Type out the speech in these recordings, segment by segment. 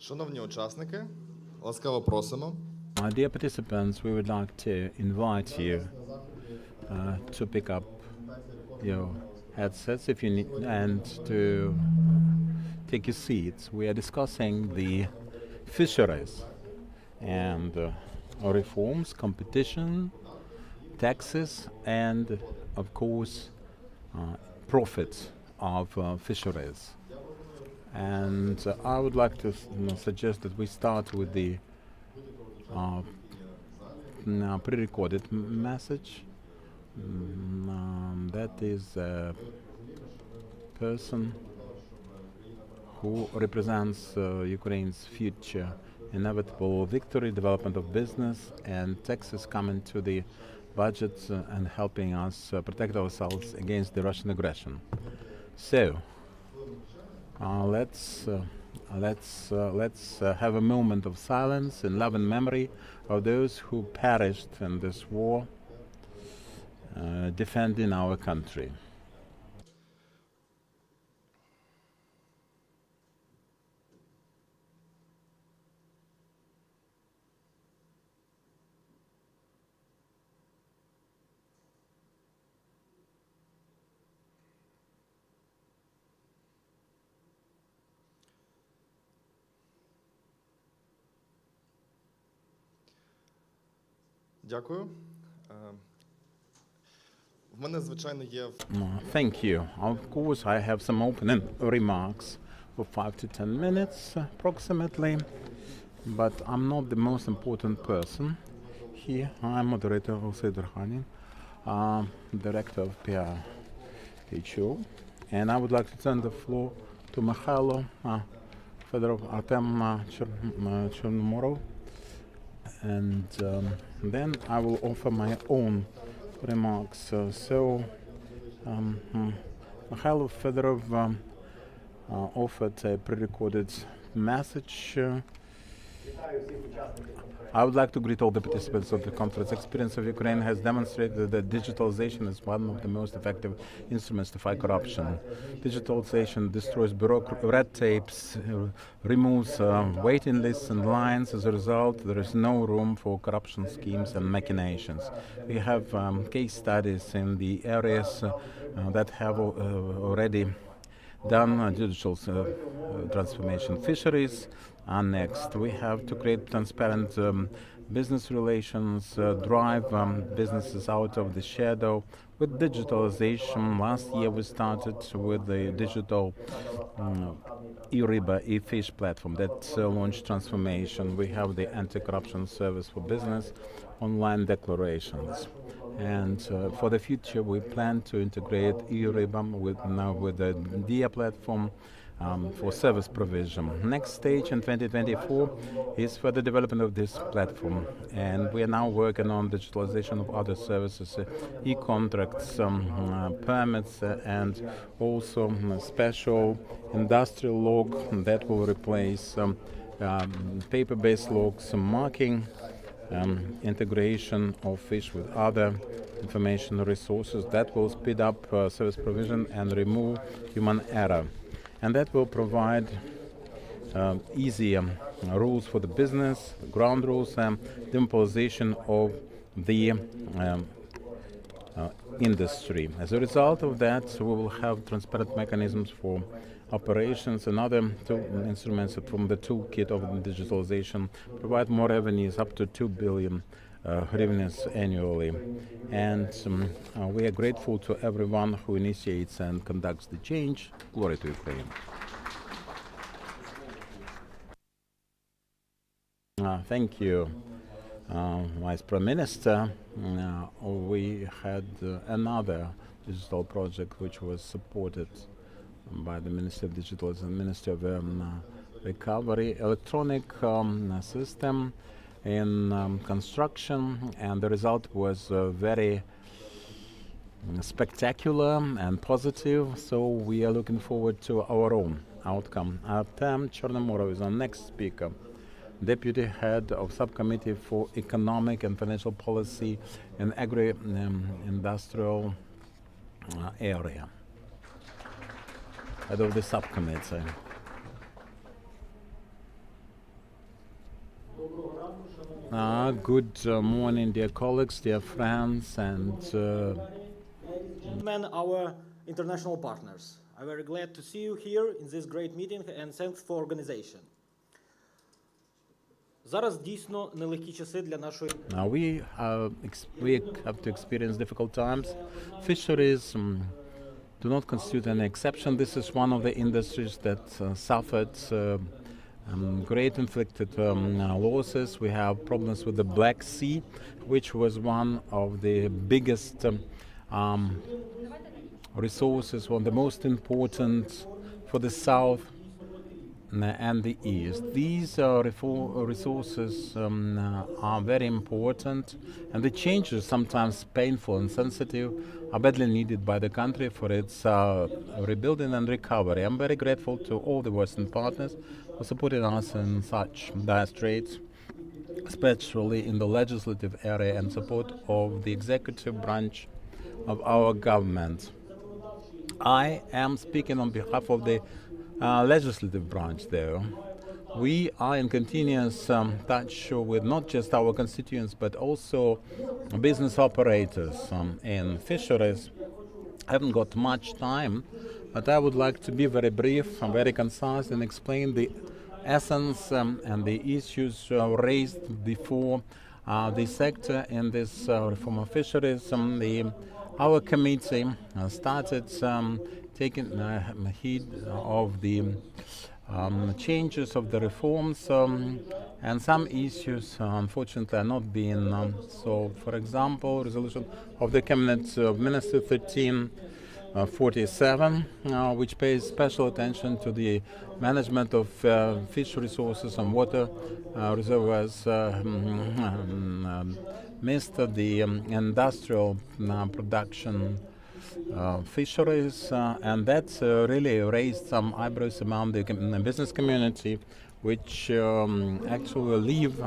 Шановні учасники, ласкаво просимо. Dear participants, we would like to invite you to pick up your headsets if you need, and to take your seats. We are discussing the fisheries and reforms, competition, taxes, and of course profits of fisheries. And I would like to suggest that we start with the pre-recorded message. That is a person who represents Ukraine's future, inevitable victory, development of business, and taxes coming to the budget and helping us protect ourselves against the Russian aggression. So let's have a moment of silence in love and memory of those who perished in this war, defending our country. Дякую. В мене, звичайно, є... Thank you. Of course, I have some opening remarks for 5 to 10 minutes approximately, but I'm not the most important person here. I'm moderator State Agency, director of BRDO, and I would like to turn the floor to Mikhailo Fedorov, Artem Chornomorov, and then I will offer my own remarks. Mikhailo Fedorov offered a pre-recorded message. I would like to greet all the participants of the conference. Experience of Ukraine has demonstrated that digitalization is one of the most effective instruments to fight corruption. Digitalization destroys red tapes, removes waiting lists and lines. As a result, there is no room for corruption schemes and machinations. We have case studies in the areas that have already done digital transformation. Fisheries are next. We have to create transparent business relations, drive businesses out of the shadow with digitalization. Last year we started with the digital eRiba, e-fish platform that launched transformation. We have the anti-corruption service for business, online declarations. And for the future, we plan to integrate eRiba with the DIA platform for service provision. Next stage in 2024 is for the development of this platform, and we are now working on digitalization of other services, e-contracts, permits, and also special industrial log that will replace paper-based logs, marking, integration of fish with other information resources that will speed up service provision and remove human error. And that will provide easier rules for the business, ground rules, and the imposition of the industry. As a result of that, we will have transparent mechanisms for operations and other instruments from the toolkit of digitalization provide more revenues up to 2 billion hryvnias annually. And we are grateful to everyone who initiates and conducts the change. Glory to Ukraine. Thank you, Vice Prime Minister. We had another digital project which was supported by the Ministry of Digital and Ministry of Recovery, electronic system in construction, and the result was very spectacular and positive, so we are looking forward to our own outcome. Artem Chornomorov is our next speaker, Deputy Head of Subcommittee for Economic and Financial Policy in Agri-Industrial area. Head of the subcommittee. Good morning, dear colleagues, dear friends, and Our international partners. I'm very glad to see you here in this great meeting and thanks for organization. Зараз дійсно нелегкі часи для нашої we have to experience difficult times. Fisheries do not constitute an exception. This is one of the industries that suffered great inflicted losses. We have problems with the Black Sea, which was one of the biggest resources, one of the most important for the south and the east. These resources are very important, and the changes, sometimes painful and sensitive, are badly needed by the country for its rebuilding and recovery. I'm very grateful to all the Western partners for supporting us in such dire straits, especially in the legislative area and support of the executive branch of our government. I am speaking on behalf of the legislative branch, though. We are in continuous touch with not just our constituents but also business operators in fisheries. I haven't got much time, but I would like to be very brief and very concise and explain the essence and the issues raised before the sector in this reform of fisheries. Our committee started taking heed of the changes of the reforms, and some issues unfortunately are not being solved. For example, resolution of the Cabinet of Ministers 1347, which pays special attention to the management of fish resources and water reservoirs, missed the industrial production fisheries, and that really raised some eyebrows among the business community, which actually live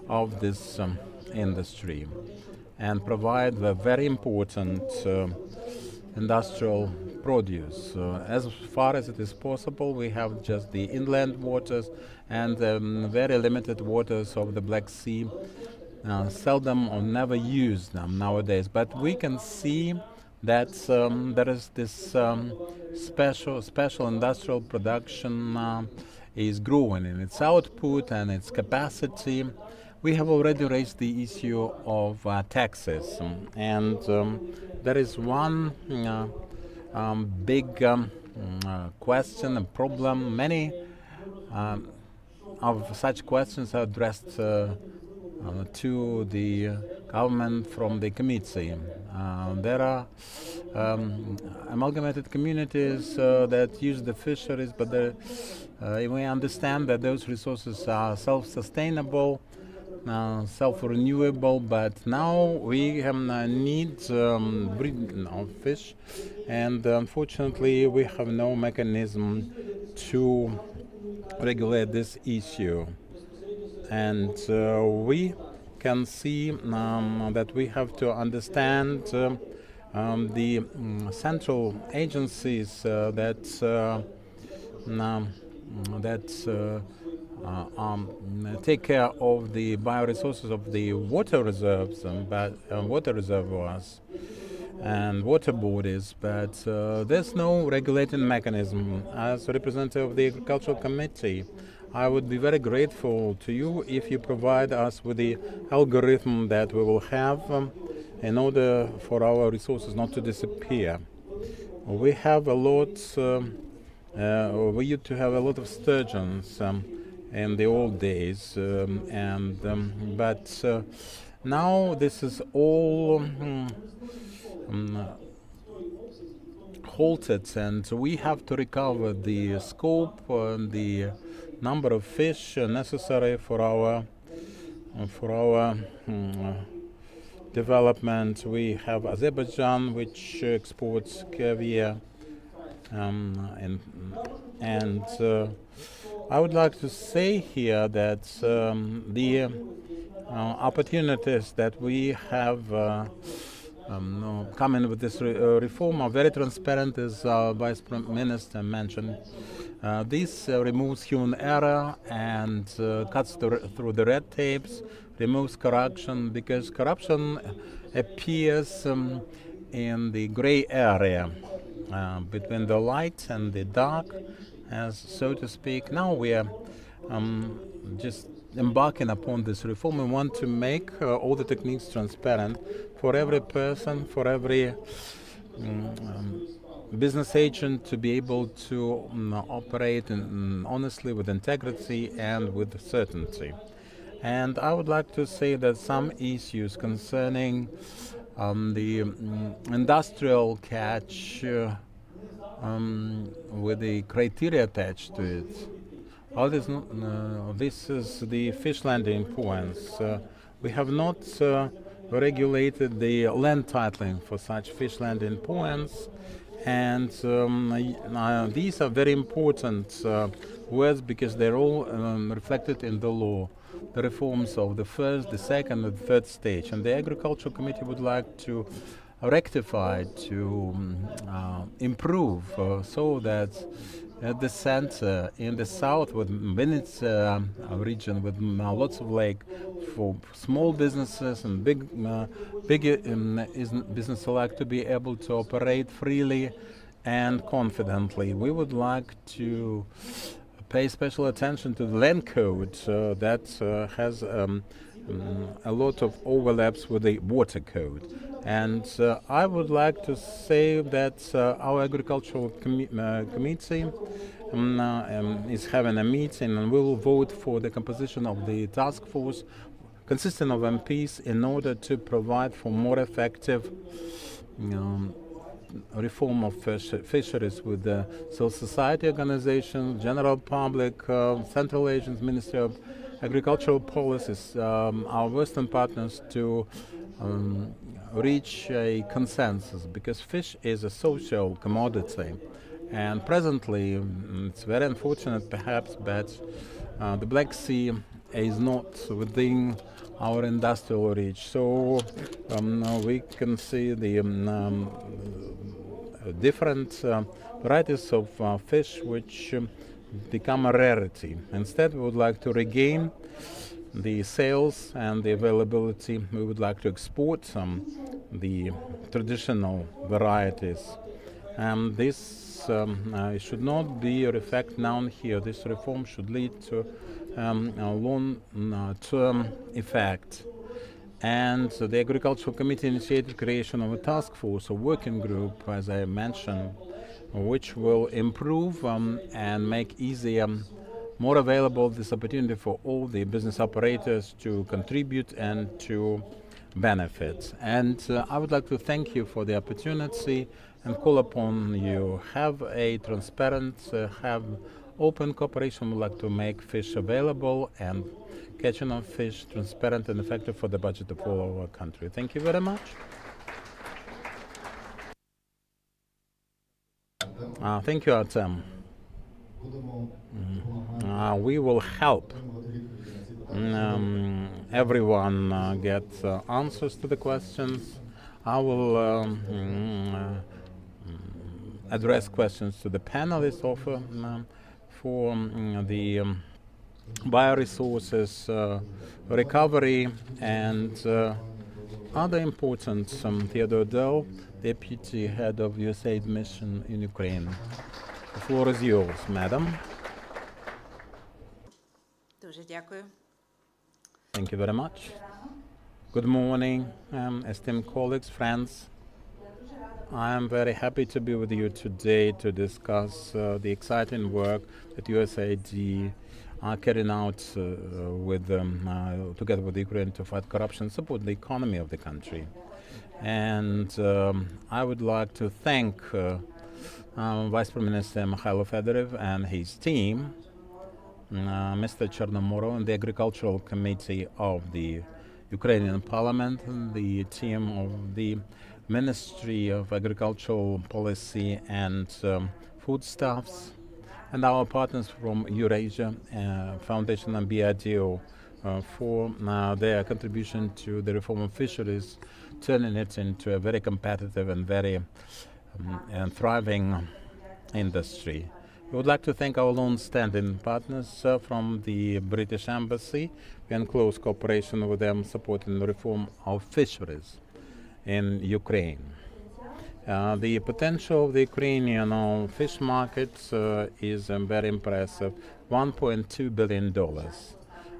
of this industry and provide a very important industrial produce. As far as it is possible, we have just the inland waters and very limited waters of the Black Sea, seldom or never used nowadays. But we can see that there is this special industrial production is growing in its output and its capacity. We have already raised the issue of taxes, and there is one big question and problem. Many of such questions are addressed to the government from the committee. There are amalgamated communities that use the fisheries, but we understand that those resources are self-sustainable, self-renewable, but now we need breeding of fish, and unfortunately we have no mechanism to regulate this issue. And we can see that we have to understand the central agencies that take care of the bioresources of the water reserves and water reservoirs and water bodies, but there's no regulating mechanism. As a representative of the Agricultural Committee, I would be very grateful to you if you provide us with the algorithm that we will have in order for our resources not to disappear. We have a lot, we used to have a lot of sturgeons in the old days, but now this is all halted, and we have to recover the scope and the number of fish necessary for our development. We have Azerbaijan, which exports caviar, and I would like to say here that the opportunities that we have coming with this reform are very transparent, as Vice Prime Minister mentioned. This removes human error and cuts through the red tapes, removes corruption, because corruption appears in the gray area between the light and the dark, as so to speak. Now we are just embarking upon this reform. We want to make all the techniques transparent for every person, for every business agent to be able to operate honestly, with integrity and with certainty. And I would like to say that some issues concerning the industrial catch with the criteria attached to it. All this, this is the fish landing points. We have not regulated the land titling for such fish landing points, and these are very important words because they're all reflected in the law. The reforms of the first, the second, and the third stage. And the Agricultural Committee would like to rectify, to improve, so that at the center, in the south, with Vinnytsia region, with lots of lake, for small businesses and big business alike to be able to operate freely and confidently. We would like to pay special attention to the land code that has a lot of overlaps with the water code. And I would like to say that our agricultural committee is having a meeting, and we will vote for the composition of the task force consisting of MPs in order to provide for more effective reform of fisheries with the civil society organizations, general public, central agents, Ministry of Agricultural Policies, our Western partners, to reach a consensus, because fish is a social commodity. And presently, it's very unfortunate perhaps, but the Black Sea is not within our industrial reach. So we can see the different varieties of fish which become a rarity. Instead, we would like to regain the sales and the availability. We would like to export the traditional varieties. And this should not be a effect now and here. This reform should lead to a long-term effect. And the Agricultural Committee initiated creation of a task force, a working group, as I mentioned, which will improve and make easier, more available this opportunity for all the business operators to contribute and to benefit. And I would like to thank you for the opportunity and call upon you, have a transparent, have open cooperation. We'd like to make fish available and catching of fish transparent and effective for the budget of all our country. Thank you very much. Thank you, Artem. We will help everyone get answers to the questions. I will address questions to the panelists for the bioresources, recovery, and other important. Theodore Dell, Deputy Head of USAID Mission in Ukraine. The floor is yours, madam. Дуже дякую. Thank you very much. Good morning, esteemed colleagues, friends. I am very happy to be with you today to discuss the exciting work that USAID are carrying out with together with Ukraine to fight corruption and support the economy of the country. And I would like to thank Vice Prime Minister Mikhailo Fedorev and his team, Mr. Chernomorov, and the Agricultural Committee of the Ukrainian Parliament, the team of the Ministry of Agricultural Policy and Foodstuffs, and our partners from Eurasia Foundation and BRDO for their contribution to the reform of fisheries, turning it into a very competitive and very and thriving industry. We would like to thank our long-standing partners from the British Embassy. We are in close cooperation with them supporting the reform of fisheries in Ukraine. The potential of the Ukrainian fish market is very impressive, $1.2 billion.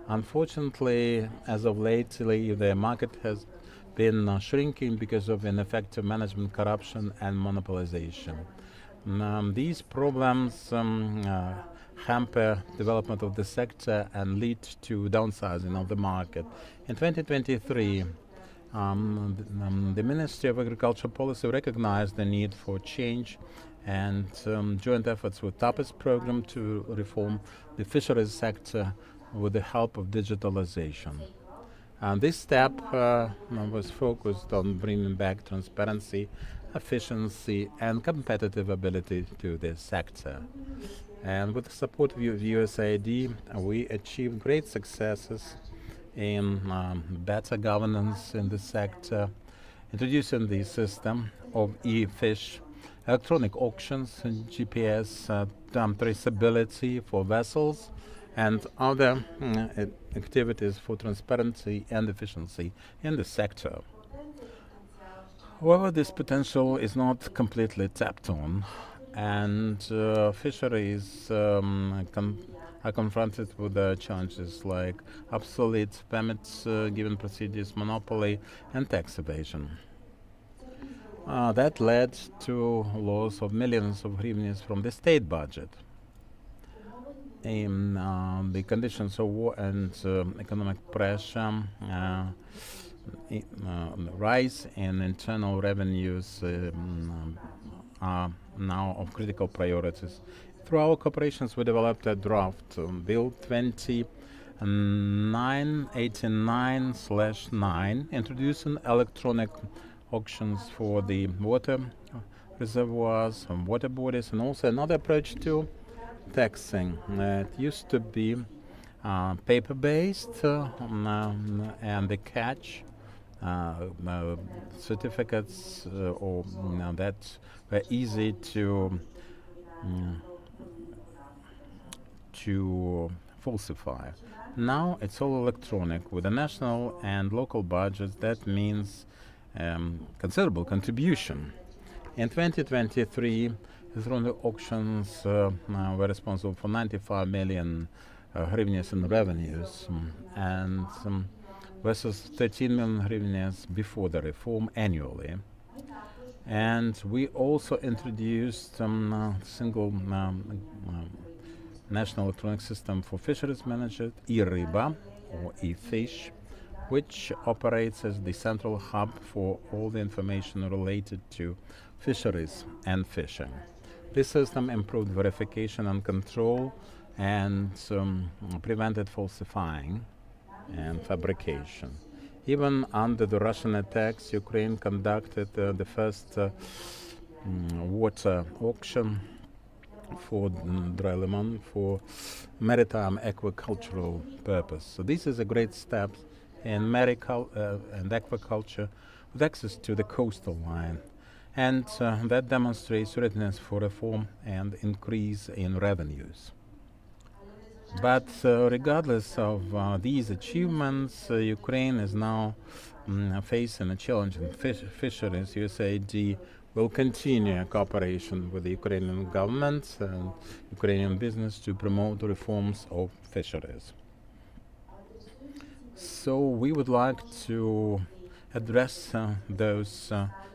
Unfortunately, as of lately, the market has been shrinking because of ineffective management, corruption, and monopolization. These problems hamper development of the sector and lead to downsizing of the market. In 2023, the Ministry of Agriculture Policy recognized the need for change and joint efforts with TAPAS program to reform the fisheries sector with the help of digitalization. This step was focused on bringing back transparency, efficiency, and competitive ability to the sector. And with the support of USAID, we achieved great successes in better governance in the sector, introducing the system of e-fish, electronic auctions, and GPS traceability for vessels, and other activities for transparency and efficiency in the sector. However, this potential is not completely tapped on, and fisheries are confronted with challenges like obsolete permits given procedures, monopoly, and tax evasion. That led to loss of millions of hryvnias from the state budget. In the conditions of war and economic pressure, rise in internal revenues are now of critical priorities. Through our cooperations, we developed a draft Bill 2989/9, introducing electronic auctions for the water reservoirs and water bodies, and also another approach to taxing. It used to be paper-based, and the catch certificates that were easy to falsify. Now it's all electronic. With the national and local budgets, that means considerable contribution. In 2023, electronic auctions were responsible for 95 million hryvnias in revenues, and versus 13 million hryvnias before the reform annually. And we also introduced single national electronic system for fisheries management, eRyba, or eFish, which operates as the central hub for all the information related to fisheries and fishing. This system improved verification and control and prevented falsifying and fabrication. Even under the Russian attacks, Ukraine conducted the first water auction for dry lemon for maritime aquacultural purpose. So this is a great step in and aquaculture with access to the coastal line. And that demonstrates readiness for reform and increase in revenues. But regardless of these achievements, Ukraine is now facing a challenge in fisheries. USAID will continue cooperation with the Ukrainian government and Ukrainian business to promote reforms of fisheries. So we would like to address those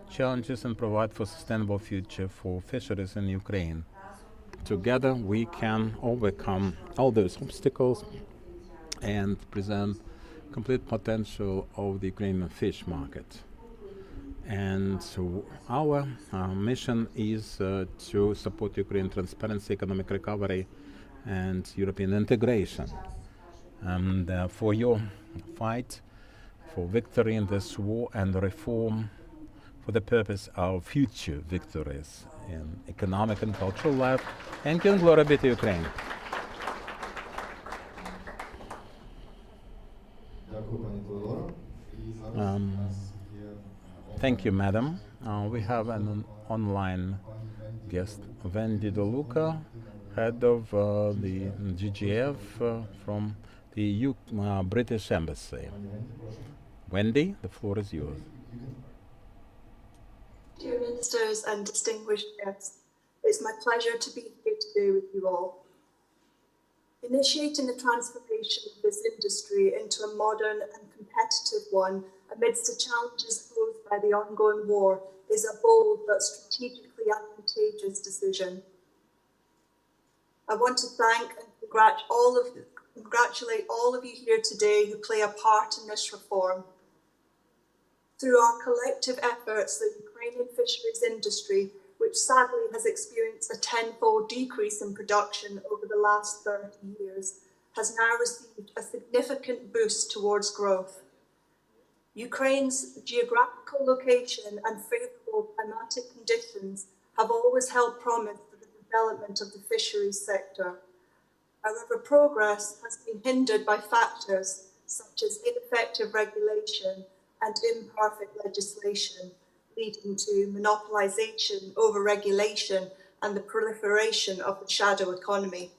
challenges and provide for sustainable future for fisheries in Ukraine. Together we can overcome all those obstacles and present complete potential of the Ukrainian fish market. And so our mission is to support Ukraine transparency, economic recovery, and European integration. And for your fight for victory in this war and reform for the purpose of future victories in economic and cultural life. Thank you, and glory be to Ukraine. Thank you, madam. We have an online guest, Wendy DeLuca, head of the GGF from the British Embassy. Wendy, the floor is yours. Dear ministers and distinguished guests, it's my pleasure to be here today with you all. Initiating the transformation of this industry into a modern and competitive one amidst the challenges posed by the ongoing war is a bold but strategically advantageous decision. I want to thank and congratulate all of you here today who play a part in this reform. Through our collective efforts, the Ukrainian fisheries industry, which sadly has experienced a tenfold decrease in production over the last 30 years, has now received a significant boost towards growth. Ukraine's geographical location and favourable climatic conditions have always held promise for the development of the fisheries sector. However, progress has been hindered by factors such as ineffective regulation and imperfect legislation, leading to monopolisation, over-regulation, and the proliferation of the shadow economy.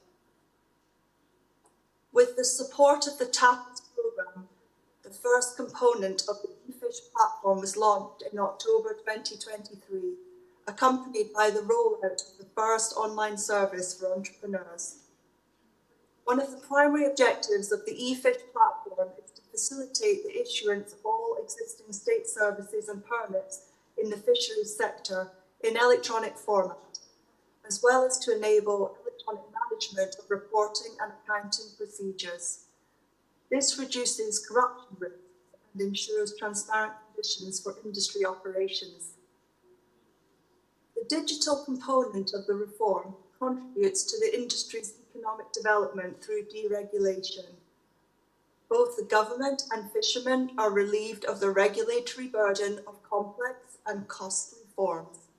With the support of the TAPAS programme, the first component of the eFish platform was launched in October 2023, accompanied by the rollout of the first online service for entrepreneurs. One of the primary objectives of the eFish platform is to facilitate the issuance of all existing state services and permits in the fisheries sector in electronic format, as well as to enable electronic management of reporting and accounting procedures. This reduces corruption risks and ensures transparent conditions for industry operations. The digital component of the reform contributes to the industry's economic development through deregulation. Both the government and fishermen are relieved of the regulatory burden of complex and costly forms.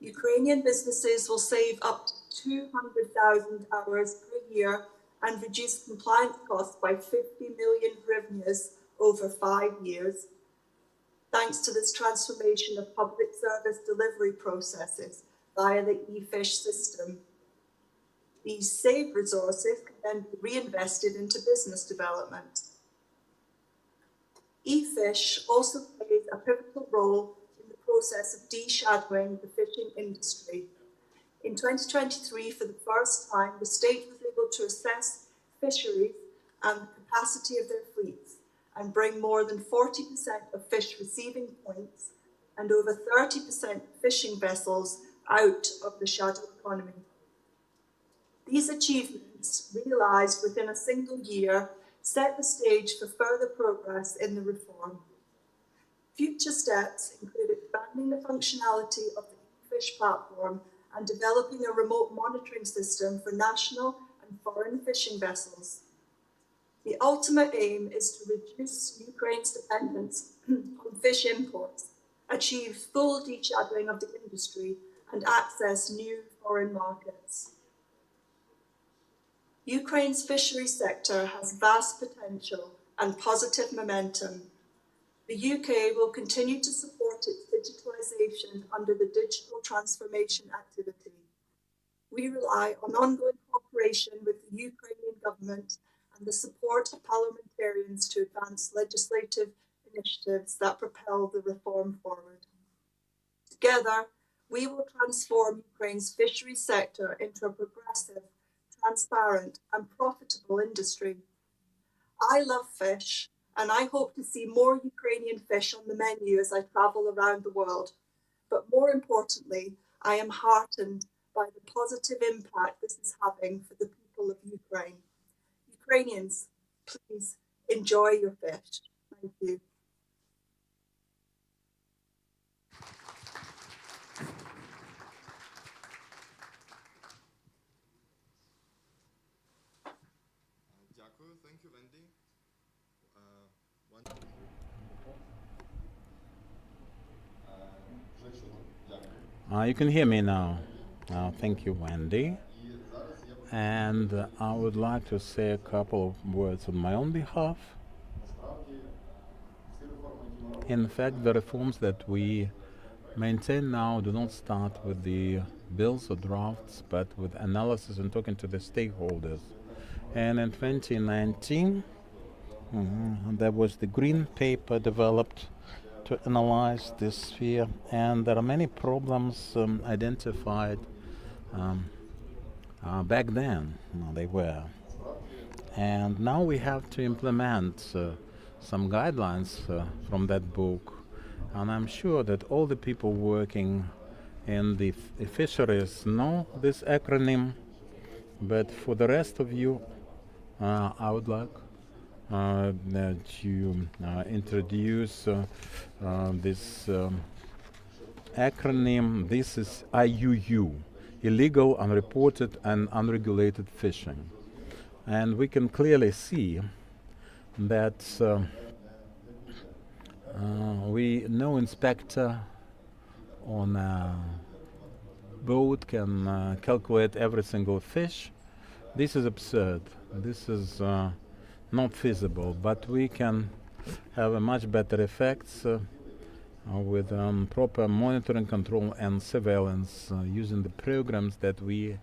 Ukrainian businesses will save up to 200,000 hours per year and reduce compliance costs by 50 million hryvnias over 5 years, thanks to this transformation of public service delivery processes via the eFish system. These saved resources can then be reinvested into business development. eFish also plays a pivotal role in the process of de-shadowing the fishing industry. In 2023, for the first time, the state was able to assess fisheries and the capacity of their fleets and bring more than 40% of fish receiving points and over 30% fishing vessels out of the shadow economy. These achievements, realised within a single year, set the stage for further progress in the reform. Future steps include expanding the functionality of the eFish platform and developing a remote monitoring system for national and foreign fishing vessels. The ultimate aim is to reduce Ukraine's dependence on fish imports, achieve full de-shadowing of the industry, and access new foreign markets. Ukraine's fisheries sector has vast potential and positive momentum. The UK will continue to support its digitalisation under the digital transformation activity. We rely on ongoing cooperation with the Ukrainian government and the support of parliamentarians to advance legislative initiatives that propel the reform forward. Together, we will transform Ukraine's fisheries sector into a progressive, transparent and profitable industry. I love fish, and I hope to see more Ukrainian fish on the menu as I travel around the world. But more importantly, I am heartened by the positive impact this is having for the people of Ukraine. Ukrainians, please enjoy your fish. Thank you. Дякую, thank you, Wendy. Вже чула. Дякую. You can hear me now. Thank you, Wendy. І зараз я And I would like to say a couple of words on my own behalf. In fact, the reforms that we maintain now do not start with the bills or drafts, but with analysis and talking to the stakeholders. And in 2019, there was the green paper developed to analyze this sphere, and there are many problems identified back then. They were. And now we have to implement some guidelines from that book. And I'm sure that all the people working in the fisheries know this acronym. But for the rest of you, I would like to introduce this acronym. This is IUU, Illegal, Unreported and Unregulated Fishing. And we can clearly see that no inspector on a boat can calculate every single fish. This is absurd. This is not feasible, but we can have a much better effects with proper monitoring, control and surveillance using the programs that we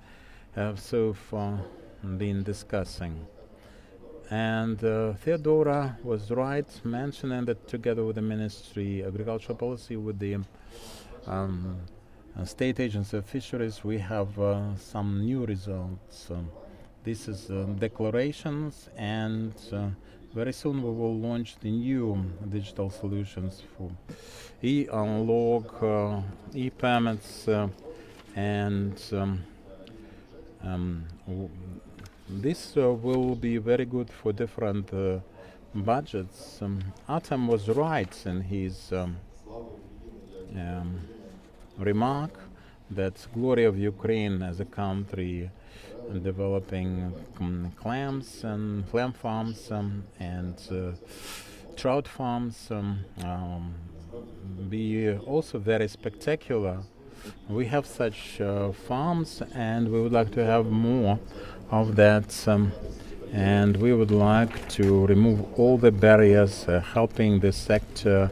have so far been discussing. And Theodora was right mentioning that together with the Ministry Agricultural Policy, with the State Agency of Fisheries, we have some new results. This is declarations, and very soon we will launch the new digital solutions for e-log, e-permits, and this will be very good for different budgets. Atam was right in his remark that glory of Ukraine as a country developing clams and clam farms and trout farms be also very spectacular. We have such farms, and we would like to have more of that, and we would like to remove all the barriers helping the sector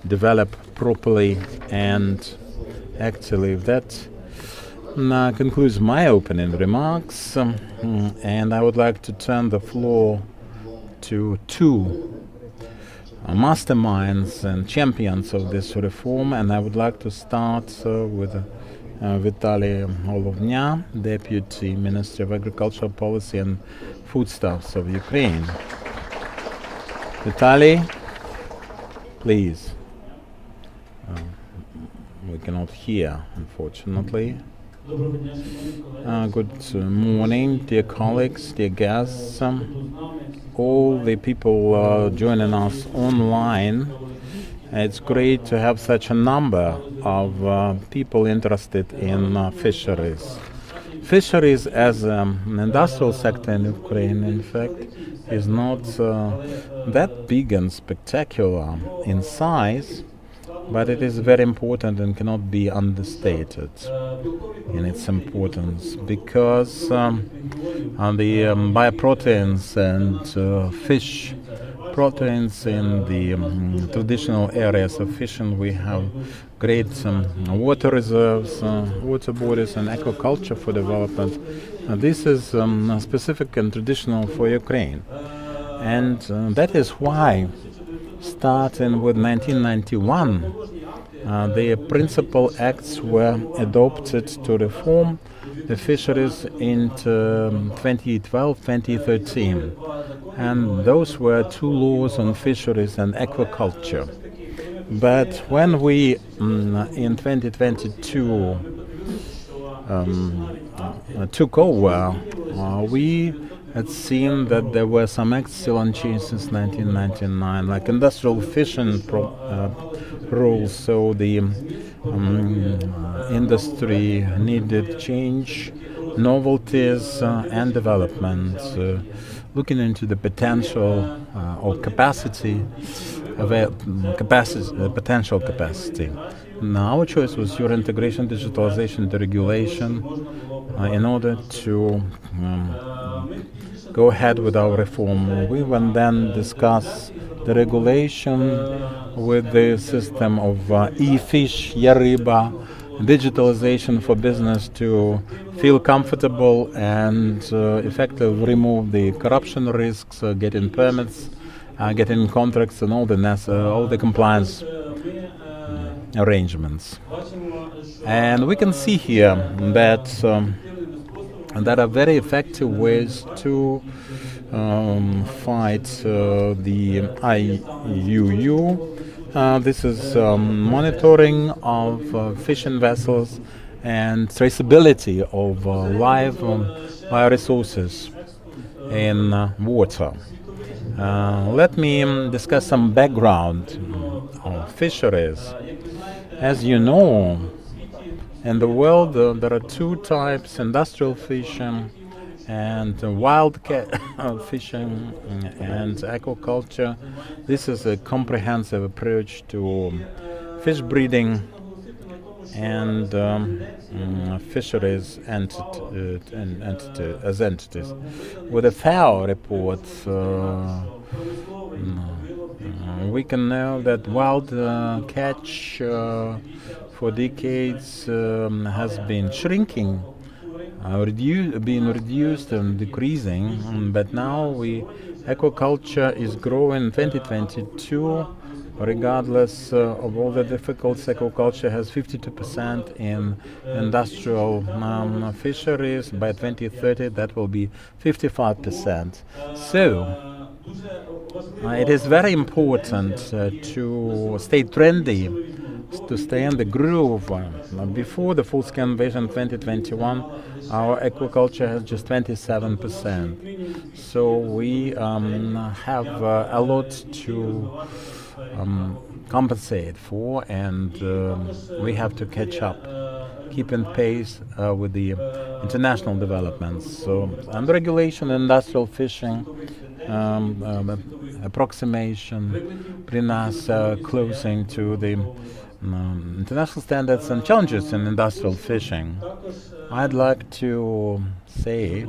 develop properly and actually that concludes my opening remarks, and I would like to turn the floor to two masterminds and champions of this reform, and I would like to start with Vitaly Olovnya, Deputy Minister of Agricultural Policy and Foodstuffs of Ukraine. Vitaly, please. We cannot hear, unfortunately. Good morning, dear colleagues, dear guests, all the people joining us online. It's great to have such a number of people interested in fisheries. Fisheries as an industrial sector in Ukraine, in fact, is not that big and spectacular in size, but it is very important and cannot be understated in its importance, because the bioproteins and fish proteins in the traditional areas of fishing, we have great water reserves, water bodies and aquaculture for development. This is specific and traditional for Ukraine, and that is why, starting with 1991, the principal acts were adopted to reform the fisheries into 2012-2013. And those were two laws on fisheries and aquaculture. But when we, in 2022, took over, we had seen that there were some acts still unchanged since 1999, like industrial fishing rules. So the industry needed change, novelties, and development, looking into the potential or potential capacity. Now our choice was your integration, digitalization, deregulation, in order to go ahead with our reform. We will then discuss the regulation with the system of e-fish, Yariba, digitalization for business to feel comfortable and effectively remove the corruption risks, getting permits, getting contracts, and all the compliance arrangements. And we can see here that there are very effective ways to fight the IUU. This is monitoring of fishing vessels and traceability of live bioresources in water. Let me discuss some background on fisheries. As you know, in the world there are two types: industrial fishing and wildcat fishing and aquaculture. This is a comprehensive approach to fish breeding and fisheries as entities. With the FAO report, we can know that wild catch for decades has been shrinking, being reduced and decreasing, but now aquaculture is growing in 2022. Regardless of all the difficulties, aquaculture has 52% in industrial fisheries. By 2030, that will be 55%. So, it is very important to stay trendy, to stay in the groove. Before the full-scale invasion 2021, our aquaculture has just 27%. So we have a lot to compensate for, and we have to catch up, keep in pace with the international developments. So, under regulation, industrial fishing approximation bring us closing to the international standards and challenges in industrial fishing. I'd like to say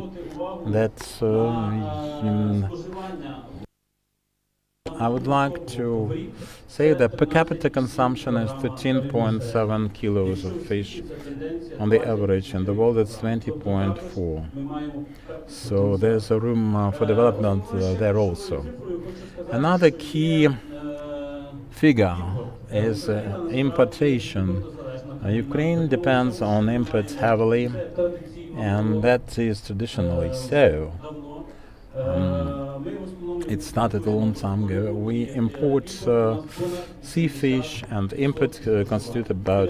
that I would like to say that per capita consumption is 13.7 kilos of fish on the average. In the world, it's 20.4. So there's a room for development there also. Another key figure is importation. Ukraine depends on imports heavily, and that is traditionally so. It started a long time ago. We import sea fish, and imports constitute about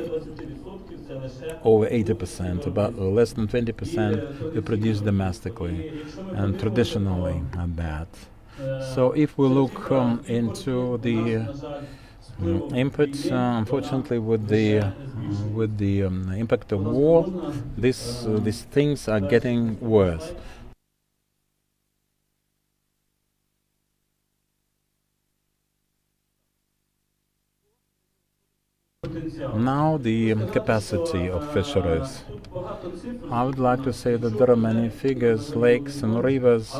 over 80%, about less than 20% we produce domestically, and traditionally at that. So if we look into the inputs, unfortunately, with the impact of war, these things are getting worse. Now the capacity of fisheries. I would like to say that there are many figures, lakes and rivers,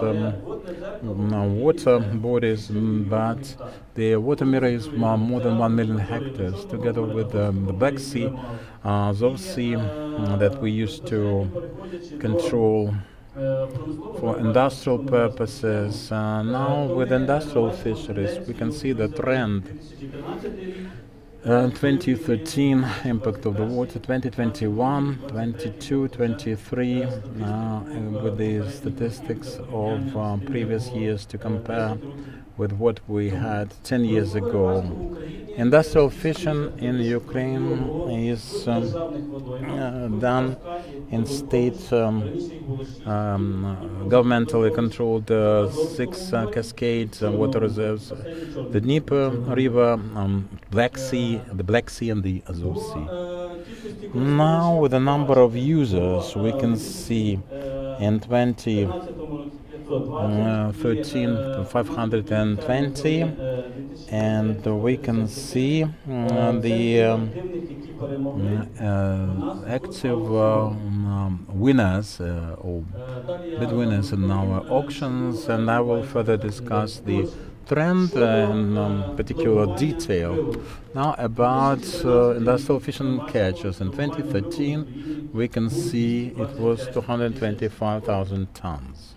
water bodies, but the water mirror is more than 1 million hectares, together with the Black Sea, Azov Sea, that we used to control for industrial purposes. Now with industrial fisheries, we can see the trend. 2013 impact of the water, 2021, 22, 23, with the statistics of previous years to compare with what we had 10 years ago. Industrial fishing in Ukraine is done in state governmentally controlled 6 cascades water reserves: the Dnieper River, Black Sea, the Black Sea, and the Azov Sea. Now, with the number of users, we can see in 2013 520, and we can see the active winners or bid winners in our auctions, and I will further discuss the trend in particular detail. Now about industrial fishing catches. In 2013, we can see it was 225,000 tons.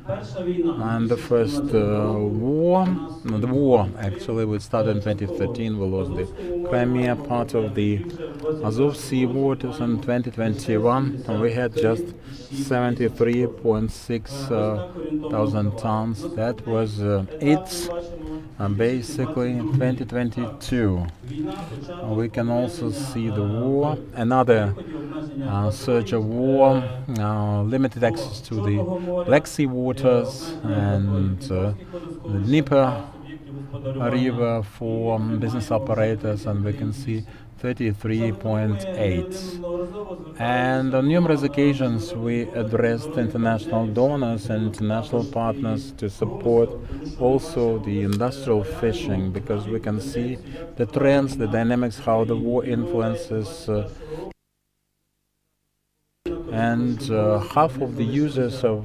And the first the war actually, we started in 2013. We lost the Crimea, part of the Azov Sea waters. In 2021, we had just 73.6 thousand tons. That was it. Basically, in 2022, we can also see the war, another surge of war, limited access to the Black Sea waters and the Dnieper river for business operators, and we can see 33.8. And on numerous occasions we addressed international donors and international partners to support also the industrial fishing, because we can see the trends, the dynamics, how the war influences and half of the users of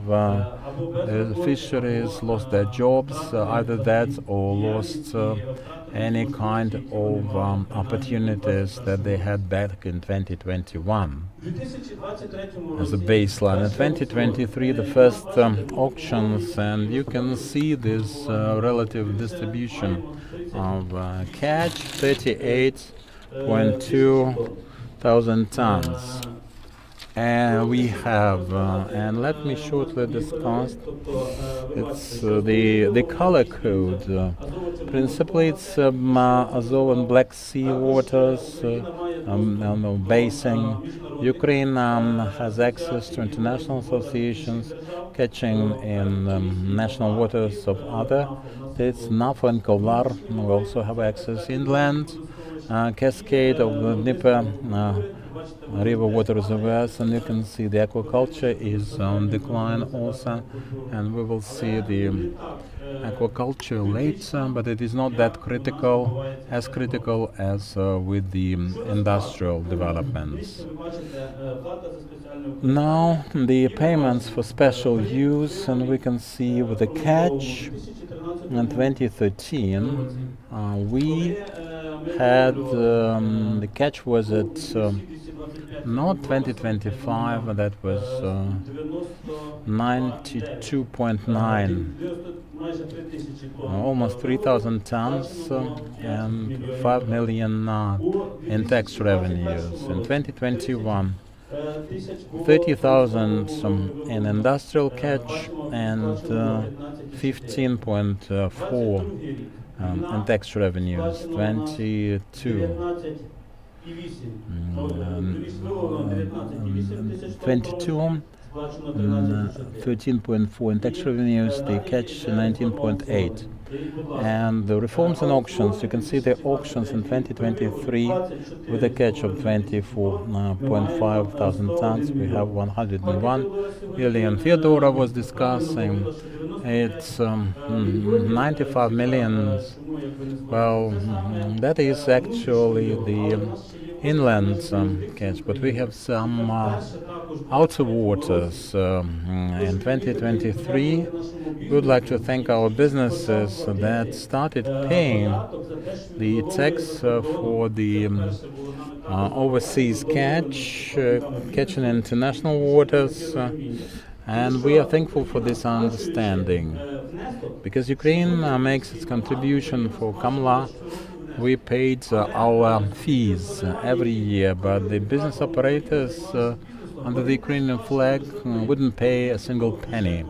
fisheries lost their jobs, either that or lost any kind of opportunities that they had back in 2021 as a baseline. In 2023, the first auctions, and you can see this relative distribution of catch, 38.2 thousand tons. And we have, and let me shortly discuss, it's the color code. Principally, it's Azov and Black Sea waters, basin. Ukraine has access to international associations catching in national waters of other states. Nafa and Kovar, we also have access inland. Cascade of the Dnieper river water reservoirs, and you can see the aquaculture is on decline also, and we will see the aquaculture later, but it is not that critical as with the industrial developments. Now the payments for special use, and we can see with the catch in 2013 we had the catch was at not 2025, that was 92.9, almost 3,000 tons and 5 million in tax revenues. In 2021, 30,000 in industrial catch and 15.4 in tax revenues. 22 13.4 in tax revenues, the catch 19.8. And the reforms and auctions, you can see the auctions in 2023 with a catch of 24.5 thousand tons. We have 101 million. Theodora was discussing, it's 95 million. Well, that is actually the inland catch, but we have some outer waters. In 2023, we would like to thank our businesses that started paying the tax for the overseas catch, catching international waters, and we are thankful for this understanding, because Ukraine makes its contribution for Kamla. We paid our fees every year, but the business operators under the Ukrainian flag wouldn't pay a single penny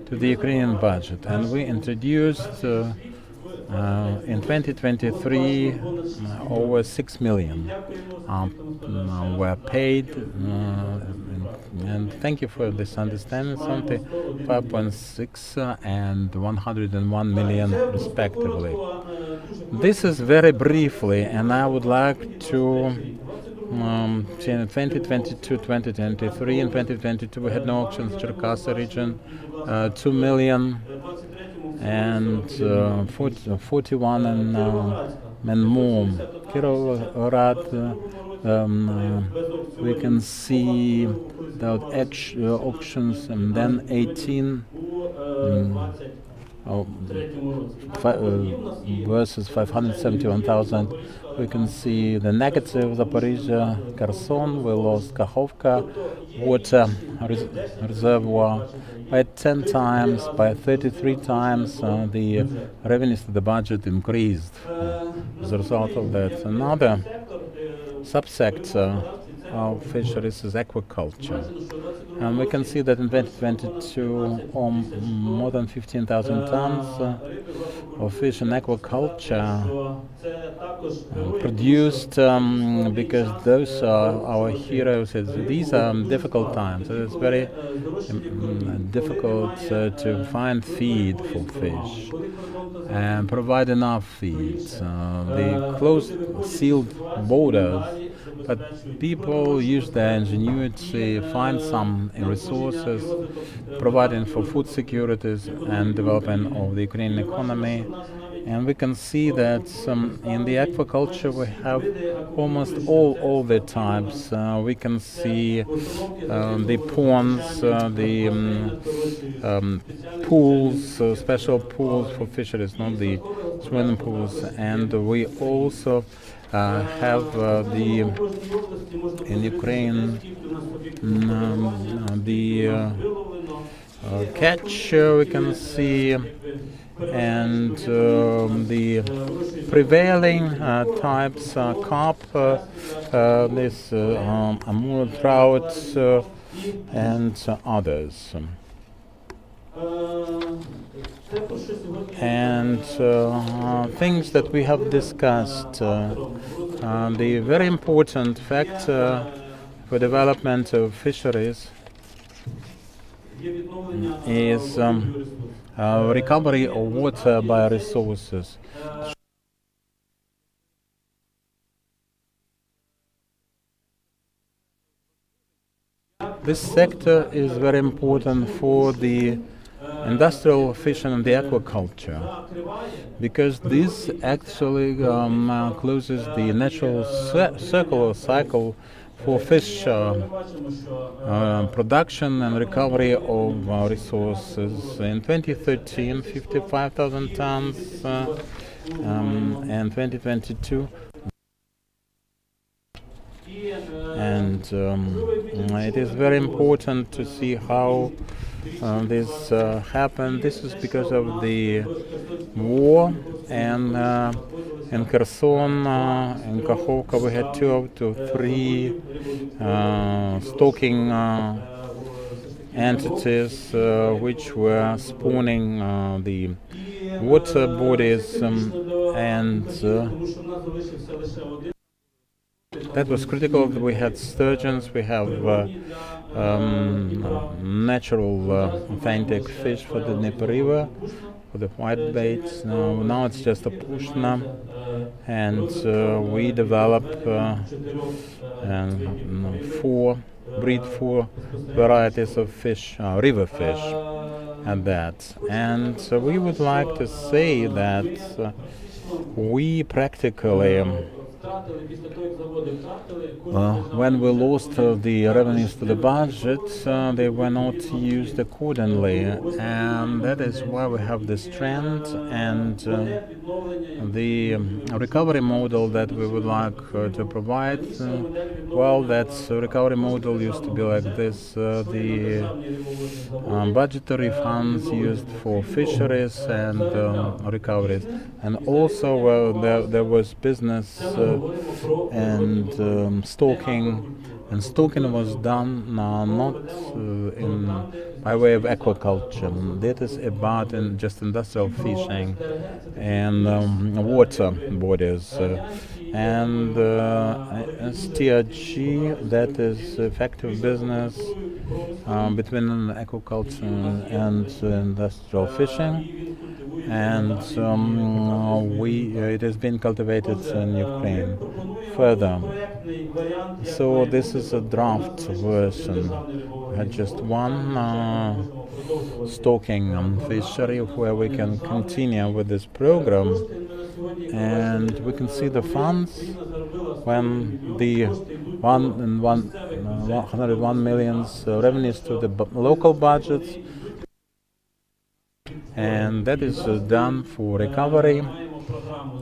to the Ukrainian budget. And we introduced in 2023 over 6 million were paid, and thank you for this understanding. Something 5.6 and 101 million respectively. This is very briefly, and I would like to 2022, 2023. In 2022 we had no auctions, Cherkasy region 2 million and 41 and more. Kirovrad, we can see without auctions, and then 18 versus 571,000. We can see the negative Zaporizhia, Kherson. We lost Kakhovka water reservoir by 10 times, by 33 times. The revenues to the budget increased as a result of that. Another subsector of fisheries is aquaculture. And we can see that in 2022, more than 15,000 tons of fish in aquaculture produced, because those are our heroes. These are difficult times. It's very difficult to find feed for fish and provide enough feed. They closed, sealed borders, but people use their ingenuity, find some resources, providing for food securities and development of the Ukrainian economy. And we can see that in the aquaculture we have almost all the types. We can see the ponds, the pools, special pools for fisheries, not the swimming pools. And we also have in Ukraine the catch we can see, and the prevailing types are carp, this Amur trout, and others. And things that we have discussed, the very important factor for development of fisheries is recovery of water bioresources. This sector is very important for the industrial fishing and the aquaculture, because this actually closes the natural circular cycle for fish production and recovery of resources. In 2013, 55,000 tons, and 2022. And it is very important to see how this happened. This is because of the war, and in Kherson, in Kakhovka, we had 2 up to 3 stocking entities which were spawning the water bodies, and that was critical. We had sturgeons, we have natural authentic fish for the Dnieper River, for the whitebaits. Now it's just a pushna, and we develop breed 4 varieties of fish, river fish, at that. And we would like to say that we practically when we lost the revenues to the budget, they were not used accordingly, and that is why we have this trend. And the recovery model that we would like to provide, well, that recovery model used to be like this: the budgetary funds used for fisheries and recoveries, and also there was business and stocking, and stocking was done not by way of aquaculture. That is about just industrial fishing and water bodies. And STRG, that is effective business between aquaculture and industrial fishing, and it has been cultivated in Ukraine further. So this is a draft version. We had just one stocking fishery where we can continue with this program, and we can see the funds when the 101 million revenues to the local budgets and that is done for recovery.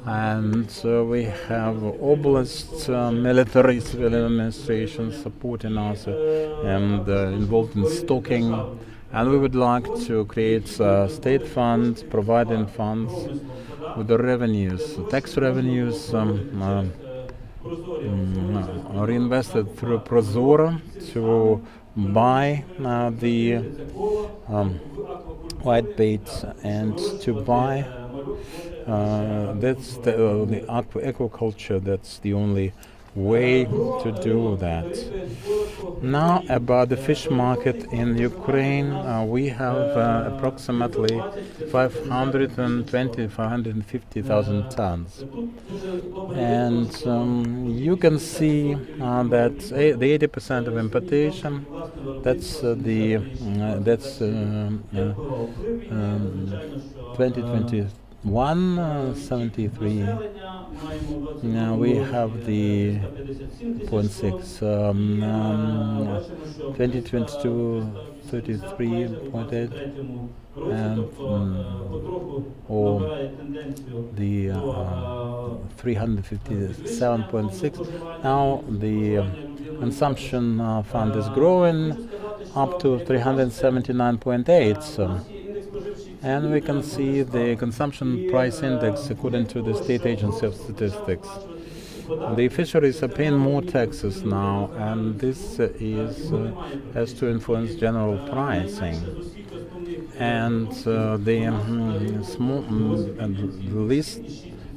And we have oblast military civil administration supporting us and involved in stocking. And we would like to create state funds, providing funds with the revenues, tax revenues are invested through Prozora to buy the white baits and to buy that's the aquaculture. That's the only way to do that. Now about the fish market in Ukraine, we have approximately 550,000 tons, and you can see that the 80% of importation. That's 2021 73. Now we have the 0.6, 2022 33.8, and or the 357.6. Now the consumption fund is growing up to 379.8. And we can see the consumption price index according to the State Agency of Statistics. The fisheries are paying more taxes now, and this has to influence general pricing. And the least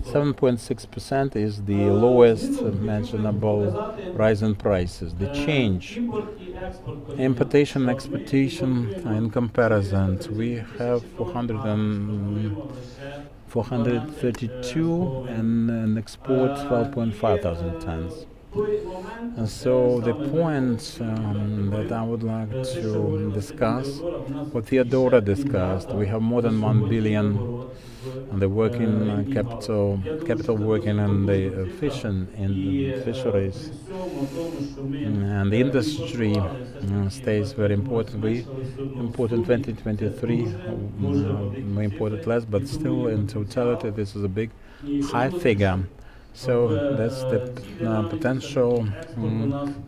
7.6% is the lowest mentionable rise in prices. The change, importation, exportation in comparison, we have 432 and an export 12.5 thousand tons. And so the point that I would like to discuss, what Theodora discussed, we have more than 1 billion on the working capital working in the fishing in the fisheries, and the industry stays very important. We imported in 2023, we imported less, but still in totality this is a big high figure. So that's the potential.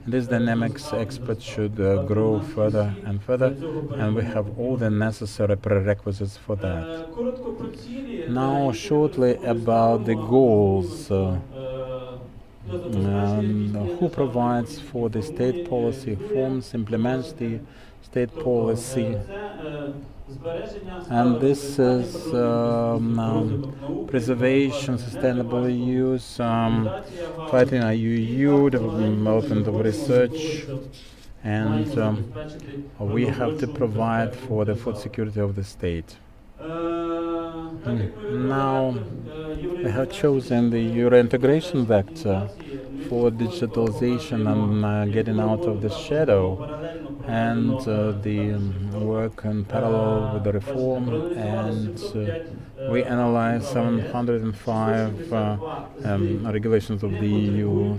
This dynamics export should grow further and further, and we have all the necessary prerequisites for that. Now shortly about the goals. Who provides for the state policy, forms, implements the state policy, and this is preservation, sustainable use, fighting IUU, development of research, and we have to provide for the food security of the state. Now we have chosen the Euro integration vector for digitalization and getting out of the shadow, and the work in parallel with the reform, and we analyze 705 regulations of the EU.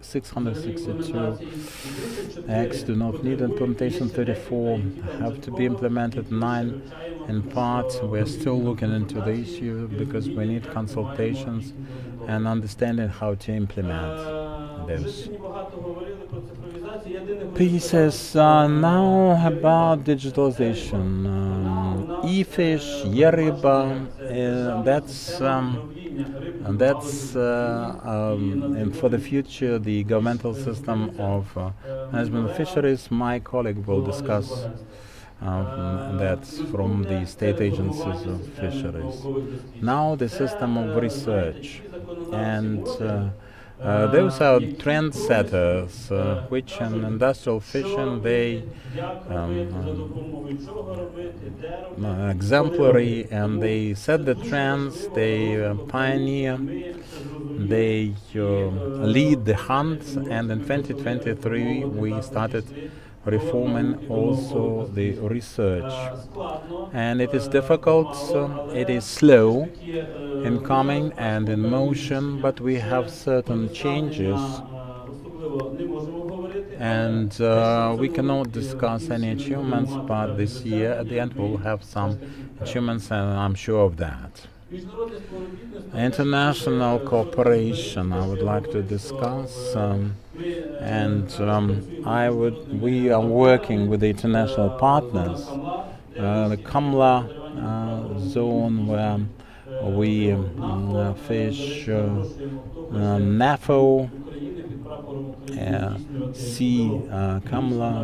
662 acts do not need implementation, 34 have to be implemented, 9 in part. We're still looking into the issue because we need consultations and understanding how to implement those pieces. Now about digitalization, e-fish, Yeriba, and for the future the governmental system of management of fisheries. My colleague will discuss that from the state agencies of fisheries. Now the system of research, and those are trendsetters, which in industrial fishing they exemplary, and they set the trends, they pioneer, they lead the hunt, and in 2023 we started reforming also the research. And it is difficult, it is slow in coming and in motion, but we have certain changes, And we cannot discuss any achievements, but this year at the end we'll have some achievements, and I'm sure of that. International cooperation I would like to discuss, we are working with the international partners, the Kamla zone where we fish NAFO, sea Kamla,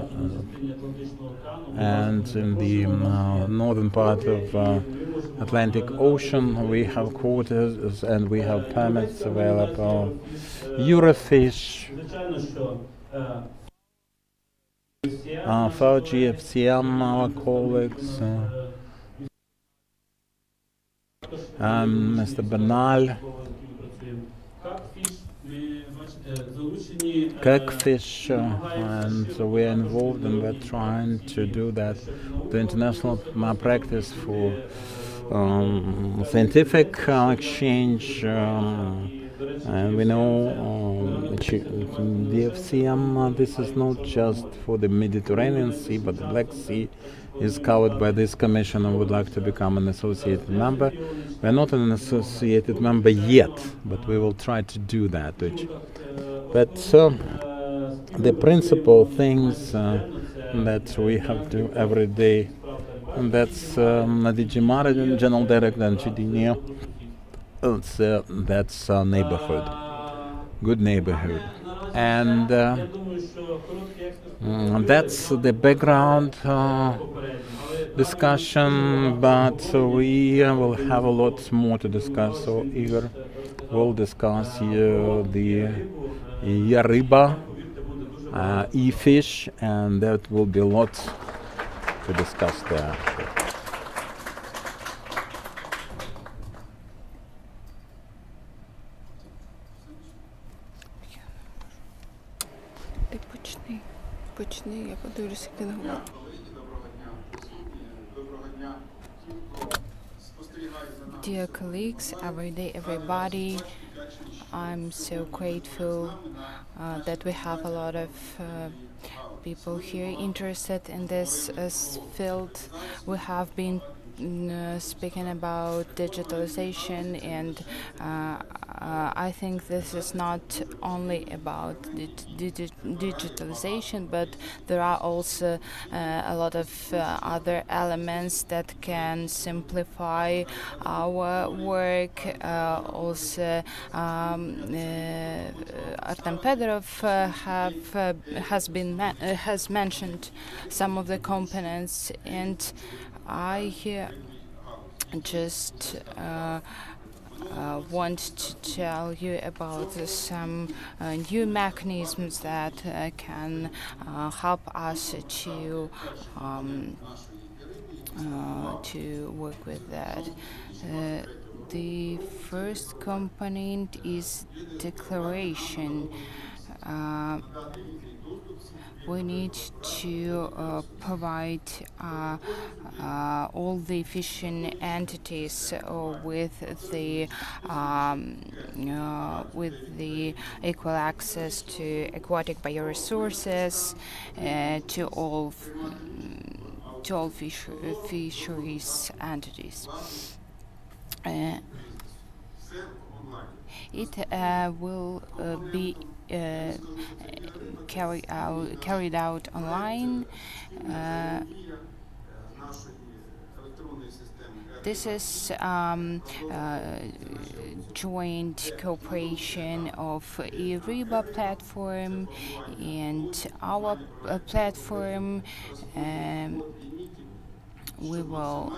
and in the northern part of Atlantic Ocean we have quotas and we have permits available. Eurofish, for GFCM, our colleagues, Mr. Bernal, Kirkfish, and we're involved and we're trying to do that. The international practice for scientific exchange, and we know DFCM, this is not just for the Mediterranean Sea, but the Black Sea is covered by this commission and would like to become an associated member. We're not an associated member yet, but we will try to do that. But the principal things that we have to do every day, and that's DG Marin, General Director, and GDNIO, that's neighborhood, good neighborhood. And that's the background discussion, but we will have a lot more to discuss. So Igor will discuss the Yariba, e-fish, and that will be a lot to discuss there. Ти почни, я подивлюся, як ти говориш. Dear colleagues, every day, everybody, I'm so grateful that we have a lot of people here interested in this field. We have been speaking about digitalization, and I think this is not only about digitalization, but there are also a lot of other elements that can simplify our work. Also, Artem Pedrov has mentioned some of the components, and I just want to tell you about some new mechanisms that can help us to work with that. The first component is declaration. We need to provide all the fishing entities with the equal access to aquatic bioresources, to all fisheries entities. It will be carried out online. This is joint cooperation of ERIBA platform and our platform. We will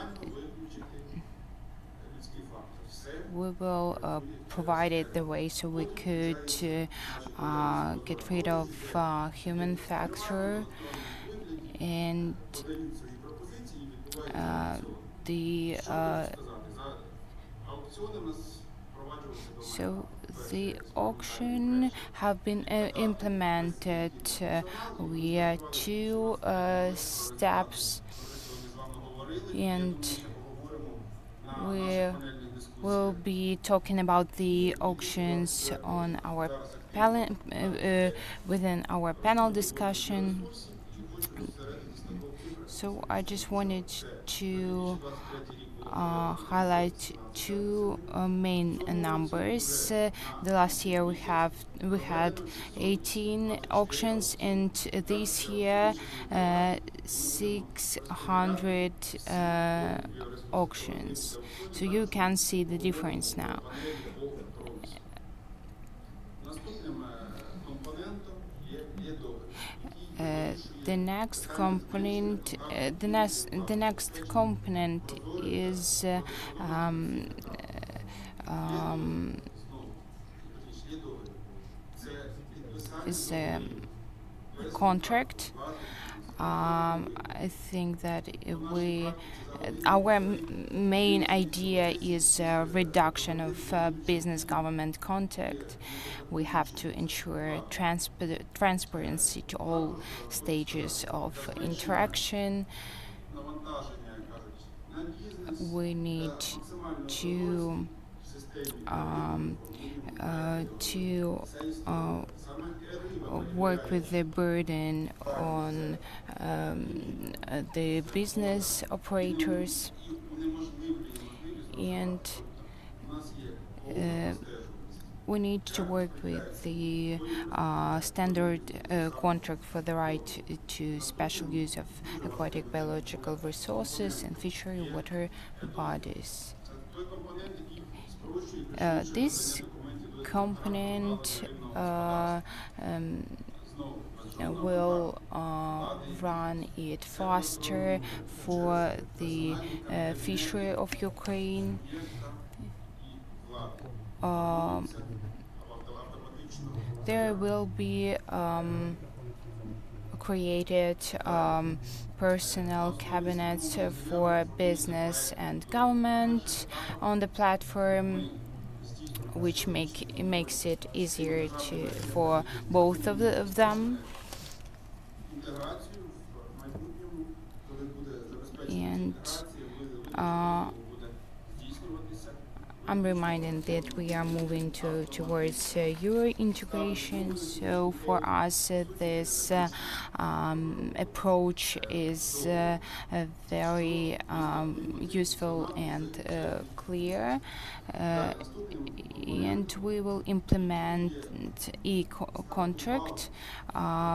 provide it the way so we could get rid of human factor, and so the auction have been implemented via two steps, and we will be talking about the auctions on our within our panel discussion. So I just wanted to highlight two main numbers. The last year we had 18 auctions, and this year 600 auctions. So you can see the difference now. The next component is contract. I think that our main idea is reduction of business-government contact. We have to ensure transparency to all stages of interaction. We need to work with the burden on the business operators, and we need to work with the standard contract for the right to special use of aquatic biological resources and fishery water bodies. This component will run it faster for the fishery of Ukraine. There will be created personnel cabinets for business and government on the platform, which makes it easier for both of them. And I'm reminded that we are moving towards Euro integration. So for us, this approach is very useful and clear. And we will implement e-contract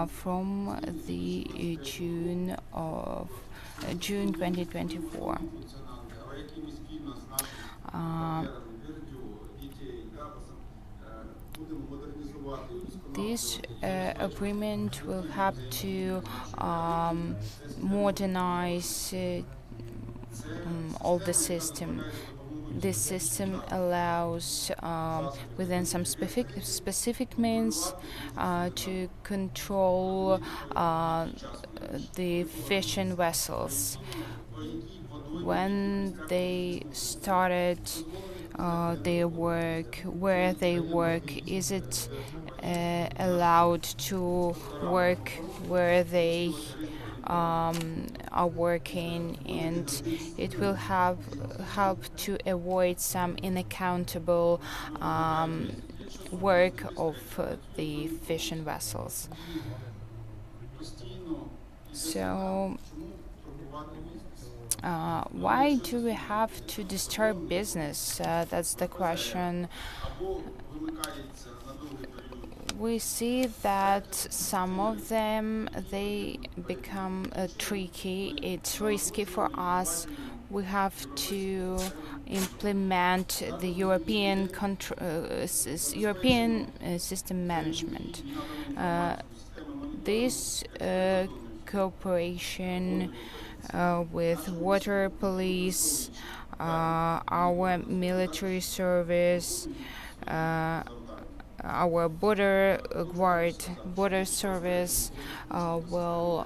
from the June 2024. This agreement will have to modernize all the system. This system allows, within some specific means, to control the fishing vessels. When they started their work, where they work, is it allowed to work where they are working, and it will help to avoid some unaccountable work of the fishing vessels. So why do we have to disturb business? That's the question. We see that some of them, they become tricky. It's risky for us. We have to implement the European system management. This cooperation with water police, our military service, our border service will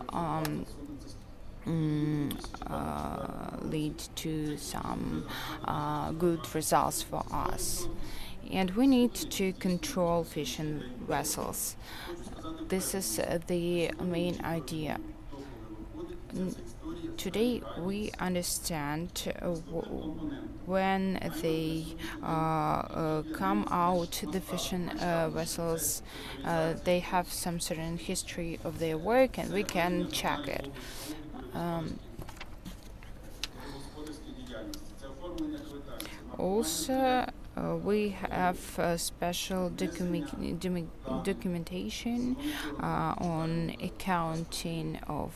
lead to some good results for us. And we need to control fishing vessels. This is the main idea. today we understand when they come out, the fishing vessels, they have some certain history of their work, and we can check it. Also, we have special documentation on accounting of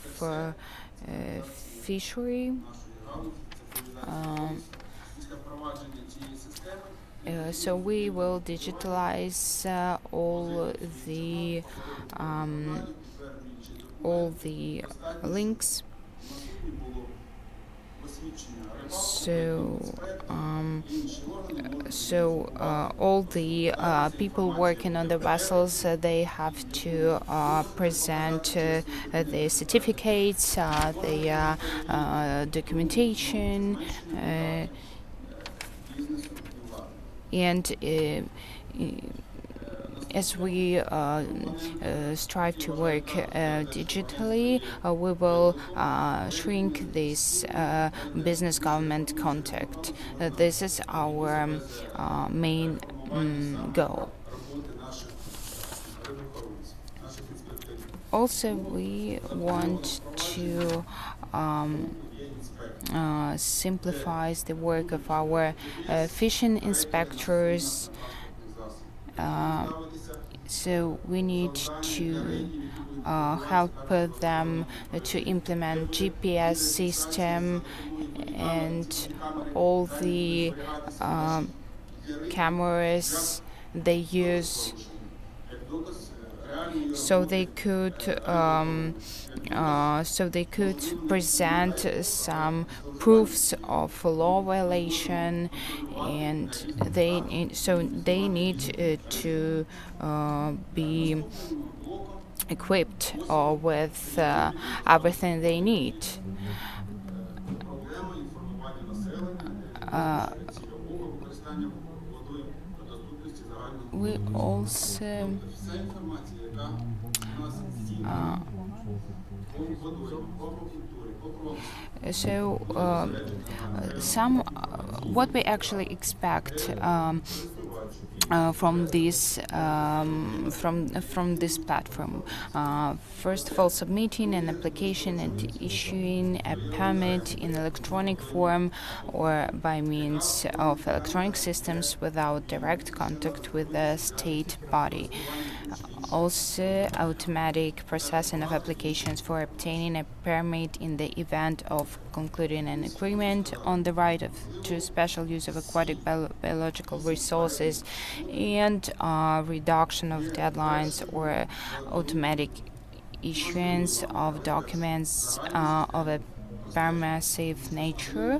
fishery. So we will digitalize all the links. So all the people working on the vessels, they have to present their certificates, their documentation, and as we strive to work digitally, we will shrink this business-government contact. This is our main goal. Also, we want to simplify the work of our fishing inspectors. So we need to help them to implement GPS system and all the cameras they use, so they could present some proofs of law violation, and they need to be equipped with everything they need. We also what we actually expect from this platform. First of all, submitting an application and issuing a permit in electronic form or by means of electronic systems without direct contact with the state body. Also, automatic processing of applications for obtaining a permit in the event of concluding an agreement on the right to special use of aquatic biological resources, and reduction of deadlines or automatic issuance of documents of a permissive nature,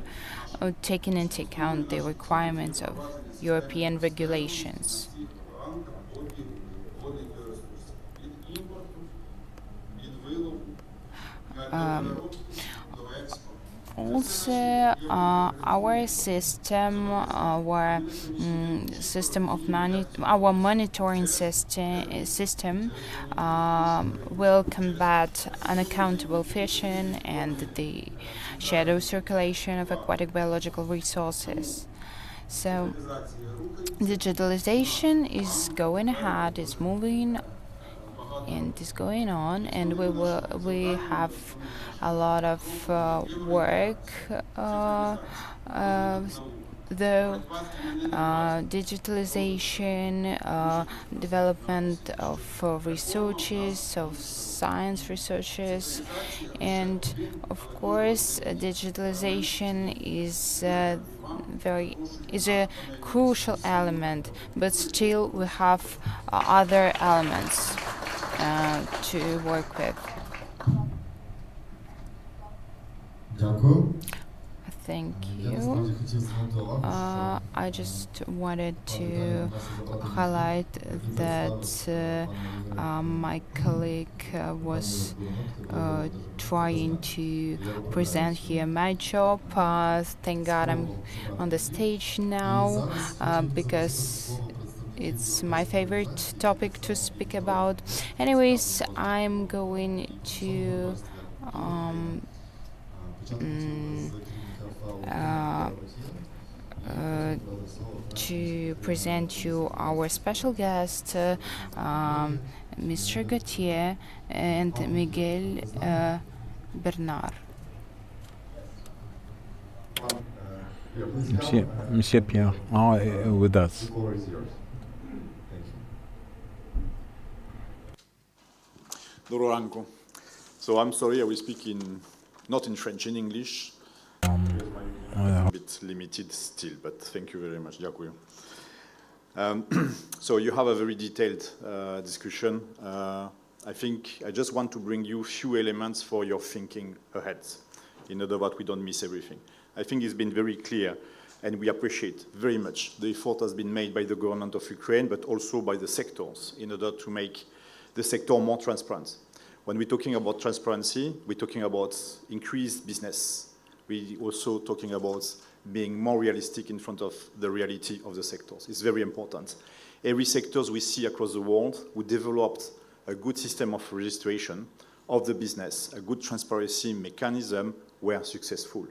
taking into account the requirements of European regulations. Also, our system, our monitoring system will combat unaccountable fishing and the shadow circulation of aquatic biological resources. So, digitalization is going ahead, is moving, and is going on, and we have a lot of work, though digitalization, development of researches, of science researches, and of course digitalization is a crucial element, but still we have other elements to work with. Thank you. I just wanted to highlight that my colleague was trying to present here my job. Thank God I'm on the stage now because it's my favorite topic to speak about. Anyways, I'm going to to present you our special guest, Mr. Gautier and Miguel Bernard. Monsieur Pierre with us. The floor is yours. Thank you. Доброго ранку. So I'm sorry, I will speak not in French, in English. A bit limited still, but thank you very much. Дякую. So you have a very detailed discussion. I think I just want to bring you a few elements for your thinking ahead, in order that we don't miss everything. I think it's been very clear, and we appreciate very much the effort has been made by the government of Ukraine, but also by the sectors, in order to make the sector more transparent. When we're talking about transparency, we're talking about increased business. We're also talking about being more realistic in front of the reality of the sectors. It's very important. Every sectors we see across the world who developed a good system of registration of the business, a good transparency mechanism, were successful.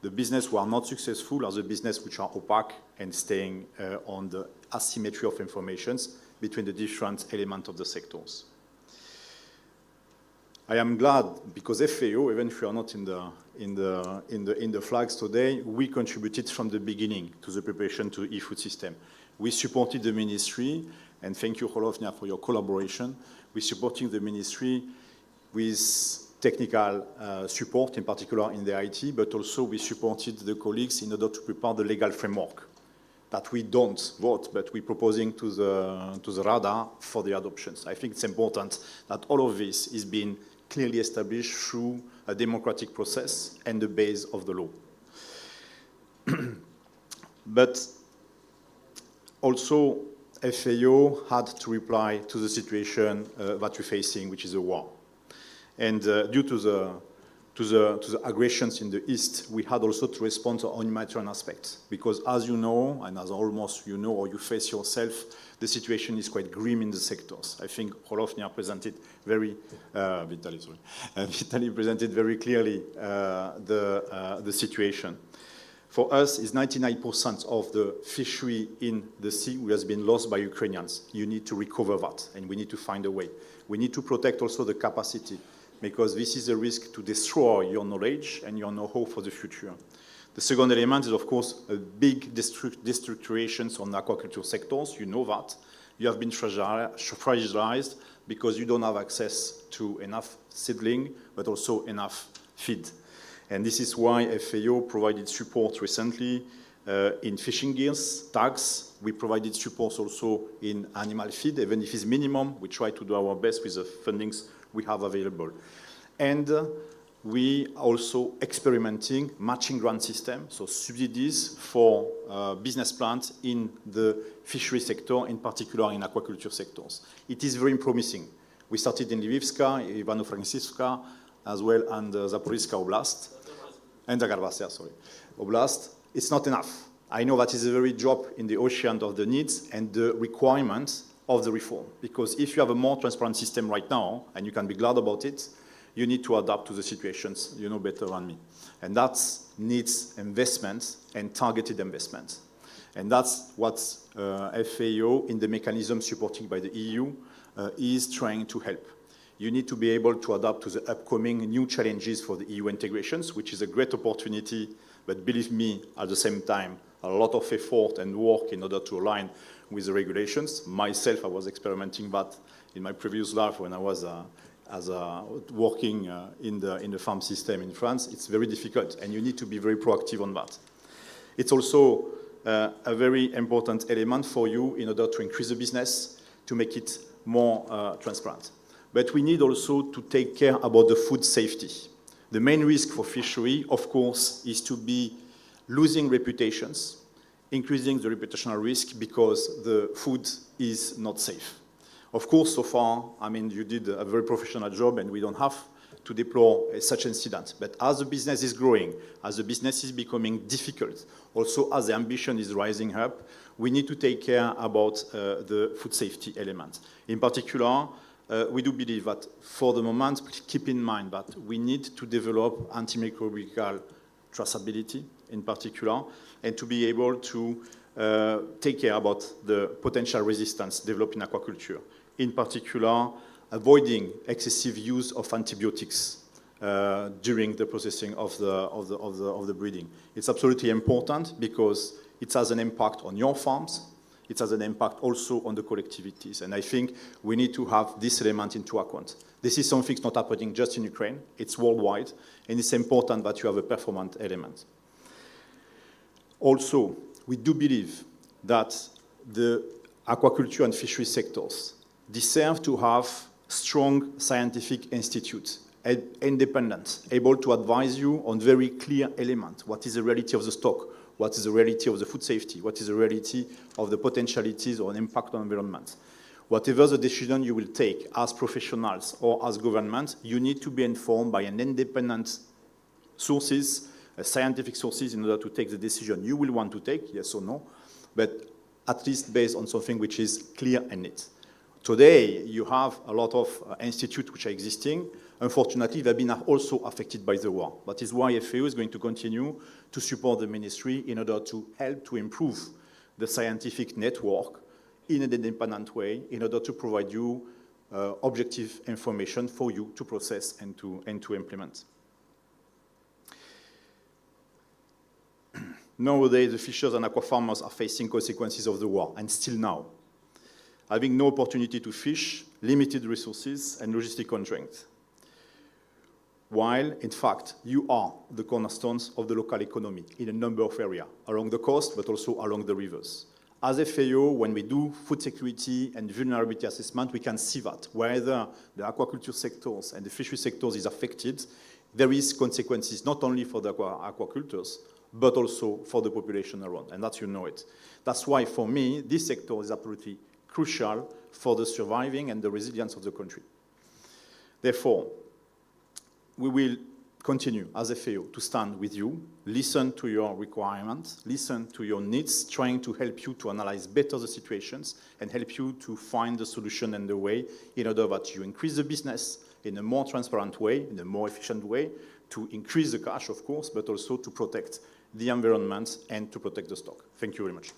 The business who are not successful are the business which are opaque and staying on the asymmetry of informations between the different elements of the sectors. I am glad because FAO, even if we are not in the flags today, we contributed from the beginning to the preparation to e-food system. We supported the ministry, and thank you, hryvnias, for your collaboration. We supporting the ministry with technical support, in particular in the IT, but also we supported the colleagues in order to prepare the legal framework that we don't vote, but we're proposing to the Rada for the adoptions. I think it's important that all of this is being clearly established through a democratic process and the base of the law. But also, FAO had to reply to the situation that we're facing, which is a war. And due to the aggressions in the East, we had also to respond to humanitarian aspects. Because as you know, and as almost you know or you face yourself, the situation is quite grim in the sectors. I think hryvnias presented Vitaly presented very clearly the situation. For us, it's 99% of the fishery in the sea which has been lost by Ukrainians. You need to recover that, and we need to find a way. We need to protect also the capacity, because this is a risk to destroy your knowledge and your know-how for the future. The second element is, of course, a big destructurations on the aquaculture sectors. You know that. You have been fragilized because you don't have access to enough seedling, but also enough feed. And this is why FAO provided support recently in fishing gears, tags. We provided support also in animal feed, even if it's minimum. We try to do our best with the fundings we have available. And we also experimenting matching grant system, so subsidies for business plans in the fishery sector, in particular in aquaculture sectors. It is very promising. We started in Lvivska, Ivano-Frankivska, as well, and Zaporizhzhia Oblast, and Zakarpattia, Oblast. It's not enough. I know that is a very drop in the ocean of the needs and the requirements of the reform. Because if you have a more transparent system right now, and you can be glad about it, you need to adapt to the situations, you know better than me. And that needs investment and targeted investment. And that's what FAO, in the mechanism supported by the EU, is trying to help. You need to be able to adapt to the upcoming new challenges for the EU integrations, which is a great opportunity, but believe me, at the same time, a lot of effort and work in order to align with the regulations. Myself, I was experimenting that in my previous life when I was working in the farm system in France. It's very difficult, and you need to be very proactive on that. It's also a very important element for you in order to increase the business, to make it more transparent. But we need also to take care about the food safety. The main risk for fishery, of course, is to be losing reputations, increasing the reputational risk because the food is not safe. Of course, so far, I mean, you did a very professional job, and we don't have to deplore such incident. But as the business is growing, as the business is becoming difficult, also as the ambition is rising up, we need to take care about the food safety element. In particular, we do believe that for the moment, keep in mind that we need to develop antimicrobial traceability in particular, and to be able to take care about the potential resistance developed in aquaculture. In particular, avoiding excessive use of antibiotics during the processing of the breeding. It's absolutely important because it has an impact on your farms. It has an impact also on the collectivities. And I think we need to have this element into account. This is something that's not happening just in Ukraine. It's worldwide. And it's important that you have a performant element. Also, we do believe that the aquaculture and fishery sectors deserve to have strong scientific institutes, independent, able to advise you on very clear elements. What is the reality of the stock? What is the reality of the food safety? What is the reality of the potentialities or an impact on environment? Whatever the decision you will take as professionals or as government, you need to be informed by an independent sources, scientific sources, in order to take the decision you will want to take, yes or no, but at least based on something which is clear and neat. Today, you have a lot of institutes which are existing. Unfortunately, they've been also affected by the war. That is why FAO is going to continue to support the ministry in order to help to improve the scientific network in an independent way, in order to provide you objective information for you to process and to implement. Nowadays, the fishers and aqua farmers are facing consequences of the war, and still now. Having no opportunity to fish, limited resources, and logistic constraints. While, in fact, you are the cornerstones of the local economy in a number of areas, along the coast, but also along the rivers. As FAO, when we do food security and vulnerability assessment, we can see that whether the aquaculture sectors and the fishery sectors is affected, there is consequences not only for the aquacultures, but also for the population around, and that you know it. That's why, for me, this sector is absolutely crucial for the surviving and the resilience of the country. Therefore, we will continue as FAO to stand with you, listen to your requirements, listen to your needs, trying to help you to analyze better the situations and help you to find the solution and the way in order that you increase the business in a more transparent way, in a more efficient way, to increase the cash, of course, but also to protect the environment and to protect the stock. Thank you very much.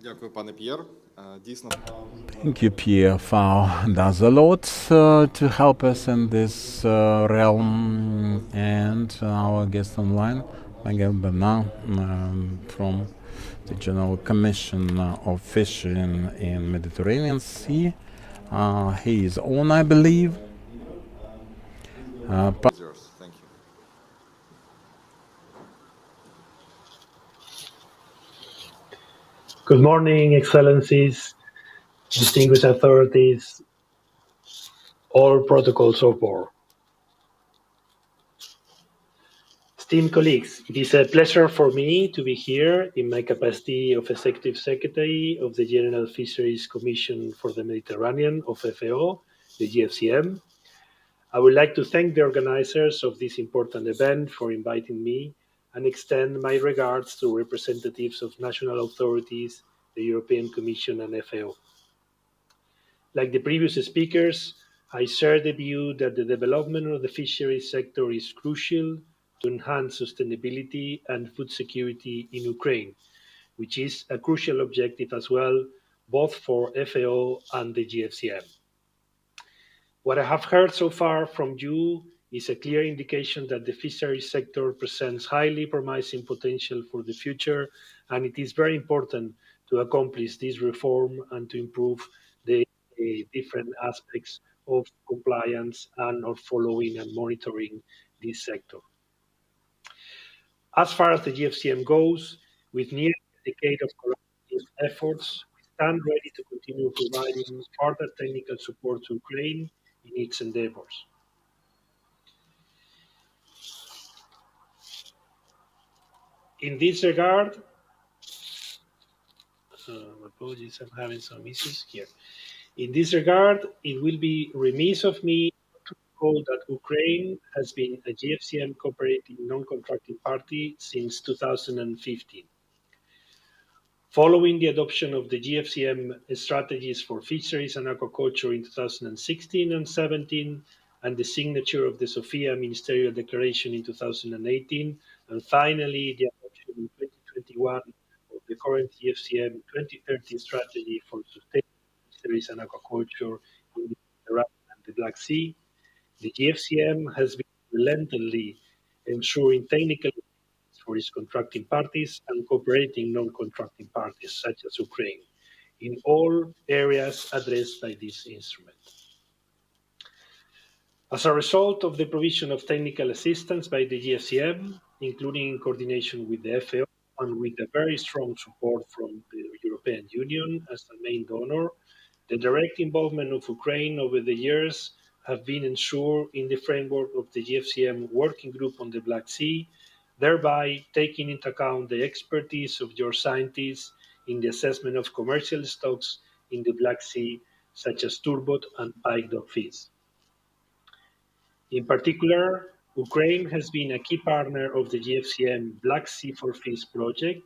Дякую, пане П'єр. Дійсно. Thank you, Pierre, does a lot to help us in this realm. And our guest online, Miguel Bernal, from the General Commission of Fishing in Mediterranean Sea. He is on, I believe. Yours. Thank you. Good morning, Excellencies, distinguished authorities, all protocols of board. Esteemed colleagues, it is a pleasure for me to be here in my capacity of Executive Secretary of the General Fisheries Commission for the Mediterranean of FAO, the GFCM. I would like to thank the organizers of this important event for inviting me and extend my regards to representatives of national authorities, the European Commission and FAO. Like the previous speakers, I share the view that the development of the fisheries sector is crucial to enhance sustainability and food security in Ukraine, which is a crucial objective as well, both for FAO and the GFCM. What I have heard so far from you is a clear indication that the fisheries sector presents highly promising potential for the future, and it is very important to accomplish this reform and to improve the different aspects of compliance and of following and monitoring this sector. As far as the GFCM goes, with nearly a decade of collaborative efforts, we stand ready to continue providing further technical support to Ukraine in its endeavors. In this regard, apologies, I'm having some issues here. In this regard, it will be remiss of me to recall that Ukraine has been a GFCM cooperating non-contracting party since 2015. Following the adoption of the GFCM strategies for fisheries and aquaculture in 2016 and 17, and the signature of the Sofia Ministerial Declaration in 2018, and finally the adoption in 2021 of the current GFCM 2030 strategy for sustainable fisheries and aquaculture in the Mediterranean and the Black Sea, the GFCM has been relentlessly ensuring technical for its contracting parties and cooperating non-contracting parties, such as Ukraine, in all areas addressed by this instrument. As a result of the provision of technical assistance by the GFCM, including in coordination with the FAO and with a very strong support from the European Union as the main donor, the direct involvement of Ukraine over the years have been ensured in the framework of the GFCM Working Group on the Black Sea, thereby taking into account the expertise of your scientists in the assessment of commercial stocks in the Black Sea, such as turbot and pike dogfish. In particular, Ukraine has been a key partner of the GFCM Black Sea for Fish project,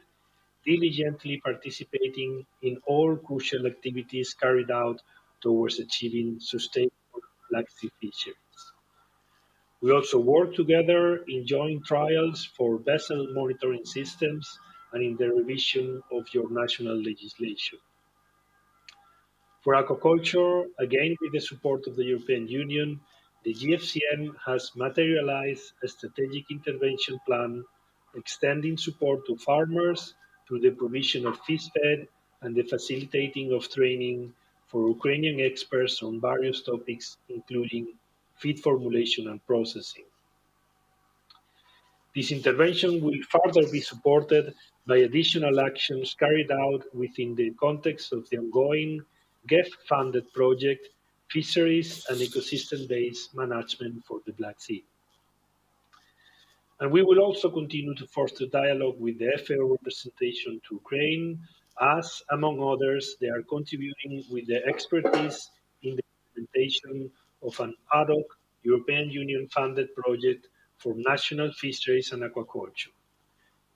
diligently participating in all crucial activities carried out towards achieving sustainable Black Sea fisheries. We also work together in joint trials for vessel monitoring systems and in the revision of your national legislation. For aquaculture, again with the support of the European Union, the GFCM has materialized a strategic intervention plan extending support to farmers through the provision of fish fed and the facilitating of training for Ukrainian experts on various topics, including feed formulation and processing. This intervention will further be supported by additional actions carried out within the context of the ongoing GEF-funded project, Fisheries and Ecosystem-Based Management for the Black Sea. And we will also continue to foster dialogue with the FAO representation to Ukraine, as, among others, they are contributing with their expertise in the implementation of an ad hoc European Union-funded project for national fisheries and aquaculture.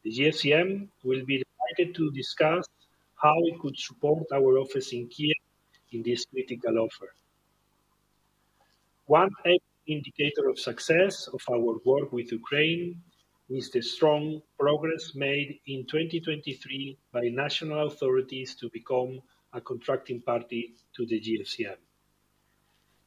The GFCM will be delighted to discuss how it could support our office in Kyiv in this critical offer. One indicator of success of our work with Ukraine is the strong progress made in 2023 by national authorities to become a contracting party to the GFCM.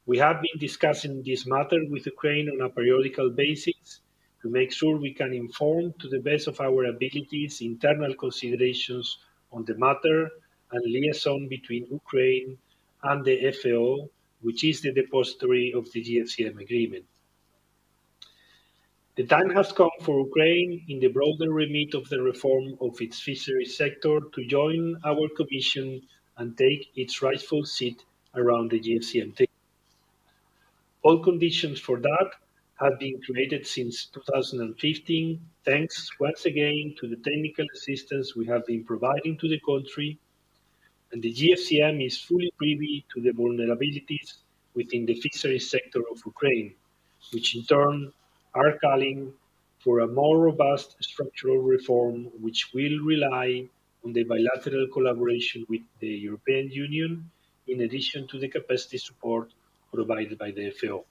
We have been discussing this matter with Ukraine on a periodical basis to make sure we can inform to the best of our abilities internal considerations on the matter and liaison between Ukraine and the FAO, which is the depository of the GFCM agreement. The time has come for Ukraine, in the broader remit of the reform of its fisheries sector, to join our Commission and take its rightful seat around the GFCM table. All conditions for that have been created since 2015, thanks once again to the technical assistance we have been providing to the country, and the GFCM is fully privy to the vulnerabilities within the fisheries sector of Ukraine, which in turn are calling for a more robust structural reform which will rely on the bilateral collaboration with the European Union, in addition to the capacity support provided by the FAO.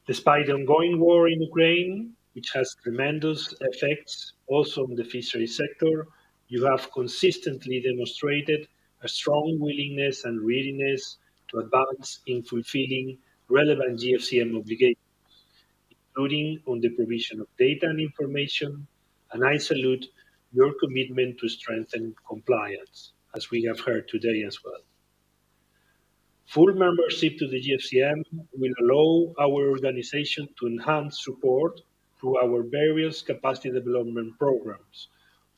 Despite the ongoing war in Ukraine, which has tremendous effects also on the fisheries sector, you have consistently demonstrated a strong willingness and readiness to advance in fulfilling relevant GFCM obligations, including on the provision of data and information, and I salute your commitment to strengthen compliance, as we have heard today as well. Full membership to the GFCM will allow our organization to enhance support through our various capacity development programs,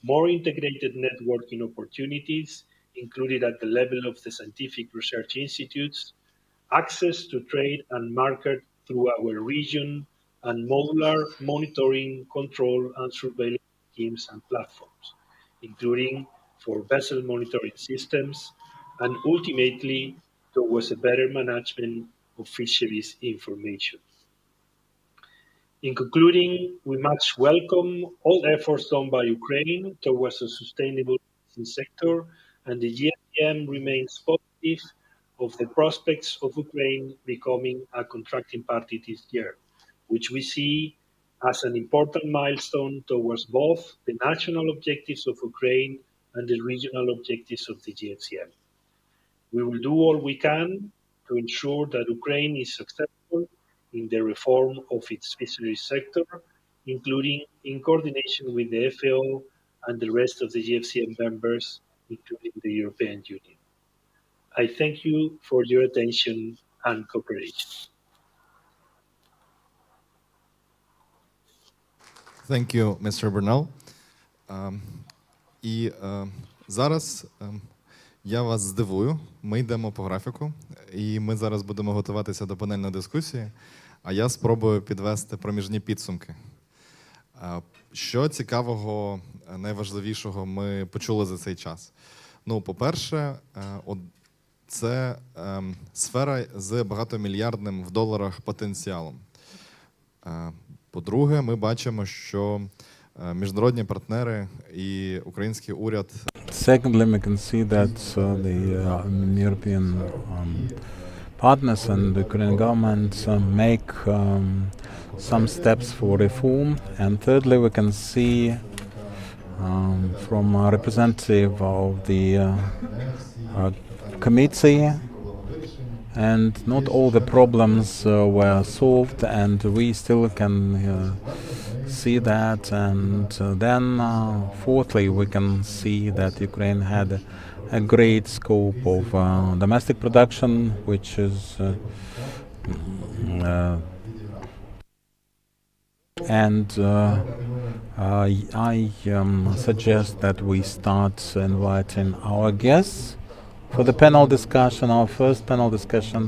more integrated networking opportunities, included at the level of the scientific research institutes, access to trade and market through our region, and modular monitoring, control, and surveillance schemes and platforms, including for vessel monitoring systems, and ultimately towards a better management of Fisheries information. In concluding, we much welcome all efforts done by Ukraine towards a sustainable fishing sector, and the GFCM remains positive of the prospects of Ukraine becoming a contracting party this year, which we see as an important milestone towards both the national objectives of Ukraine and the regional objectives of the GFCM. We will do all we can to ensure that Ukraine is successful in the reform of its fisheries sector, including in coordination with the FAO and the rest of the GFCM members, including the European Union. I thank you for your attention and cooperation. Thank you, Mr. Bernal. І зараз я вас здивую. Ми йдемо по графіку, і ми зараз будемо готуватися до панельної дискусії, а я спробую підвести проміжні підсумки. Що цікавого, найважливішого ми почули за цей час? Ну, по-перше, це сфера з багатомільярдним в доларах потенціалом. По-друге, ми бачимо, що міжнародні партнери і український уряд. Secondly, we can see that the European partners and the Ukrainian government make some steps for reform. And thirdly, we can see from a representative of the committee, and not all the problems were solved, and we still can see that. And then fourthly, we can see that Ukraine had a great scope of domestic production, which is I suggest that we start inviting our guests for the panel discussion. Our first panel discussion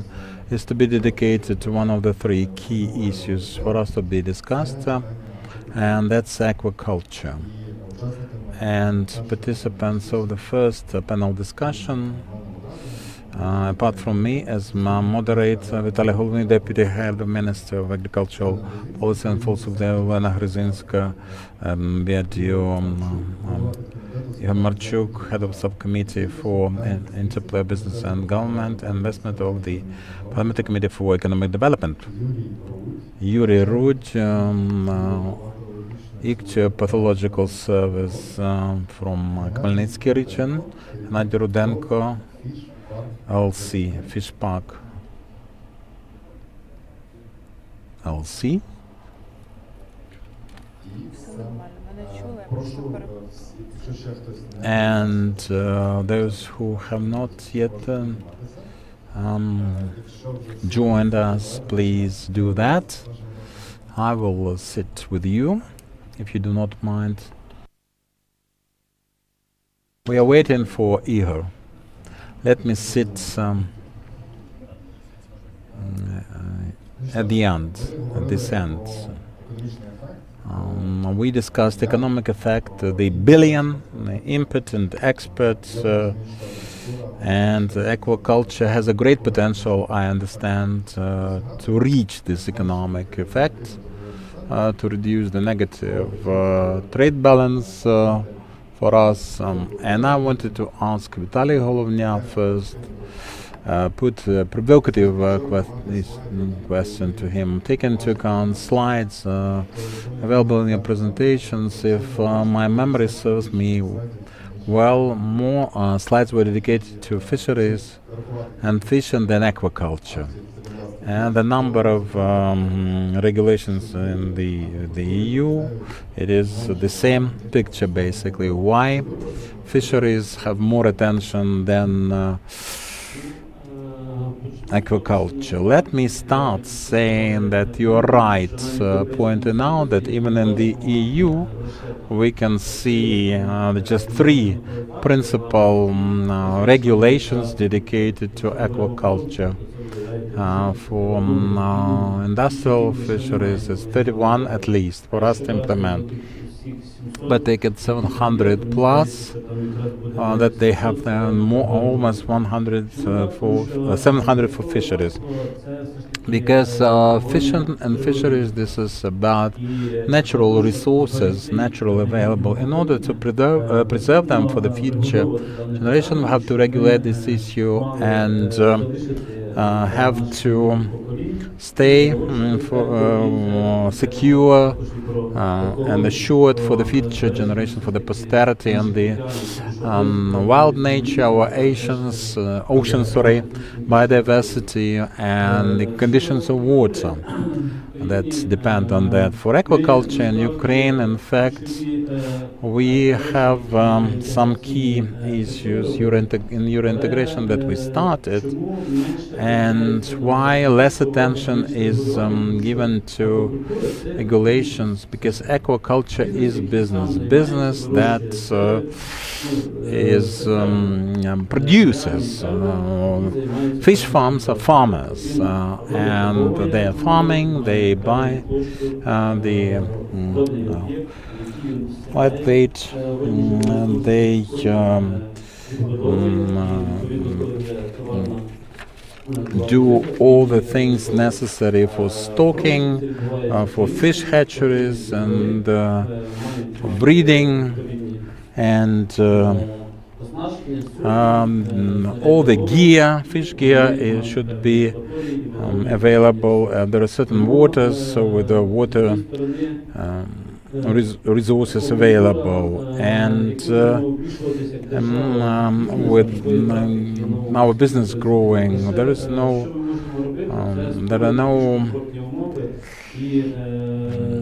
is to be dedicated to one of the three key issues for us to be discussed, and that's aquaculture. And participants of the first panel discussion, apart from me as moderator, Vitaly Golovny, Deputy Head of Minister of Agricultural Policy and Folksovdeva Olena Gryzinska, BRDO, Igor Marchuk, Head of Subcommittee for Interplay Business and Government and Investment of the Parliamentary Committee for Economic Development, Yuri Rudj, ICTIO Pathological Service from Khmelnytsky region, Nadia Rudenko, LC, Fish Park, LC. And those who have not yet joined us, please do that. I will sit with you, if you do not mind. We are waiting for Igor. Let me sit at the end, at this end. We discussed economic effect, the billion, the impotent experts, and aquaculture has a great potential, I understand, to reach this economic effect, to reduce the negative trade balance for us. And I wanted to ask Vitaly Golovny first, put a provocative question to him. Take into account slides available in your presentations. If my memory serves me well, more slides were dedicated to fisheries and fishing than aquaculture. And the number of regulations in the EU, it is the same picture basically. Why fisheries have more attention than aquaculture? Let me start saying that you are right, pointing out that even in the EU we can see just three principal regulations dedicated to aquaculture. For industrial fisheries, it's 31 at least for us to implement. but they get 700 plus. That they have there more, almost 100 for 700 for fisheries. Because fishing and fisheries, this is about natural resources, natural available. In order to preserve them for the future generation, we have to regulate this issue and have to stay secure and assured for the future generation, for the posterity and the wild nature, our oceans, biodiversity, and the conditions of water that depend on that. For aquaculture in Ukraine, in fact, we have some key issues in Euro integration that we started, and why less attention is given to regulations, because aquaculture is business that produces. Fish farms are farmers, and they are farming, they buy the lightweight, and they do all the things necessary for stocking, for fish hatcheries and for breeding, and all the gear, fish gear, should be available. There are certain waters, so with the water resources available, and with our business growing, there are no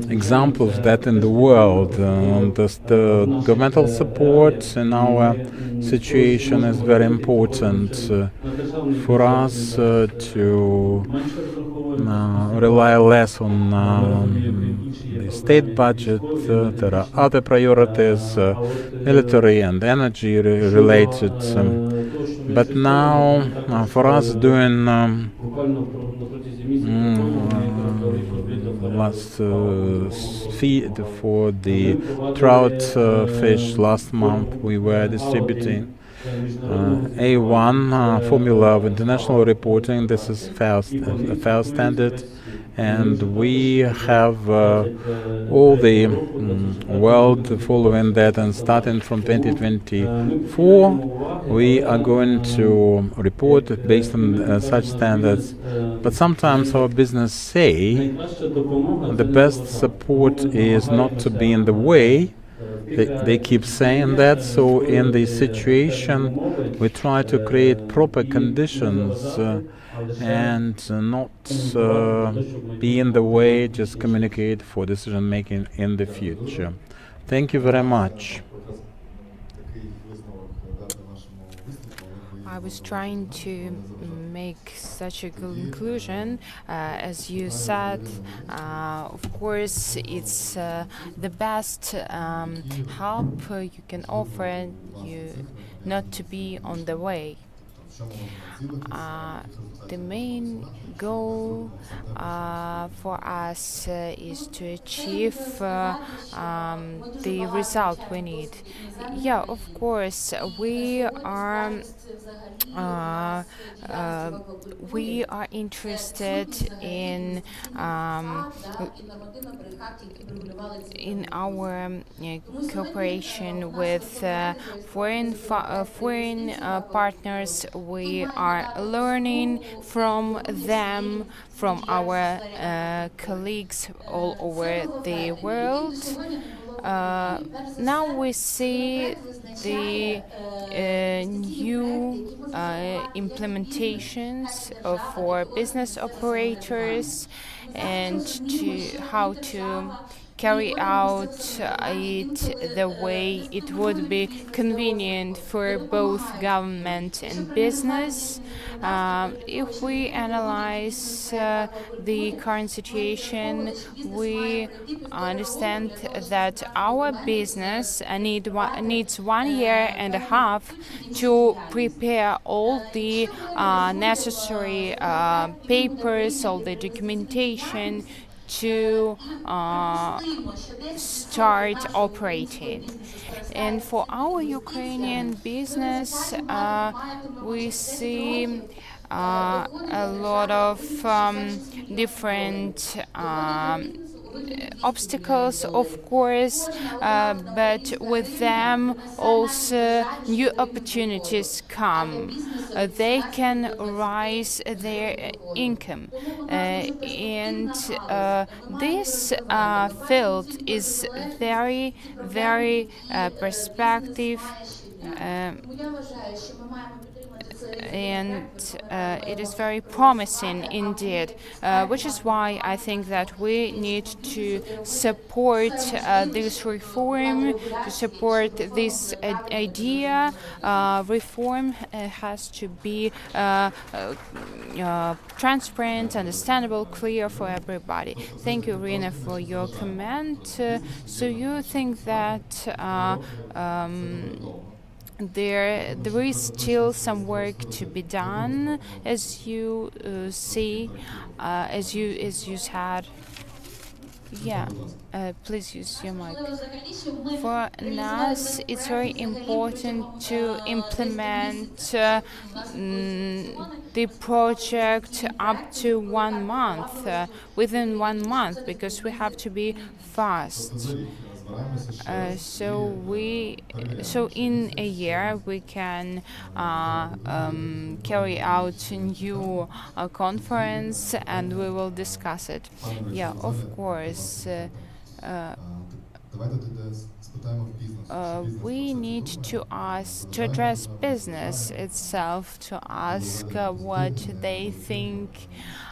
examples that in the world. The governmental support in our situation is very important for us to rely less on the state budget. There are other priorities, military and energy related. But now, for us doing last feed for the trout fish last month, we were distributing A1 formula of international reporting. This is a fair standard, and we have all the world following that, and starting from 2024 we are going to report based on such standards. But sometimes our business say the best support is not to be in the way. They keep saying that, so in this situation we try to create proper conditions and not be in the way, just communicate for decision making in the future. Thank you very much. I was trying to make such a conclusion. As you said, of course, it's the best help you can offer you not to be on the way. The main goal for us is to achieve the result we need. Yeah, of course, we are interested in our cooperation with foreign partners. We are learning from them, from our colleagues all over the world. Now we see the new implementations for business operators, and how to carry out it the way it would be convenient for both government and business. If we analyze the current situation, we understand that our business needs 1.5 years to prepare all the necessary papers, all the documentation, to start operating. And for our Ukrainian business, we see a lot of different obstacles, of course, but with them also new opportunities come. They can raise their income, and this field is very, very perspective. And it is very promising indeed, which is why I think that we need to support this reform, to support this idea. Reform has to be transparent, understandable, clear for everybody. Thank you, Irina, for your comment. So you think that there is still some work to be done, as you see, as you said. Yeah, please use your mic. For us, it's very important to implement the project up to 1 month, within 1 month, because we have to be fast. So in a year we can carry out a new conference, and we will discuss it. Yeah, of course. We need to address business itself, to ask what they think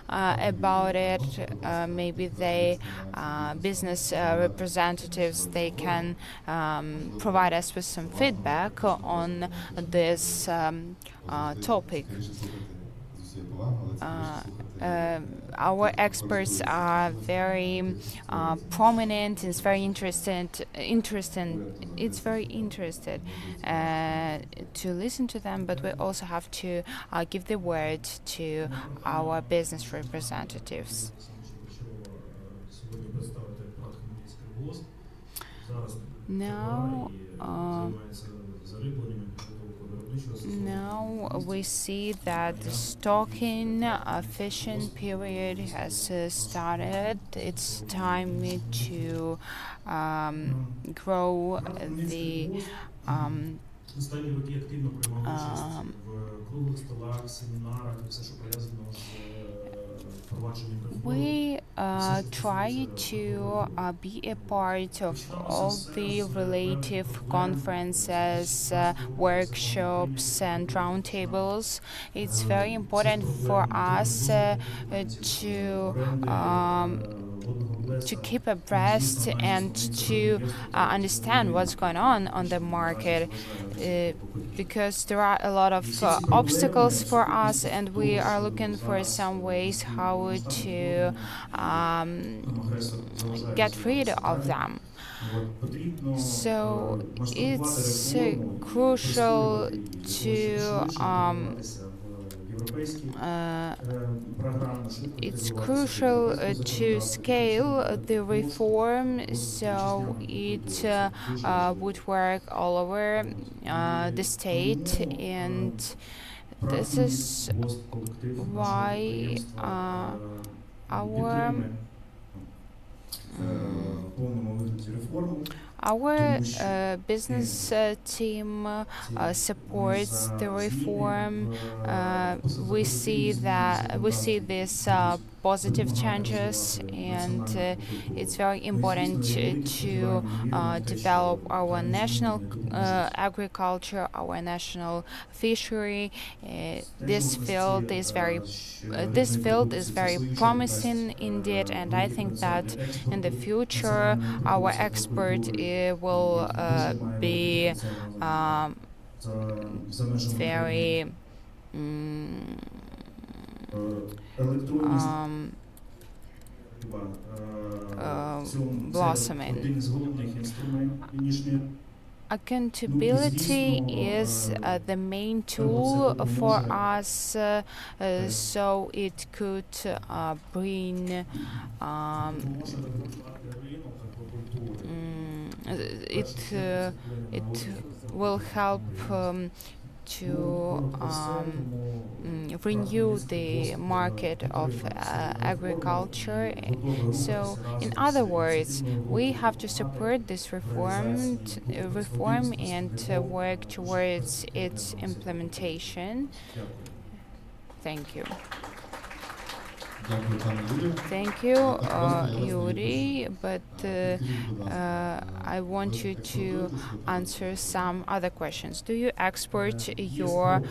about it. Maybe they, business representatives, they can provide us with some feedback on this topic. Our experts are very prominent. It's very interested to listen to them, but we also have to give the word to our business representatives. Now we see that the stocking fishing period has started. It's time to grow the we try to be a part of all the relative conferences, workshops and roundtables. It's very important for us to keep abreast and to understand what's going on the market, because there are a lot of obstacles for us, and we are looking for some ways how to get rid of them. So it's crucial to scale the reform so it would work all over the state, and this is why our business team supports the reform. We see these positive changes, and it's very important to develop our national agriculture, our national fishery. This field is very promising indeed, and I think that in the future our expert will be very blossoming. accountability is the main tool for us, so it could bring it will help to renew the market of agriculture. So, in other words, we have to support this reform and work towards its implementation. Thank you. Thank you, Yuri, but I want you to answer some other questions. Do you export your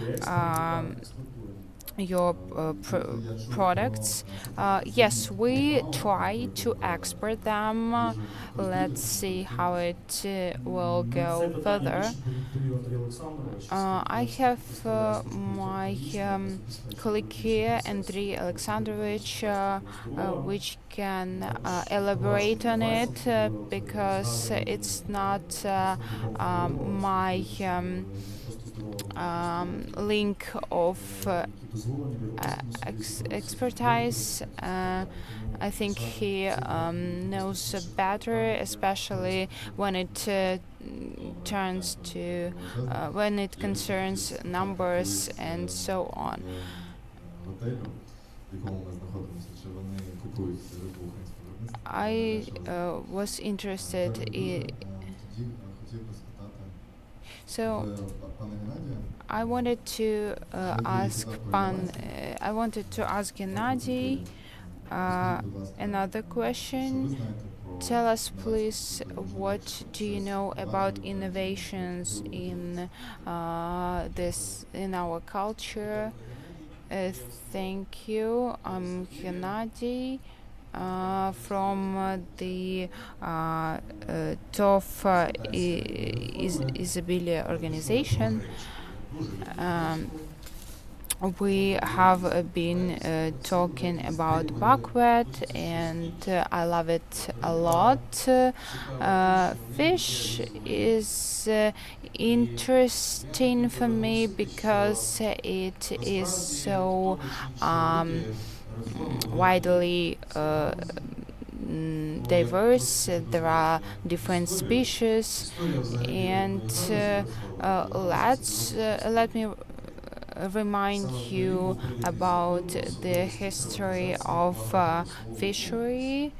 products? Yes, we try to export them. Let's see how it will go further. I have my colleague here, Andriy Alexandrovich, which can elaborate on it because it's not my link of expertise. I think he knows better, especially when it turns to when it concerns numbers and so on. I was interested in. So I wanted to ask Gennady another question. Tell us, please, what do you know about innovations in our culture? Thank you. I'm Gennady from the TOF Isabilia organization. We have been talking about buckwheat, and I love it a lot. Fish is interesting for me because it is so widely diverse. There are different species, and let me remind you about the history of fishery.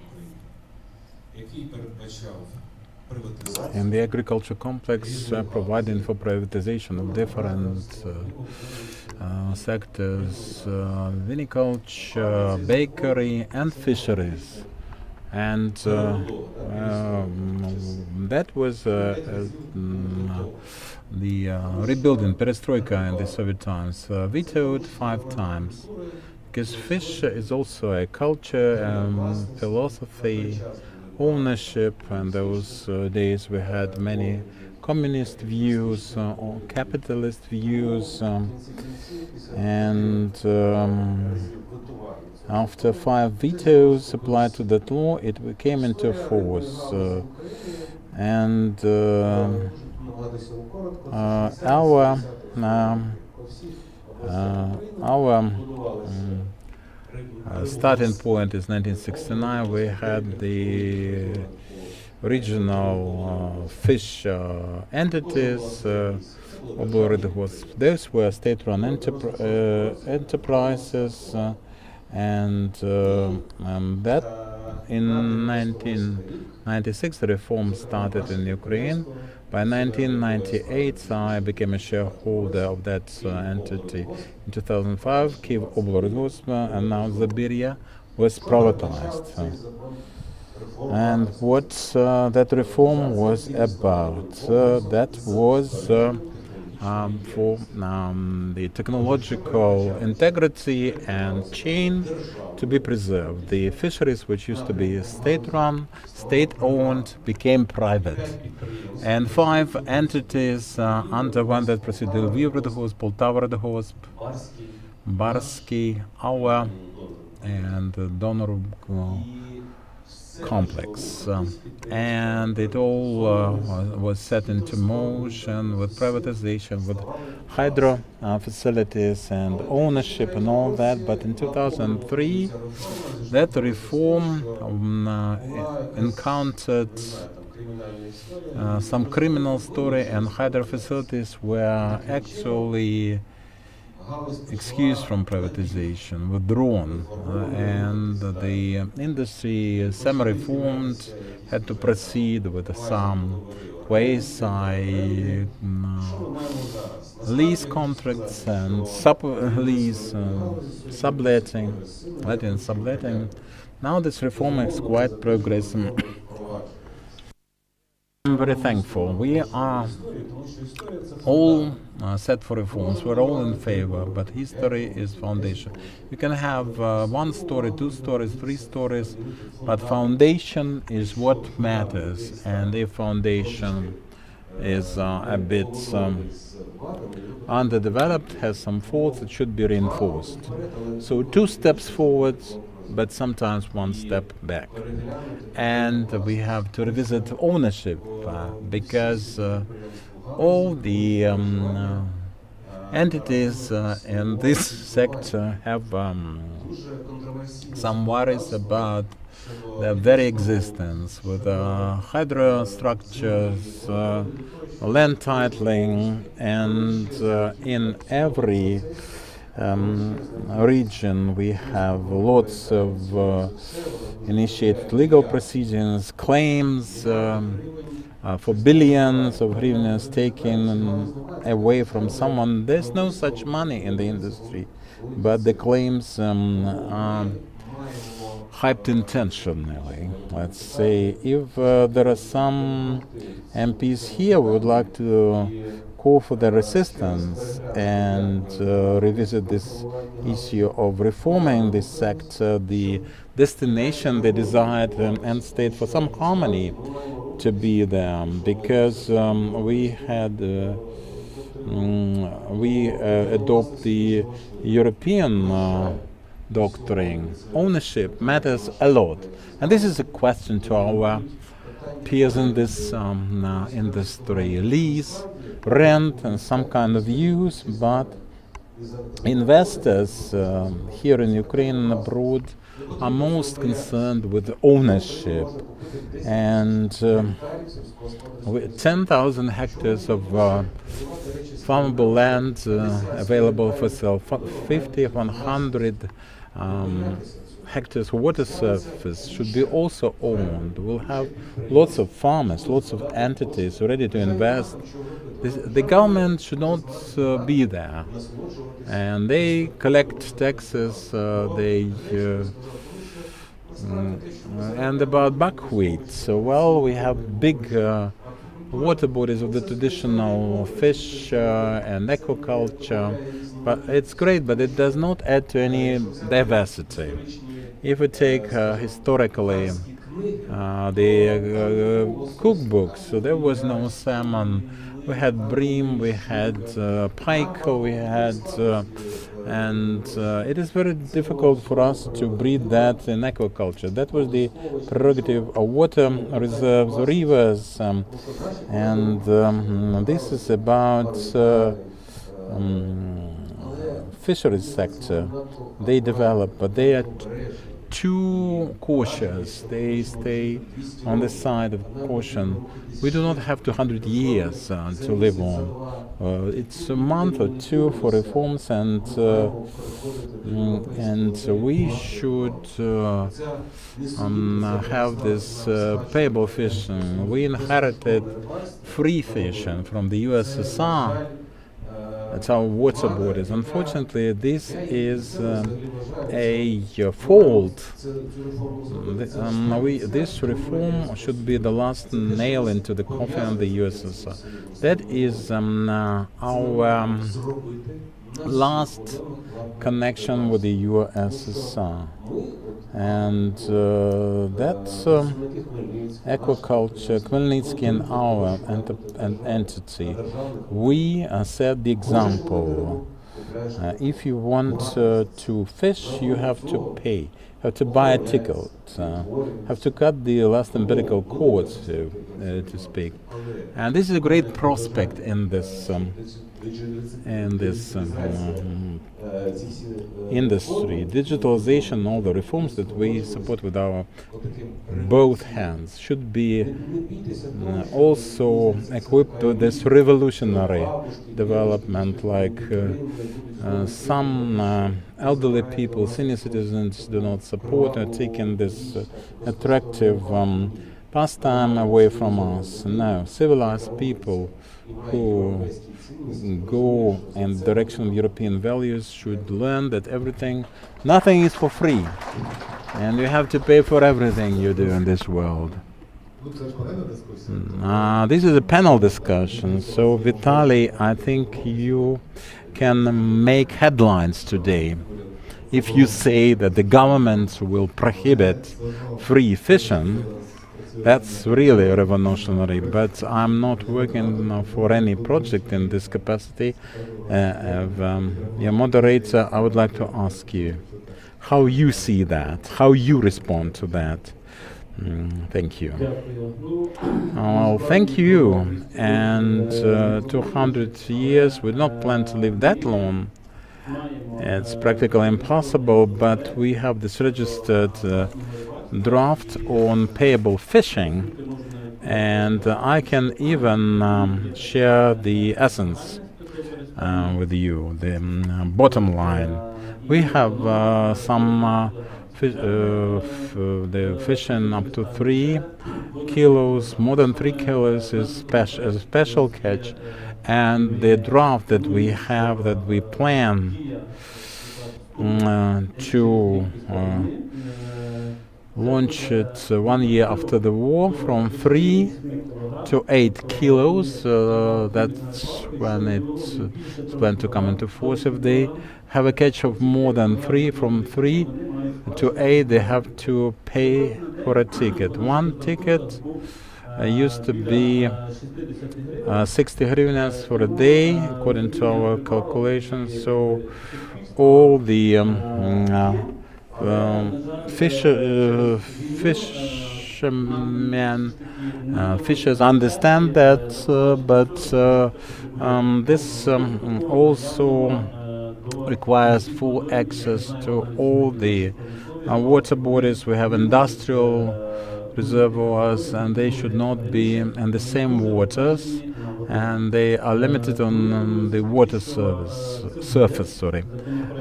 And the agriculture complex providing for privatization of different sectors, viniculture, bakery, and fisheries. And that was the rebuilding, perestroika in the Soviet times, vetoed 5 times. Because fish is also a culture, philosophy, ownership, and those days we had many communist views or capitalist views, and after 5 vetoes applied to that law, it came into force, and our starting point is 1969. We had the regional fish entities. Those were state-run enterprises, and that in 1996 the reform started in Ukraine. By 1998 I became a shareholder of that entity. In 2005 Kyiv Oblrosp, and now Zabiria was privatized. And what that reform was about, that was for the technological integrity and chain to be preserved. The fisheries, which used to be state-run, state-owned, became private. And 5 entities under one that proceeded: Lviv Radhosp, Poltava Radhosp, Barsky, our, and Donor complex. And it all was set into motion with privatization, with hydro facilities and ownership and all that. But in 2003, that reform encountered some criminal story, and hydro facilities were actually excused from privatization, withdrawn, and the industry, semi-reformed, had to proceed with some quasi lease contracts and sub-lease, subletting, letting, subletting. Now this reform is quite progressing. I'm very thankful. We are all set for reforms. We're all in favor, but history is foundation. You can have one story, two stories, three stories, but foundation is what matters. And if foundation is a bit underdeveloped, has some faults, it should be reinforced. So 2 steps forward, but sometimes 1 step back. And we have to revisit ownership because all the entities in this sector have some worries about their very existence with hydro structures, land titling, and in every region we have lots of initiated legal proceedings, claims for billions of hryvnias taken away from someone. There's no such money in the industry, but the claims are hyped intentionally. Let's say if there are some MPs here who would like to call for their resistance and revisit this issue of reforming this sector, the destination, the desired end state for some harmony to be there, because we adopt the European doctrine. Ownership matters a lot, and this is a question to our peers in this industry. Lease, rent, and some kind of use, but investors here in Ukraine and abroad are most concerned with ownership. And 10,000 hectares of farmable land available for sale, 50, 100 hectares water surface should be also owned. We'll have lots of farmers, lots of entities ready to invest. The government should not be there, and they collect taxes. And about buckwheat, so well, we have big water bodies of the traditional fish and aquaculture, but it's great, but it does not add to any diversity. If we take historically the cookbooks, so there was no salmon. We had bream, we had pike, we had, and it is very difficult for us to breed that in aquaculture. That was the prerogative of water reserves, rivers, and this is about fisheries sector. They develop, but they are too cautious. They stay on the side of caution. We do not have 200 years to live on. It's a month or two for reforms, and we should have this payable fishing. We inherited free fishing from the USSR. That's our water bodies. Unfortunately, this is a fault. This reform should be the last nail into the coffin of the USSR. That is our last connection with the USSR. And that's aquaculture, Khmelnytsky and our entity. We set the example. If you want to fish, you have to pay. You have to buy a ticket, have to cut the last umbilical cord, to speak. And this is a great prospect in this industry. Digitalization, all the reforms that we support with our both hands should be also equipped with this revolutionary development, like some elderly people, senior citizens do not support, are taking this attractive pastime away from us. No, civilized people who go in the direction of European values should learn that nothing is for free, and you have to pay for everything you do in this world. This is a panel discussion, so Vitaly, I think you can make headlines today. If you say that the government will prohibit free fishing, that's really revolutionary, but I'm not working for any project in this capacity. Your moderator, I would like to ask you how you see that, how you respond to that. Thank you. Well, thank you. And 200 years, we don't plan to live that long. It's practically impossible, but we have this registered draft on payable fishing, and I can even share the essence with you, the bottom line. We have the fishing up to 3 kilos, more than 3 kilos is a special catch, and the draft that we have, that we plan to launch it 1 year after the war, from 3 to 8 kilos. That's when it's planned to come into force. If they have a catch of more than 3, from 3 to 8, they have to pay for a ticket. One ticket used to be 60 hryvnias for a day, according to our calculations. So all the fishers understand that, but this also requires full access to all the water bodies. We have industrial reservoirs, and they should not be in the same waters, and they are limited on the water surface,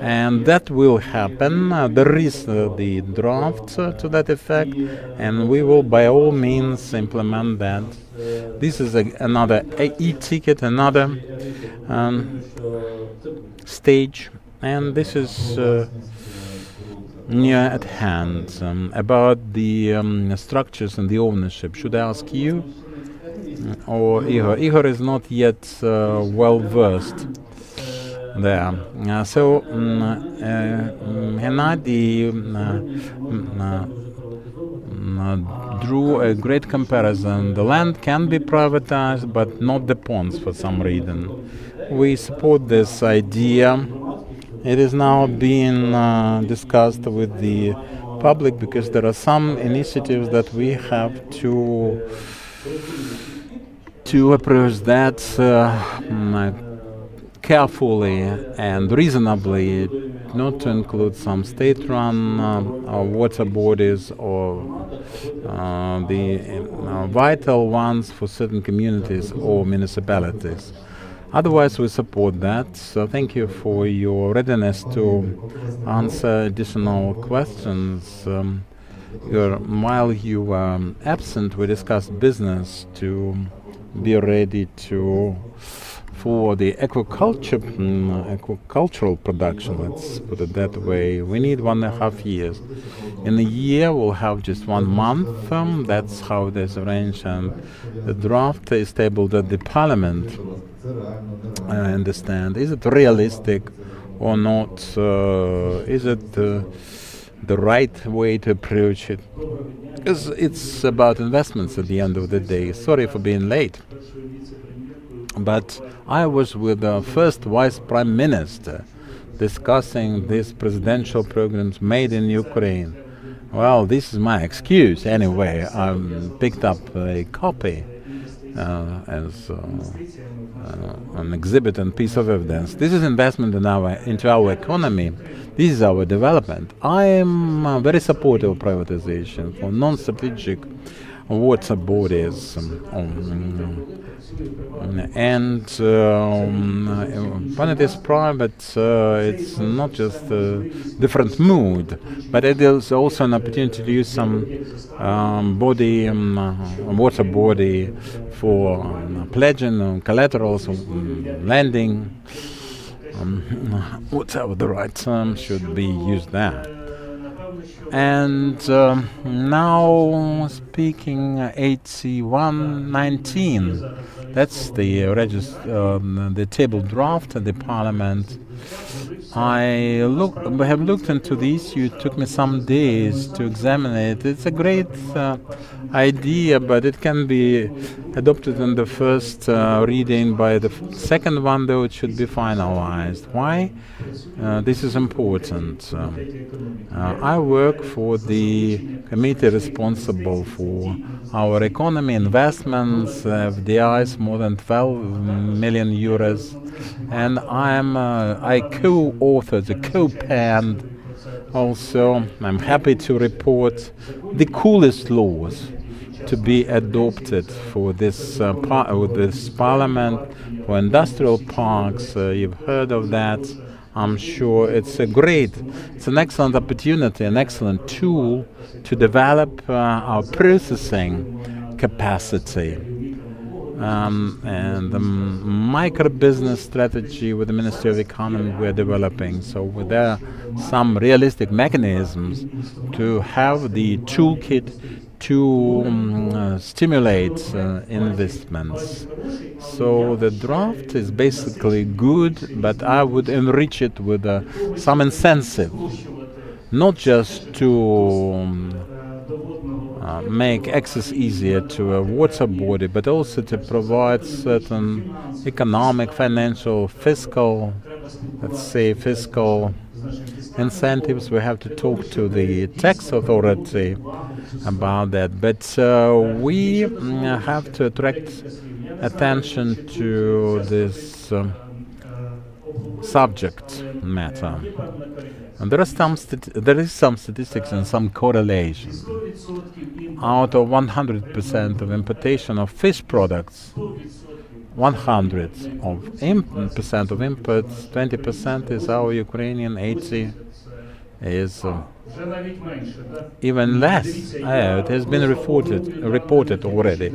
and that will happen. There is the draft to that effect, and we will by all means implement that. This is another e-ticket, another stage, and this is near at hand. About the structures and the ownership, should I ask you or Igor? Igor is not yet well versed there. So Hennady drew a great comparison. The land can be privatized, but not the ponds for some reason. We support this idea. It is now being discussed with the public, because there are some initiatives that we have to approach that carefully and reasonably, not to include some state-run water bodies or the vital ones for certain communities or municipalities. Otherwise, we support that. So thank you for your readiness to answer additional questions. While you were absent, we discussed business to be ready for the aquacultural production, let's put it that way. We need 1.5 years. In a year, we'll have just 1 month. That's how it is arranged, and the draft is tabled at the parliament. I understand. Is it realistic or not? Is it the right way to approach it? Because it's about investments at the end of the day. Sorry for being late. But I was with the first Vice Prime Minister discussing these presidential programs made in Ukraine. Well, this is my excuse anyway. I picked up a copy as an exhibit and piece of evidence. This is investment into our economy. This is our development. I am very supportive of privatization for non-strategic water bodies. When it is private, it's not just a different mood, but it is also an opportunity to use some water body for pledging collaterals, lending, whatever the right term should be used there. And now speaking 8119, that's the the table draft of the Parliament. I have looked into the issue. It took me some days to examine it. It's a great idea, but it can be adopted in the first reading. By the second one, though, it should be finalized. Why? This is important. I work for the committee responsible for our economy, investments, FDIs, more than 12 million euros, and I co-authored, co-penned. Also, I'm happy to report the coolest laws to be adopted for this parliament, for industrial parks. You've heard of that. I'm sure it's an excellent opportunity, an excellent tool to develop our processing capacity. And the micro-business strategy with the Ministry of Economy we're developing. So there are some realistic mechanisms to have the toolkit to stimulate investments. So the draft is basically good, but I would enrich it with some incentive, not just to make access easier to a water body, but also to provide certain economic, financial, fiscal, let's say fiscal incentives. We have to talk to the tax authority about that, but we have to attract attention to this subject matter. And there is some statistics and some correlation. Out of 100% of importation of fish products, 100% of imports, 20% is our Ukrainian, 80 is even less. It has been reported already.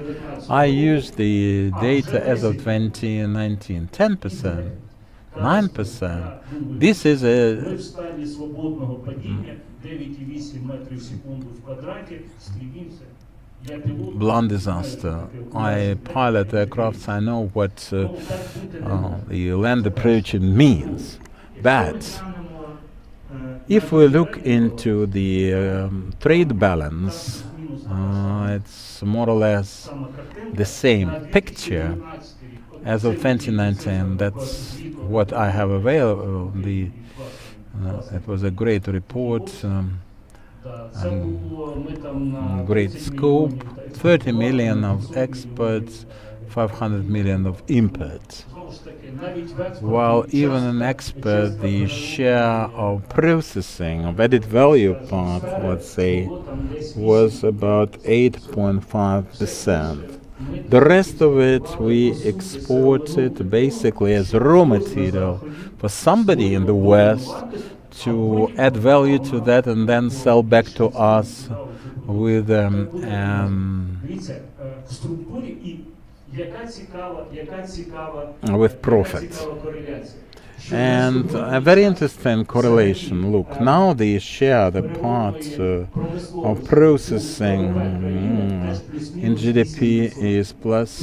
I used the data as of 2019, 10%. 9%. This is a blunt disaster. I pilot aircrafts. I know what the land approaching means. But if we look into the trade balance, it's more or less the same picture as of 2019. That's what I have available. It was a great report, great scope, 30 million of exports, 500 million of imports. While even in export, the share of processing, of added value part, let's say, was about 8.5%. The rest of it we exported basically as raw material for somebody in the West to add value to that and then sell back to us with profit. And a very interesting correlation. Look, now the share, the part of processing in GDP is plus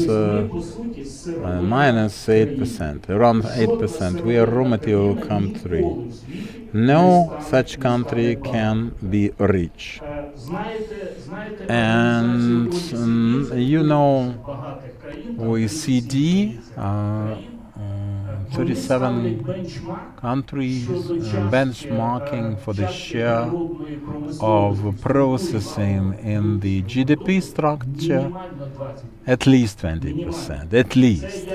minus 8%, around 8%. We are a raw material country. No such country can be rich. And OECD 37 countries benchmarking for the share of processing in the GDP structure, at least 20%, at least.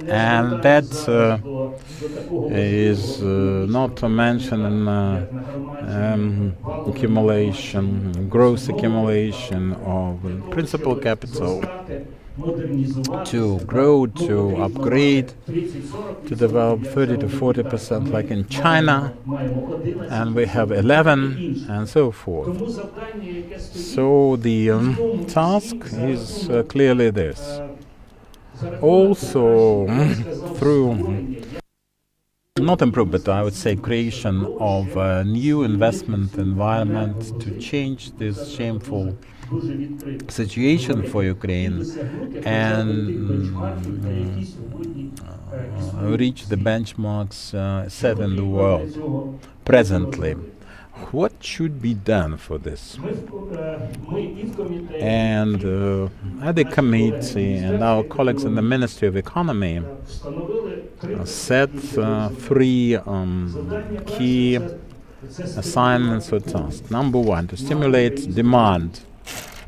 And that is not to mention accumulation, gross accumulation of principal capital to grow, to upgrade, to develop 30 to 40% like in China, and we have 11 and so forth. So the task is clearly this. Also through not improve, but I would say creation of a new investment environment to change this shameful situation for Ukraine and reach the benchmarks set in the world presently. What should be done for this? And at the committee and our colleagues in the Ministry of Economy set three key assignments or tasks. Number one, to stimulate demand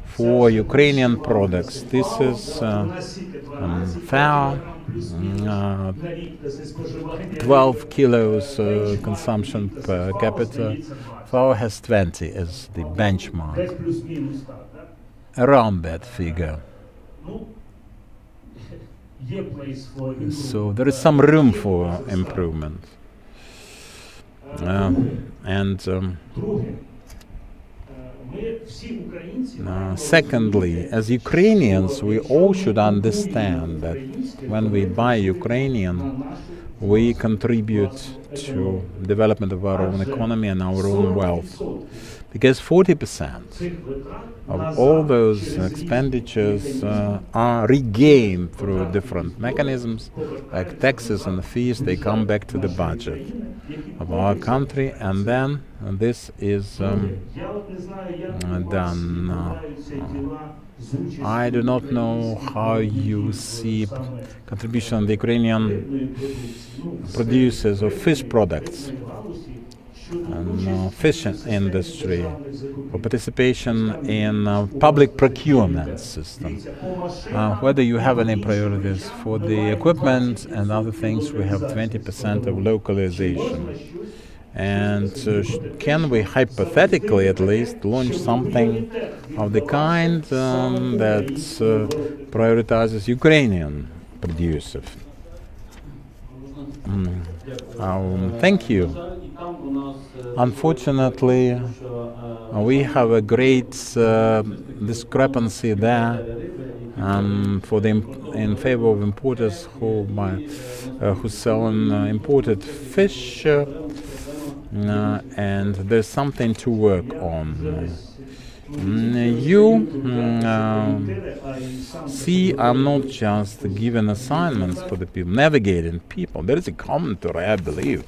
for Ukrainian products. This is FAO, 12 kilos consumption per capita. FAO has 20 as the benchmark, around that figure. So there is some room for improvement. Secondly, as Ukrainians, we all should understand that when we buy Ukrainian, we contribute to development of our own economy and our own wealth. Because 40% of all those expenditures are regained through different mechanisms, like taxes and fees. They come back to the budget of our country, and then this is done. I do not know how you see contribution of the Ukrainian producers of fish products and fish industry for participation in public procurement system. Whether you have any priorities for the equipment and other things, we have 20% of localization. And can we hypothetically at least launch something of the kind that prioritizes Ukrainian producers? Thank you. Unfortunately, we have a great discrepancy there in favor of importers who sell imported fish, and there's something to work on. See, I'm not just giving assignments for the people, navigating people. There is a commentary, I believe.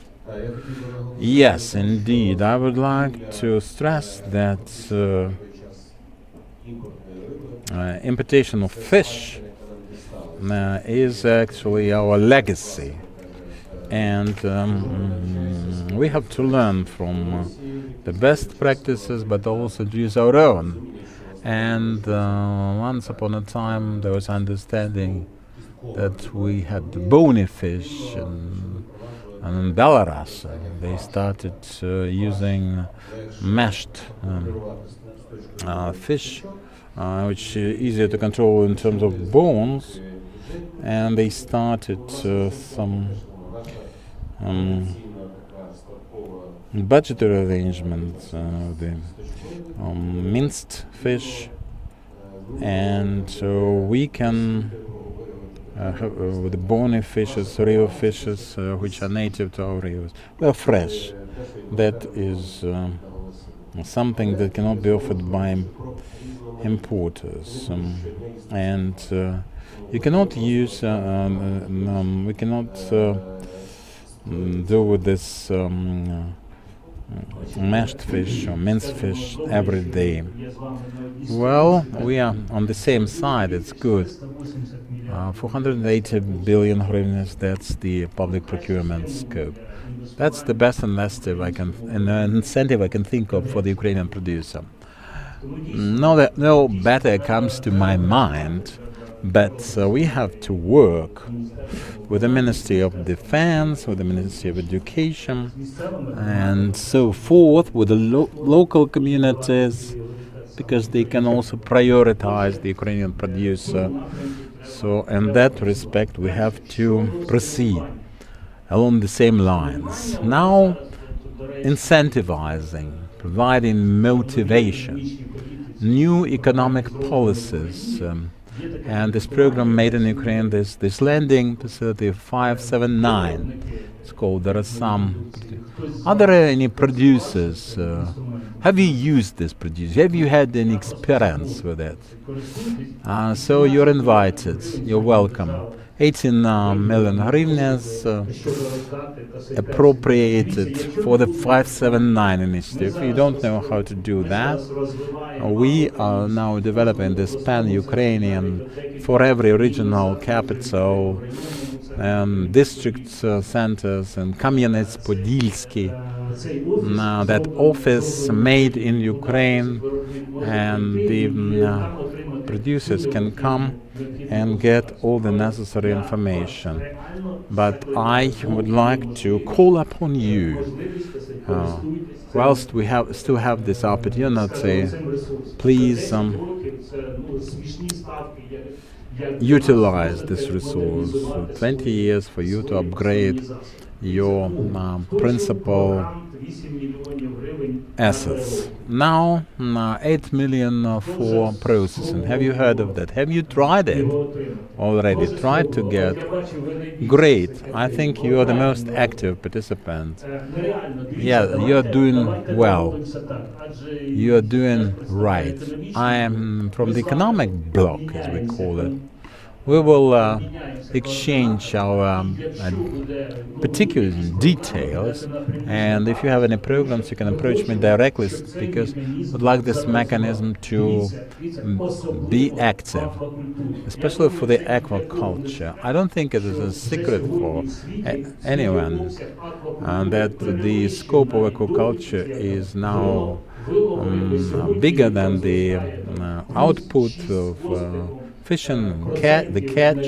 Yes, indeed. I would like to stress that importation of fish is actually our legacy. And we have to learn from the best practices, but also use our own. And once upon a time, there was understanding that we had bony fish, and in Belarus they started using mashed fish, which is easier to control in terms of bones, and they started some budgetary arrangements, the minced fish, and we can have the bony fishes, river fishes, which are native to our rivers. They're fresh. That is something that cannot be offered by importers, and you cannot use. We cannot do with this mashed fish or minced fish every day. Well, we are on the same side, it's good. 480 billion hryvnias, that's the public procurement scope. That's the best incentive I can think of for the Ukrainian producer. No better comes to my mind, but we have to work with the Ministry of Defense, with the Ministry of Education, and so forth, with the local communities, because they can also prioritize the Ukrainian producer. So in that respect, we have to proceed along the same lines. Now, incentivizing, providing motivation, new economic policies, and this program made in Ukraine, this lending facility 579, it's called. There are some. Are there any producers? Have you used this producer? Have you had any experience with it? So you're invited. You're welcome. 18 million hryvnias appropriated for the 579 initiative. If you don't know how to do that, we are now developing this pan-Ukrainian for every regional capital and district centers and Kam'янець-Подільський, that office made in Ukraine, and the producers can come and get all the necessary information. But I would like to call upon you, whilst we still have this opportunity, please utilize this resource. 20 years for you to upgrade your principal assets. Now, 8 million for processing. Have you heard of that? Have you tried it already? Tried to get? Great. I think you are the most active participant. Yeah, you're doing well. You're doing right. I am from the economic bloc, as we call it. We will exchange our particular details, and if you have any programs, you can approach me directly, because I would like this mechanism to be active, especially for the aquaculture. I don't think it is a secret for anyone that the scope of aquaculture is now bigger than the output of fishing, the catch,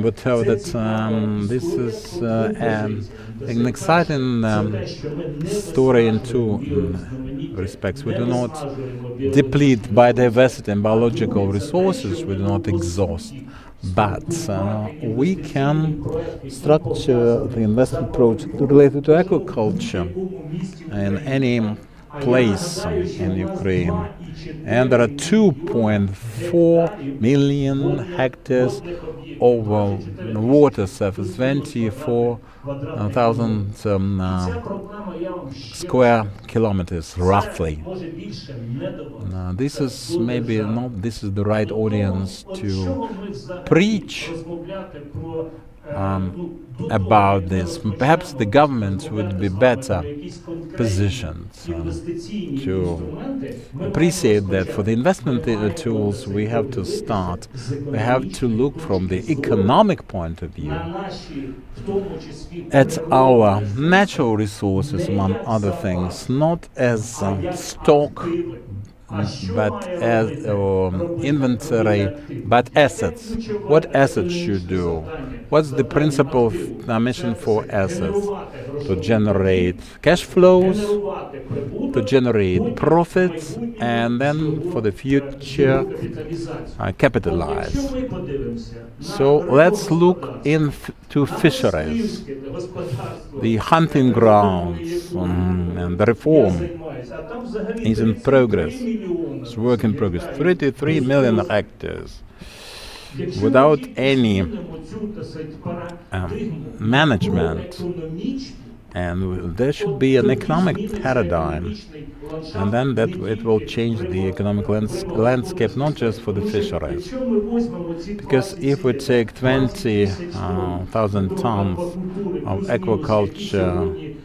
but that this is an exciting story in two respects. We do not deplete biodiversity and biological resources, we do not exhaust, but we can structure the investment project related to aquaculture in any place in Ukraine. And there are 2.4 million hectares of water surface, 24,000 square kilometers, roughly. This is maybe not the right audience to preach about this. Perhaps the government would be better positioned to appreciate that for the investment tools we have to start. We have to look from the economic point of view at our natural resources, among other things, not as stock, but as inventory, but assets. What assets should do? What's the principal mission for assets? To generate cash flows, to generate profits, and then for the future capitalize. So let's look into fisheries, the hunting grounds, and the reform is in progress. It's work in progress. 33 million hectares without any management, and there should be an economic paradigm, and then that it will change the economic landscape, not just for the fisheries. Because if we take 20,000 tons of aquaculture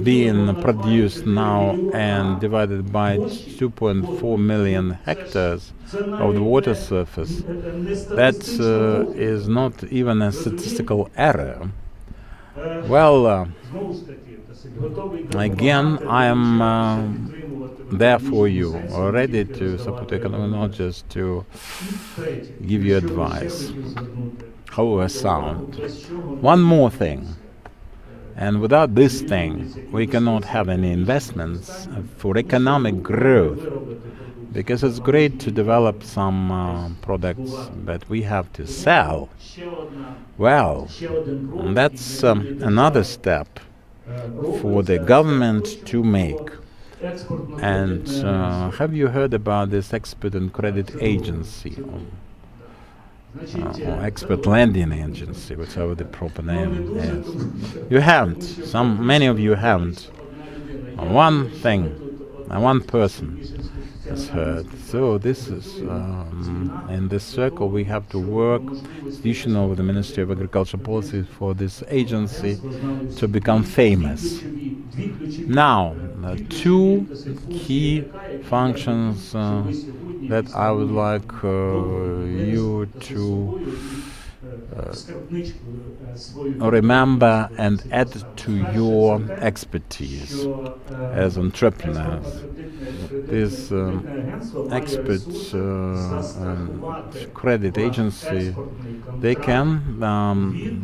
being produced now and divided by 2.4 million hectares of the water surface, that is not even a statistical error. Well, again, I am there for you, ready to support economic, not just to give you advice, however sound. One more thing, and without this thing, we cannot have any investments for economic growth, because it's great to develop some products that we have to sell. Well, that's another step for the government to make. And have you heard about this export and credit agency, or expert lending agency, whichever the proper name is? You haven't. Many of you haven't. One thing, one person has heard. So this is, in this circle, we have to work, institutional with the Ministry of Agriculture Policy, for this agency to become famous. Now, two key functions that I would like you to remember and add to your expertise as entrepreneurs. This expert credit agency, they can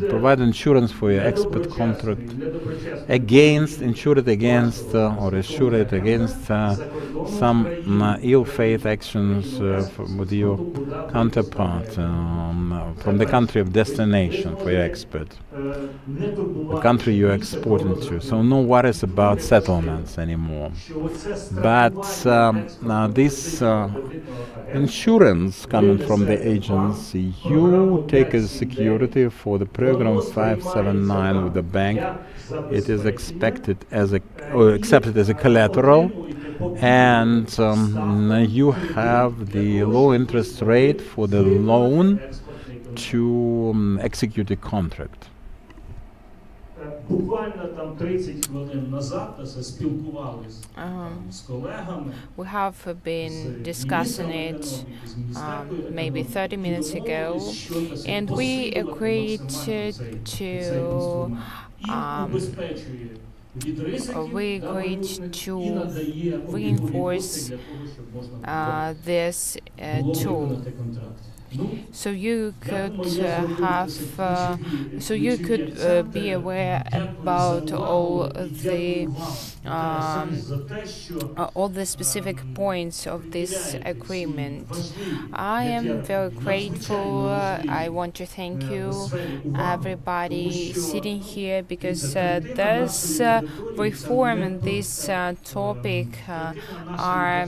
provide insurance for your export contract insure it against some ill faith actions with your counterpart from the country of destination for your export, the country you're exporting to. So no worries about settlements anymore. But this insurance coming from the agency, you take as security for the program 579 with the bank. It is accepted as a collateral, and you have the low interest rate for the loan to execute a contract. We have been discussing it maybe 30 minutes ago, and we agreed to reinforce this tool. So you could be aware about all the specific points of this agreement. I am very grateful. I want to thank you, everybody sitting here, because this reform and this topic are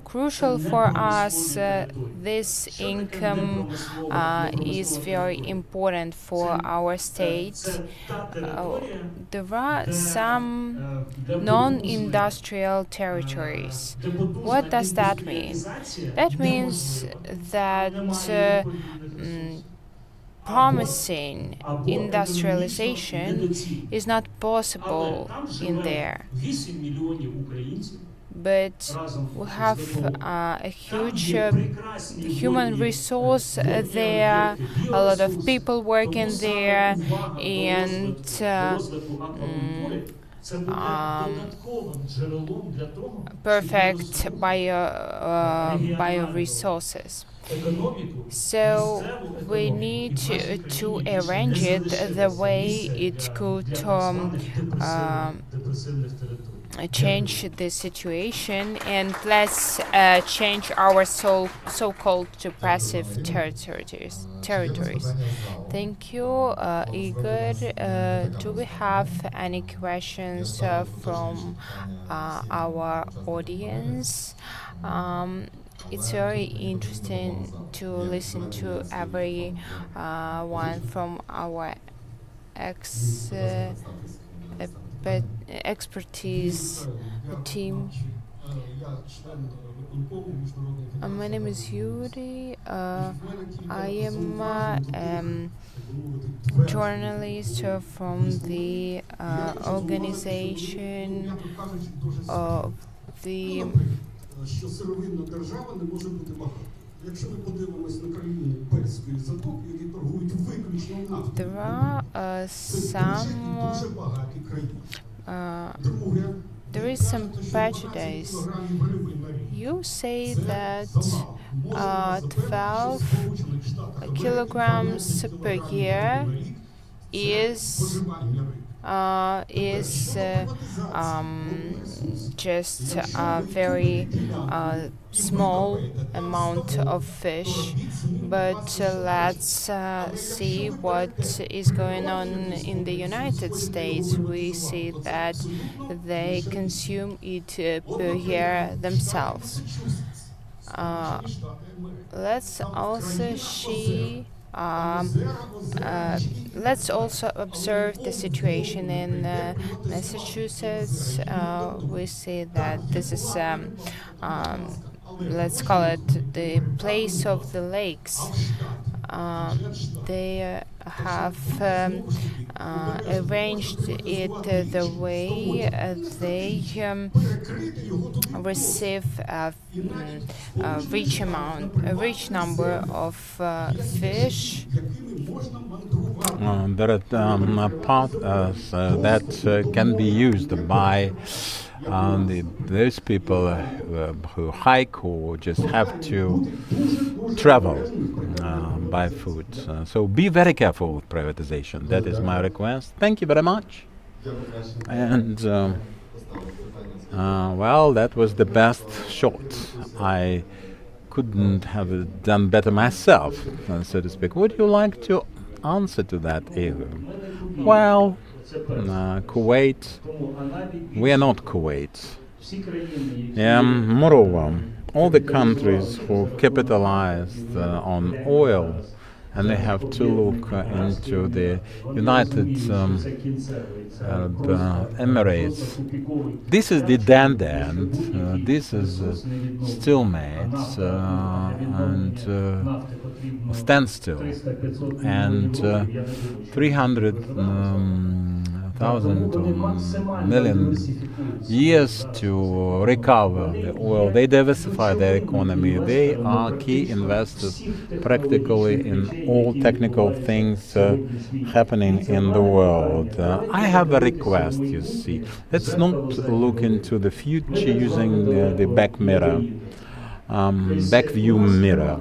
crucial for us. This income is very important for our state. There are some non-industrial territories. What does that mean? That means that promising industrialization is not possible in there. But we have a huge human resource there, a lot of people working there, and perfect bioresources. So we need to arrange it the way it could change the situation, and let's change our so-called depressive territories. Thank you, Igor. Do we have any questions from our audience? It's very interesting to listen to every one from our expertise team. My name is Yuri. I am journalist from the organization of the що сировинна держава не може бути багата. Якщо ми подивимось на країни Перської затоки, які торгують виключно нафтою, there are some дуже багаті країни. Друге, there is some prejudice. You say that 12 kilograms per year is just a very small amount of fish, but let's see what is going on in the United States. We see that they consume it per year themselves. Let's also observe the situation in Massachusetts. We see that this is, let's call it the place of the lakes. They have arranged it the way they receive a rich number of fish. There are parts that can be used by those people who hike or just have to travel by foot. So be very careful with privatization. That is my request. Thank you very much. And well, that was the best shot. I couldn't have done better myself, so to speak. Would you like to answer to that, Igor? Well, Kuwait, we are not Kuwait. Moreover, all the countries who capitalized on oil, and they have to look into the United Arab Emirates. This is the end. This is stalemate and standstill, and 300,000 million years to recover the oil. They diversify their economy. They are key investors practically in all technical things happening in the world. I have a request, you see. Let's not look into the future using the back view mirror.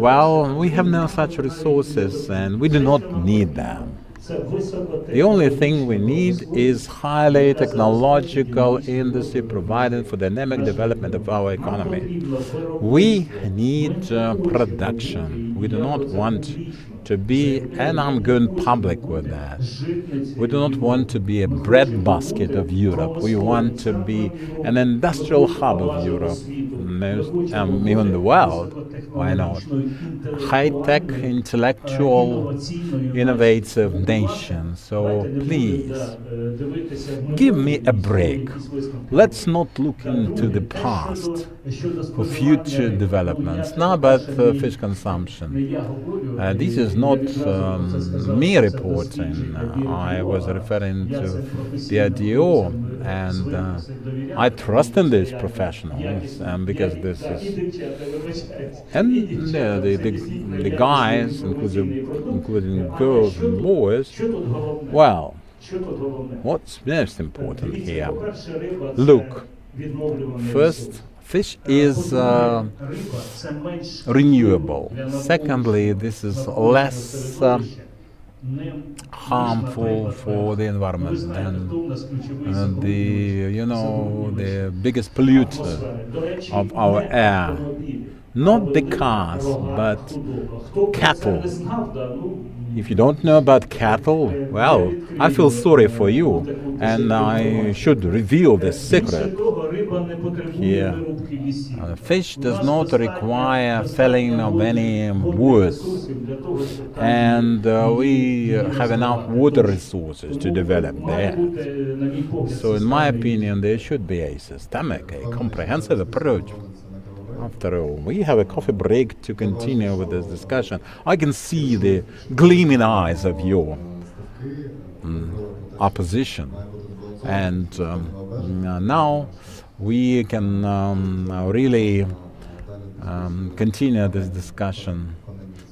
Well, we have no such resources and we do not need them. The only thing we need is highly technological industry providing for dynamic development of our economy. We need production. We do not want to be, and I'm going public with that, we do not want to be a breadbasket of Europe. We want to be an industrial hub of Europe, even the world. Why not? High-tech, intellectual, innovative nation. So please, give me a break. Let's not look into the past for future developments. Now about fish consumption. This is not me reporting. I was referring to BRDO, and I trust in these professionals, because this is, and the guys, including girls and boys. Well, what's most important here? Look, first, fish is renewable. Secondly, this is less harmful for the environment than the biggest polluter of our air. Not the cars, but cattle. If you don't know about cattle, well, I feel sorry for you, and I should reveal the secret here. Fish does not require felling of any woods, and we have enough water resources to develop there. So in my opinion, there should be a systemic, a comprehensive approach After all, we have a coffee break to continue with this discussion. I can see the gleaming eyes of your opposition, and now we can really continue this discussion.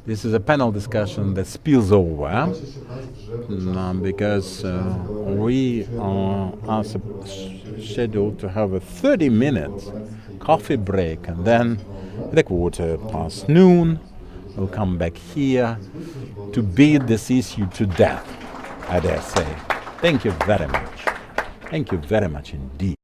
This is a panel discussion that spills over because we are scheduled to have a 30 minutes coffee break, and then at a quarter past noon we'll come back here to beat this issue to death, I dare say. Thank you very much. Thank you very much indeed.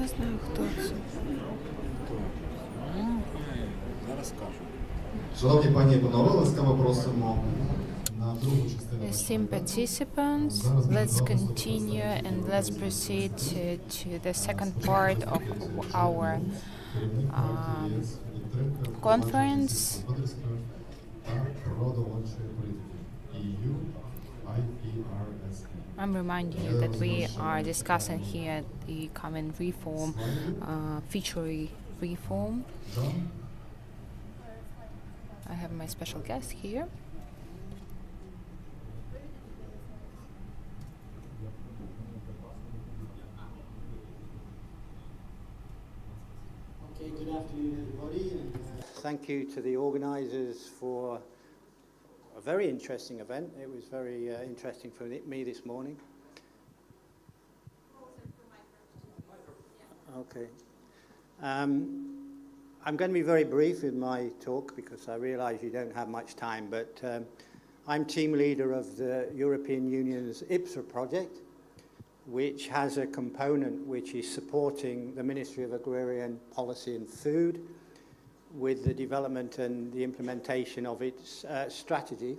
Не знаю, хто це. Зараз скажу. Шановні пані і панове, ласкаво просимо на другу частину. Esteemed participants, let's continue and let's proceed to the second part of our conference. I'm reminding you that we are discussing here the common reform, fishery reform. I have my special guest here. Okay, good afternoon, everybody. And, thank you to the organisers for a very interesting event. It was very interesting for me this morning. Okay. I'm going to be very brief in my talk because I realise you don't have much time, but I'm team leader of the European Union's IPSA project, which has a component which is supporting the Ministry of Agrarian Policy and Food with the development and the implementation of its strategy,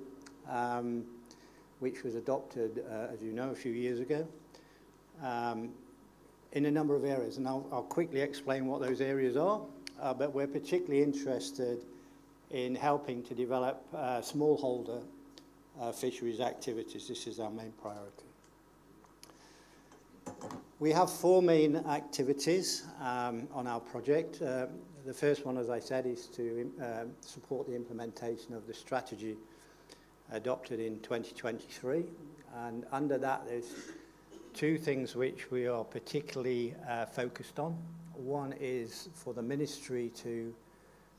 which was adopted, as you know, a few years ago, in a number of areas. And I'll quickly explain what those areas are, but we're particularly interested in helping to develop smallholder fisheries activities. This is our main priority. We have four main activities on our project. The first one, as I said, is to support the implementation of the strategy adopted in 2023. And under that, there's two things which we are particularly focused on. One is for the ministry to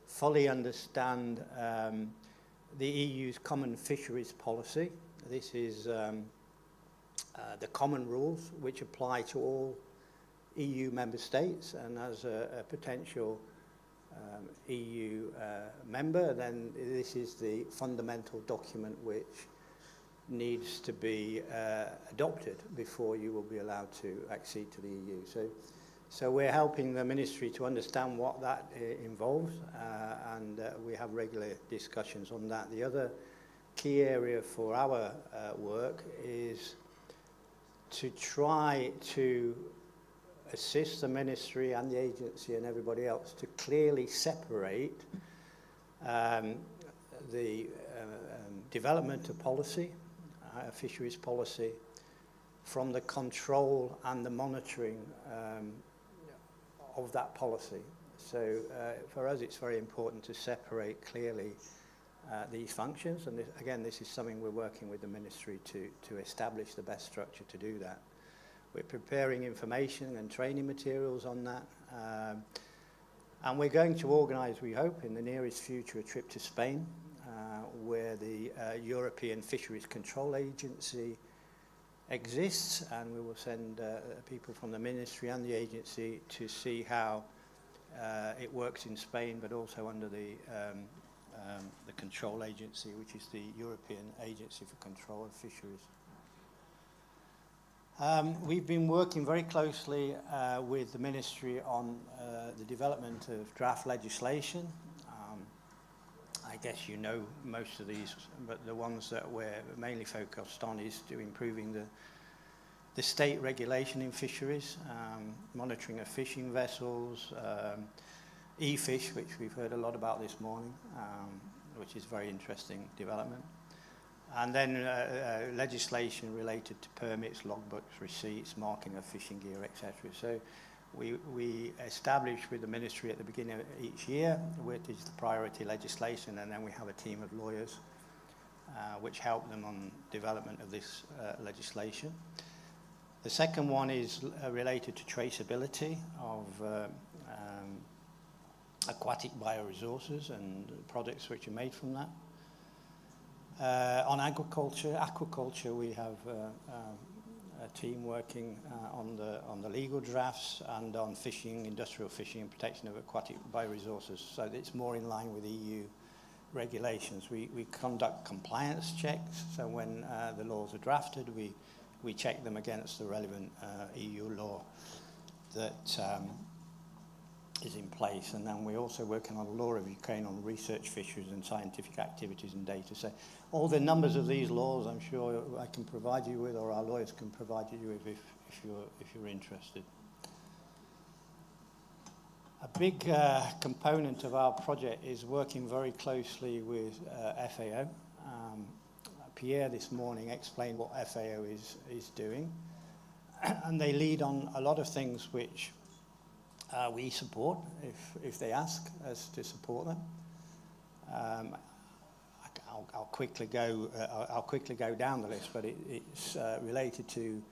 fully understand the EU's common fisheries policy. This is the common rules which apply to all EU member states, and as a potential EU member, then this is the fundamental document which needs to be adopted before you will be allowed to accede to the EU. So we're helping the ministry to understand what that involves, and we have regular discussions on that. The other key area for our work is to try to assist the ministry and the agency and everybody else to clearly separate the development of policy, fisheries policy, from the control and the monitoring of that policy. So for us it's very important to separate clearly these functions, and this is something we're working with the ministry to establish the best structure to do that. We're preparing information and training materials on that, and we're going to organise, we hope, in the nearest future, a trip to Spain, where the European Fisheries Control Agency exists, and we will send people from the ministry and the agency to see how it works in Spain, but also under the control agency, which is the European Agency for Control of Fisheries. We've been working very closely with the ministry on the development of draft legislation. I guess you know most of these, but the ones that we're mainly focused on is to improving the state regulation in fisheries, monitoring of fishing vessels, e-fish, which we've heard a lot about this morning, which is a very interesting development. And then legislation related to permits, logbooks, receipts, marking of fishing gear, etc. So we establish with the ministry at the beginning of each year what is the priority legislation, and then we have a team of lawyers which help them on development of this legislation. The second one is related to traceability of aquatic bioresources and products which are made from that. On aquaculture, we have a team working on the legal drafts and on fishing, industrial fishing and protection of aquatic bioresources, so that it's more in line with EU regulations. We conduct compliance checks, so when the laws are drafted, we check them against the relevant EU law. that is in place. And then we're also working on the law of Ukraine on research fisheries and scientific activities and data. So all the numbers of these laws, I'm sure I can provide you with, or our lawyers can provide you with if you're interested. A big component of our project is working very closely with FAO. Pierre this morning explained what FAO is doing, and they lead on a lot of things which we support if they ask us to support them. I'll quickly go down the list, but it's related to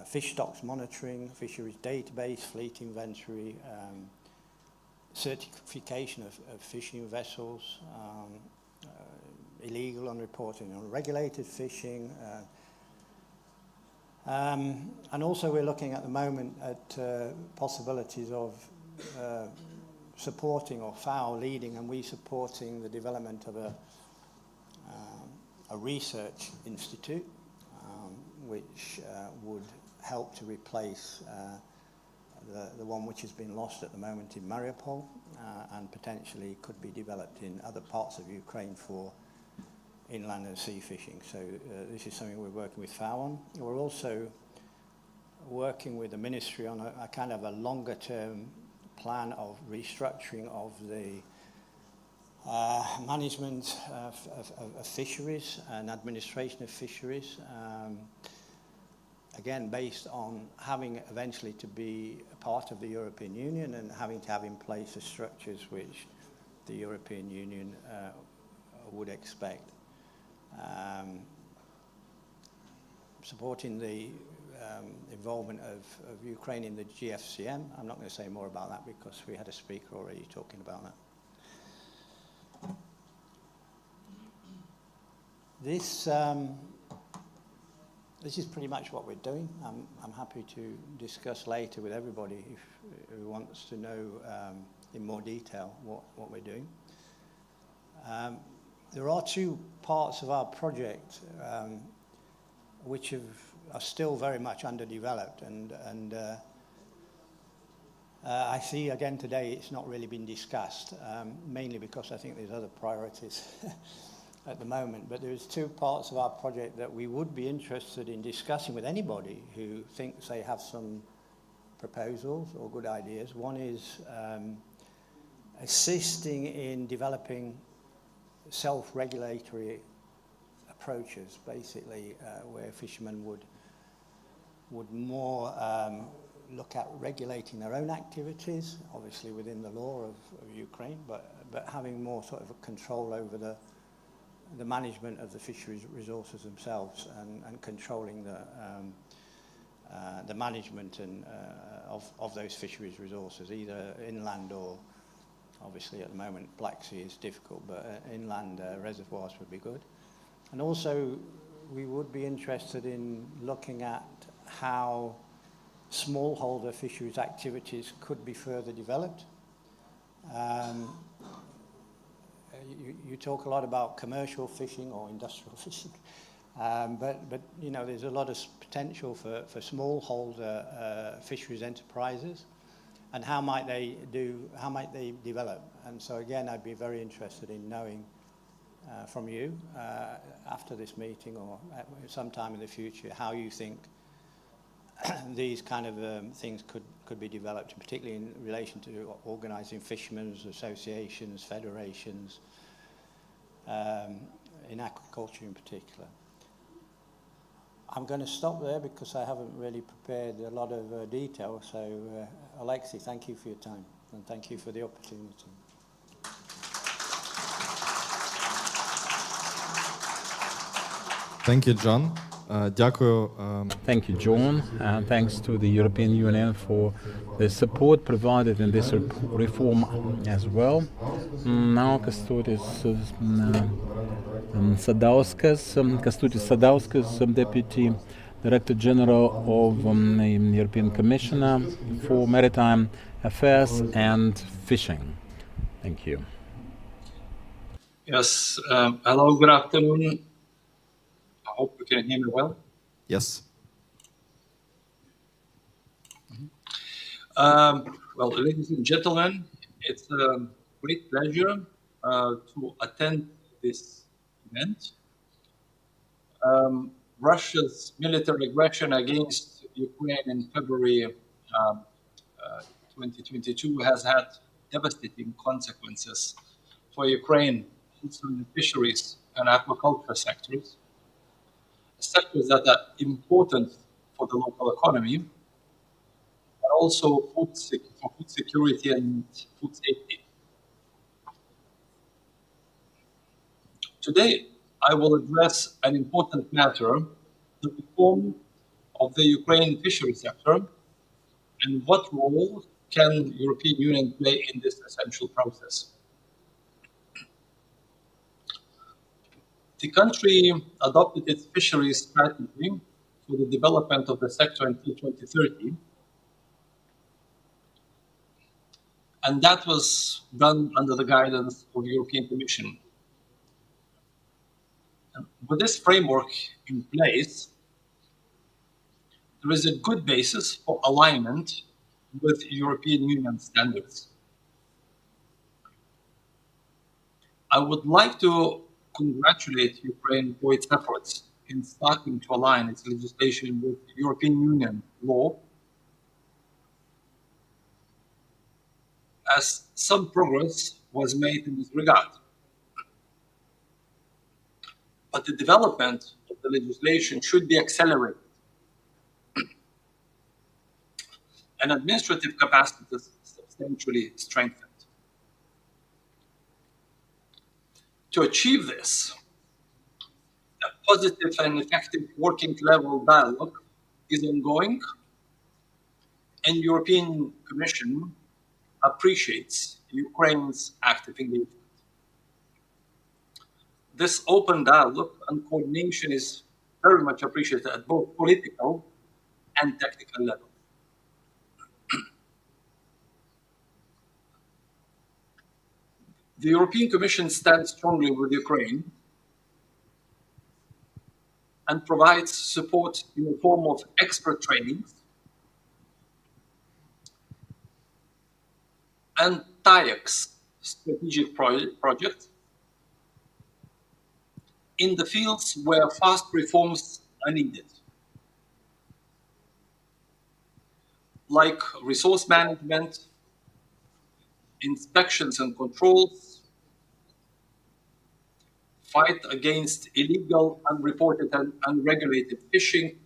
fish stocks monitoring, fisheries database, fleet inventory, certification of fishing vessels, illegal unreported and unregulated fishing, and also we're looking at the moment at possibilities of supporting, or FAO leading, and we supporting the development of a research institute which would help to replace the one which has been lost at the moment in Mariupol, and potentially could be developed in other parts of Ukraine for inland and sea fishing. So this is something we're working with FAO on. We're also working with the ministry on a kind of a longer term plan of restructuring of the management of fisheries and administration of fisheries, again based on having eventually to be a part of the European Union and having to have in place the structures which the European Union would expect. Supporting the involvement of Ukraine in the GFCM. I'm not going to say more about that because we had a speaker already talking about that. This is pretty much what we're doing. I'm happy to discuss later with everybody who wants to know in more detail what we're doing. There are two parts of our project which are still very much underdeveloped, and I see again today it's not really been discussed, mainly because I think there's other priorities at the moment. But there's two parts of our project that we would be interested in discussing with anybody who thinks they have some proposals or good ideas. One is assisting in developing self-regulatory approaches, basically, where fishermen would more look at regulating their own activities, obviously within the law of Ukraine, but having more sort of a control over the management of the fisheries resources themselves, and controlling the management and of those fisheries resources, either inland or, obviously at the moment Black Sea is difficult, but inland reservoirs would be good. And also we would be interested in looking at how smallholder fisheries activities could be further developed. You talk a lot about commercial fishing or industrial fishing, but you know, there's a lot of potential for smallholder fisheries enterprises, and how might they develop? And so again, I'd be very interested in knowing from you after this meeting or at sometime in the future how you think these kind of things could be developed, particularly in relation to organising fishermen's associations, federations, in aquaculture in particular. I'm going to stop there because I haven't really prepared a lot of detail. So, Alexei, thank you for your time, and thank you for the opportunity. Thank you, John. Дякую. Thank you, John, and thanks to the European Union for the support provided in this reform as well. Now, Kęstutis Sadauskas, Deputy Director General of the European Commissioner for Maritime Affairs and Fishing. Thank you. Yes, hello, good afternoon. I hope you can hear me well. Yes. Well, ladies and gentlemen, it's a great pleasure to attend this event. Russia's military aggression against Ukraine in February 2022 has had devastating consequences for Ukraine, also in the fisheries and aquaculture sectors that are important for the local economy, but also for food security and food safety. Today, I will address an important matter, the reform of the Ukraine fishery sector, and what role can the European Union play in this essential process. The country adopted its fisheries strategy for the development of the sector until 2030, and that was done under the guidance of the European Commission. And with this framework in place, there is a good basis for alignment with European Union standards. I would like to congratulate Ukraine for its efforts in starting to align its legislation with European Union law, as some progress was made in this regard. But the development of the legislation should be accelerated, and administrative capacities substantially strengthened. To achieve this, a positive and effective working level dialogue is ongoing, and the European Commission appreciates Ukraine's active engagement. This open dialogue and coordination is very much appreciated at both political and technical levels. The European Commission stands strongly with Ukraine and provides support in the form of expert trainings and TAPAS strategic projects in the fields where fast reforms are needed, like resource management, inspections and controls, fight against illegal, unreported and unregulated fishing,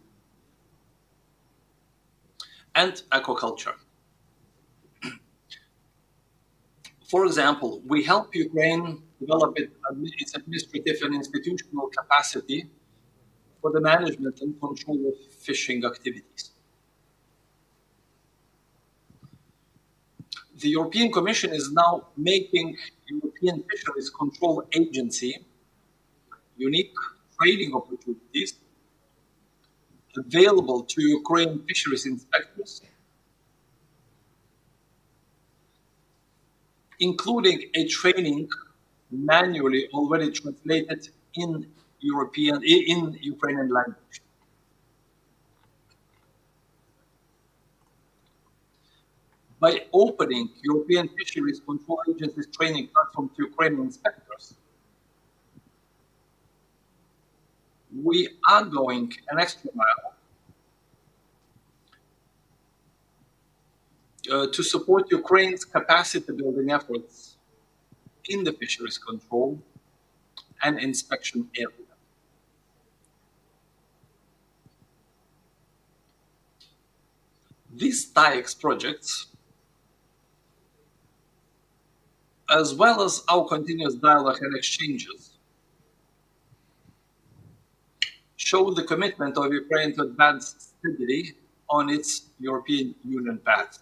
and aquaculture. For example, we help Ukraine develop its administrative and institutional capacity for the management and control of fishing activities. The European Commission is now making European Fisheries Control Agency unique training opportunities available to Ukraine fisheries inspectors, including a training manually already translated in Ukrainian language. By opening European Fisheries Control Agency's training platform to Ukrainian inspectors, we are going an extra mile to support Ukraine's capacity building efforts in the fisheries control and inspection area. These TAPAS projects, as well as our continuous dialogue and exchanges, show the commitment of Ukraine to advance steadily on its European Union path.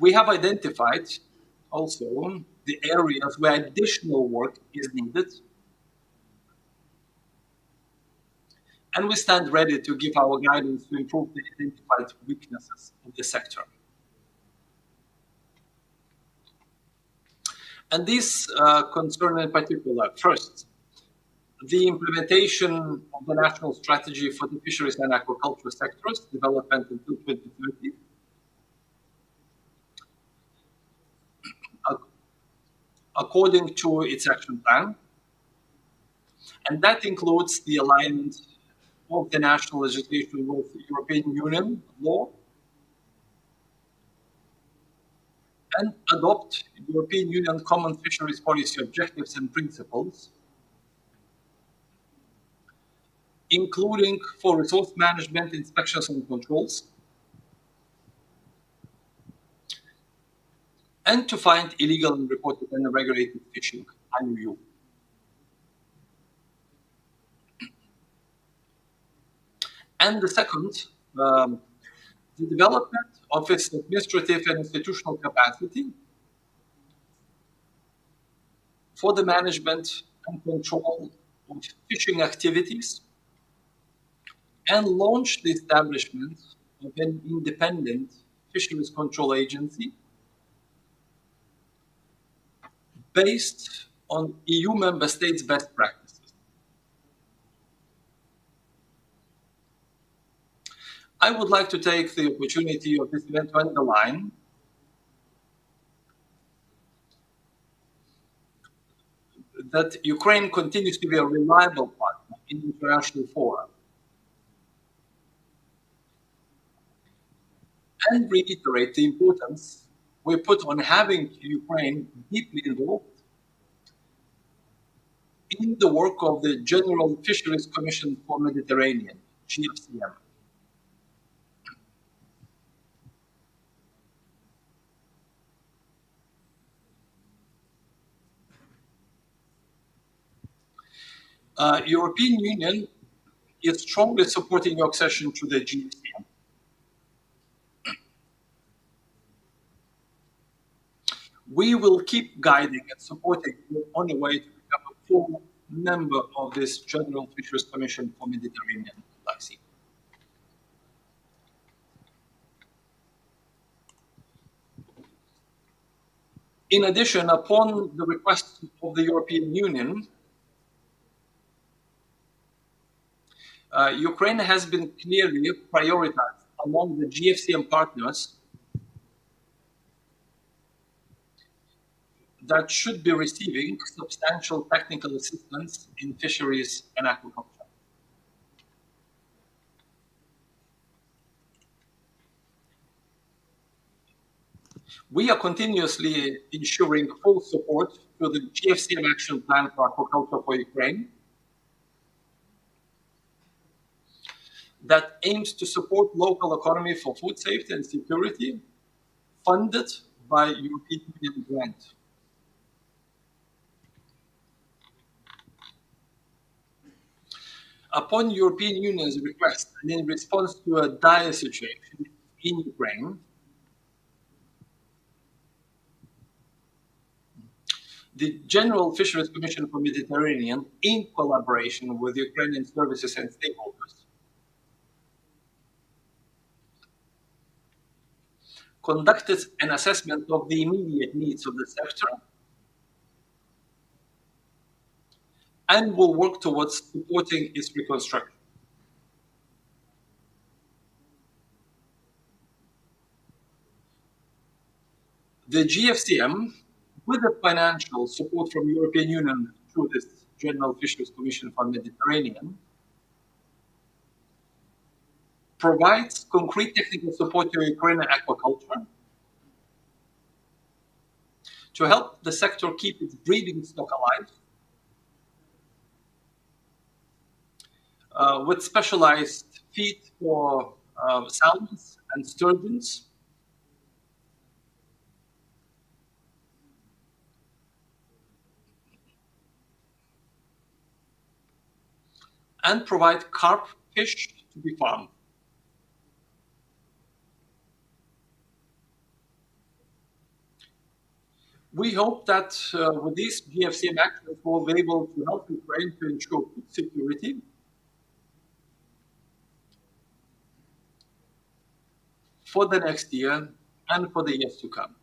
We have identified also the areas where additional work is needed, and we stand ready to give our guidance to improve the identified weaknesses of the sector. And these concern in particular, first, the implementation of the national strategy for the fisheries and aquaculture sectors, development until 2030. According to its action plan. And that includes the alignment of the national legislation with European Union law and adopt European Union common fisheries policy objectives and principles, including for resource management, inspections and controls, and to find illegal, unreported and unregulated fishing, IUU. And the second, the development of its administrative and institutional capacity for the management and control of fishing activities, and launch the establishment of an independent fisheries control agency based on EU member states' best practices. I would like to take the opportunity of this event to underline that Ukraine continues to be a reliable partner in international fora and reiterate the importance we put on having Ukraine deeply involved in the work of the General Fisheries Commission for Mediterranean, GFCM. European Union is strongly supporting your accession to the GFCM. We will keep guiding and supporting you on the way to become a full member of this General Fisheries Commission for Mediterranean Black Sea. In addition, upon the request of the European Union, Ukraine has been clearly prioritized among the GFCM partners that should be receiving substantial technical assistance in fisheries and aquaculture. We are continuously ensuring full support to the GFCM Action Plan for Aquaculture for Ukraine that aims to support local economy for food safety and security, funded by European Union grant. Upon European Union's request and in response to a dire situation in Ukraine, the General Fisheries Commission for Mediterranean, in collaboration with Ukrainian services and stakeholders, conducted an assessment of the immediate needs of the sector and will work towards supporting its reconstruction. The GFCM, with the financial support from European Union through this General Fisheries Commission for Mediterranean, provides concrete technical support to Ukrainian aquaculture to help the sector keep its breeding stock alive with specialized feed for salmons and sturgeons, and provide carp fish to be farmed. We hope that with these GFCM actions, we'll be able to help Ukraine to ensure food security for the next year and for the years to come.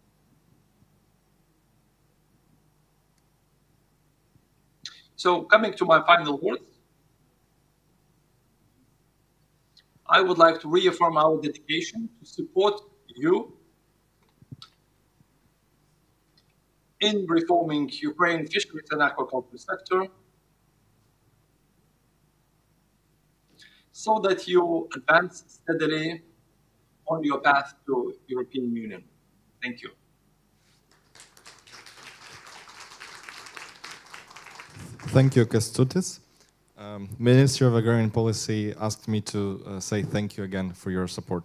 So coming to my final words, I would like to reaffirm our dedication to support you in reforming Ukraine fisheries and aquaculture sector so that you advance steadily on your path to European Union. Thank you. Thank you, Kęstutis. Ministry of Agrarian Policy asked me to say thank you again for your support.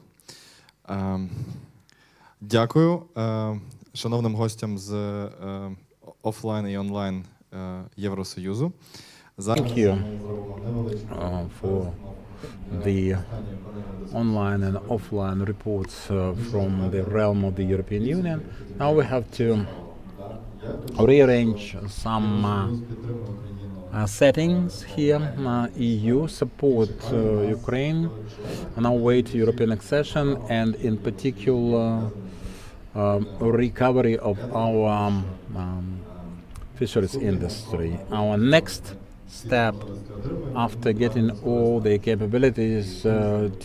Дякую шановним гостям з офлайн і онлайн Євросоюзу. Thank you for the online and offline reports from the realm of the European Union. Now we have to rearrange some settings here. EU support Ukraine on our way to European accession, and in particular recovery of our fisheries industry. Our next step after getting all the capabilities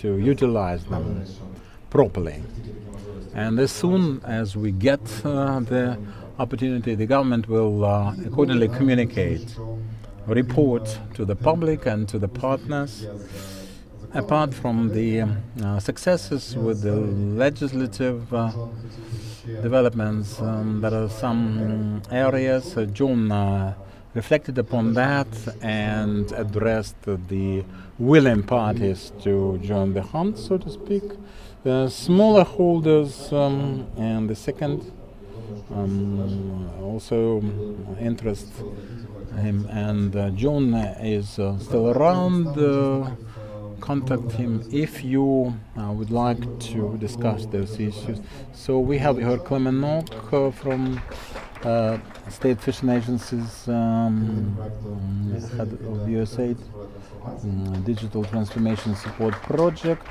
to utilize them properly. And as soon as we get the opportunity, the government will accordingly communicate, report to the public and to the partners. Apart from the successes with the legislative developments, there are some areas. John reflected upon that and addressed the willing parties to join the hunt, so to speak. Smaller holders and the second also interest him, and John is still around. Contact him if you would like to discuss those issues. So we have here Klemenok from State Fishing Agencies, head of USAID, Digital Transformation Support Project.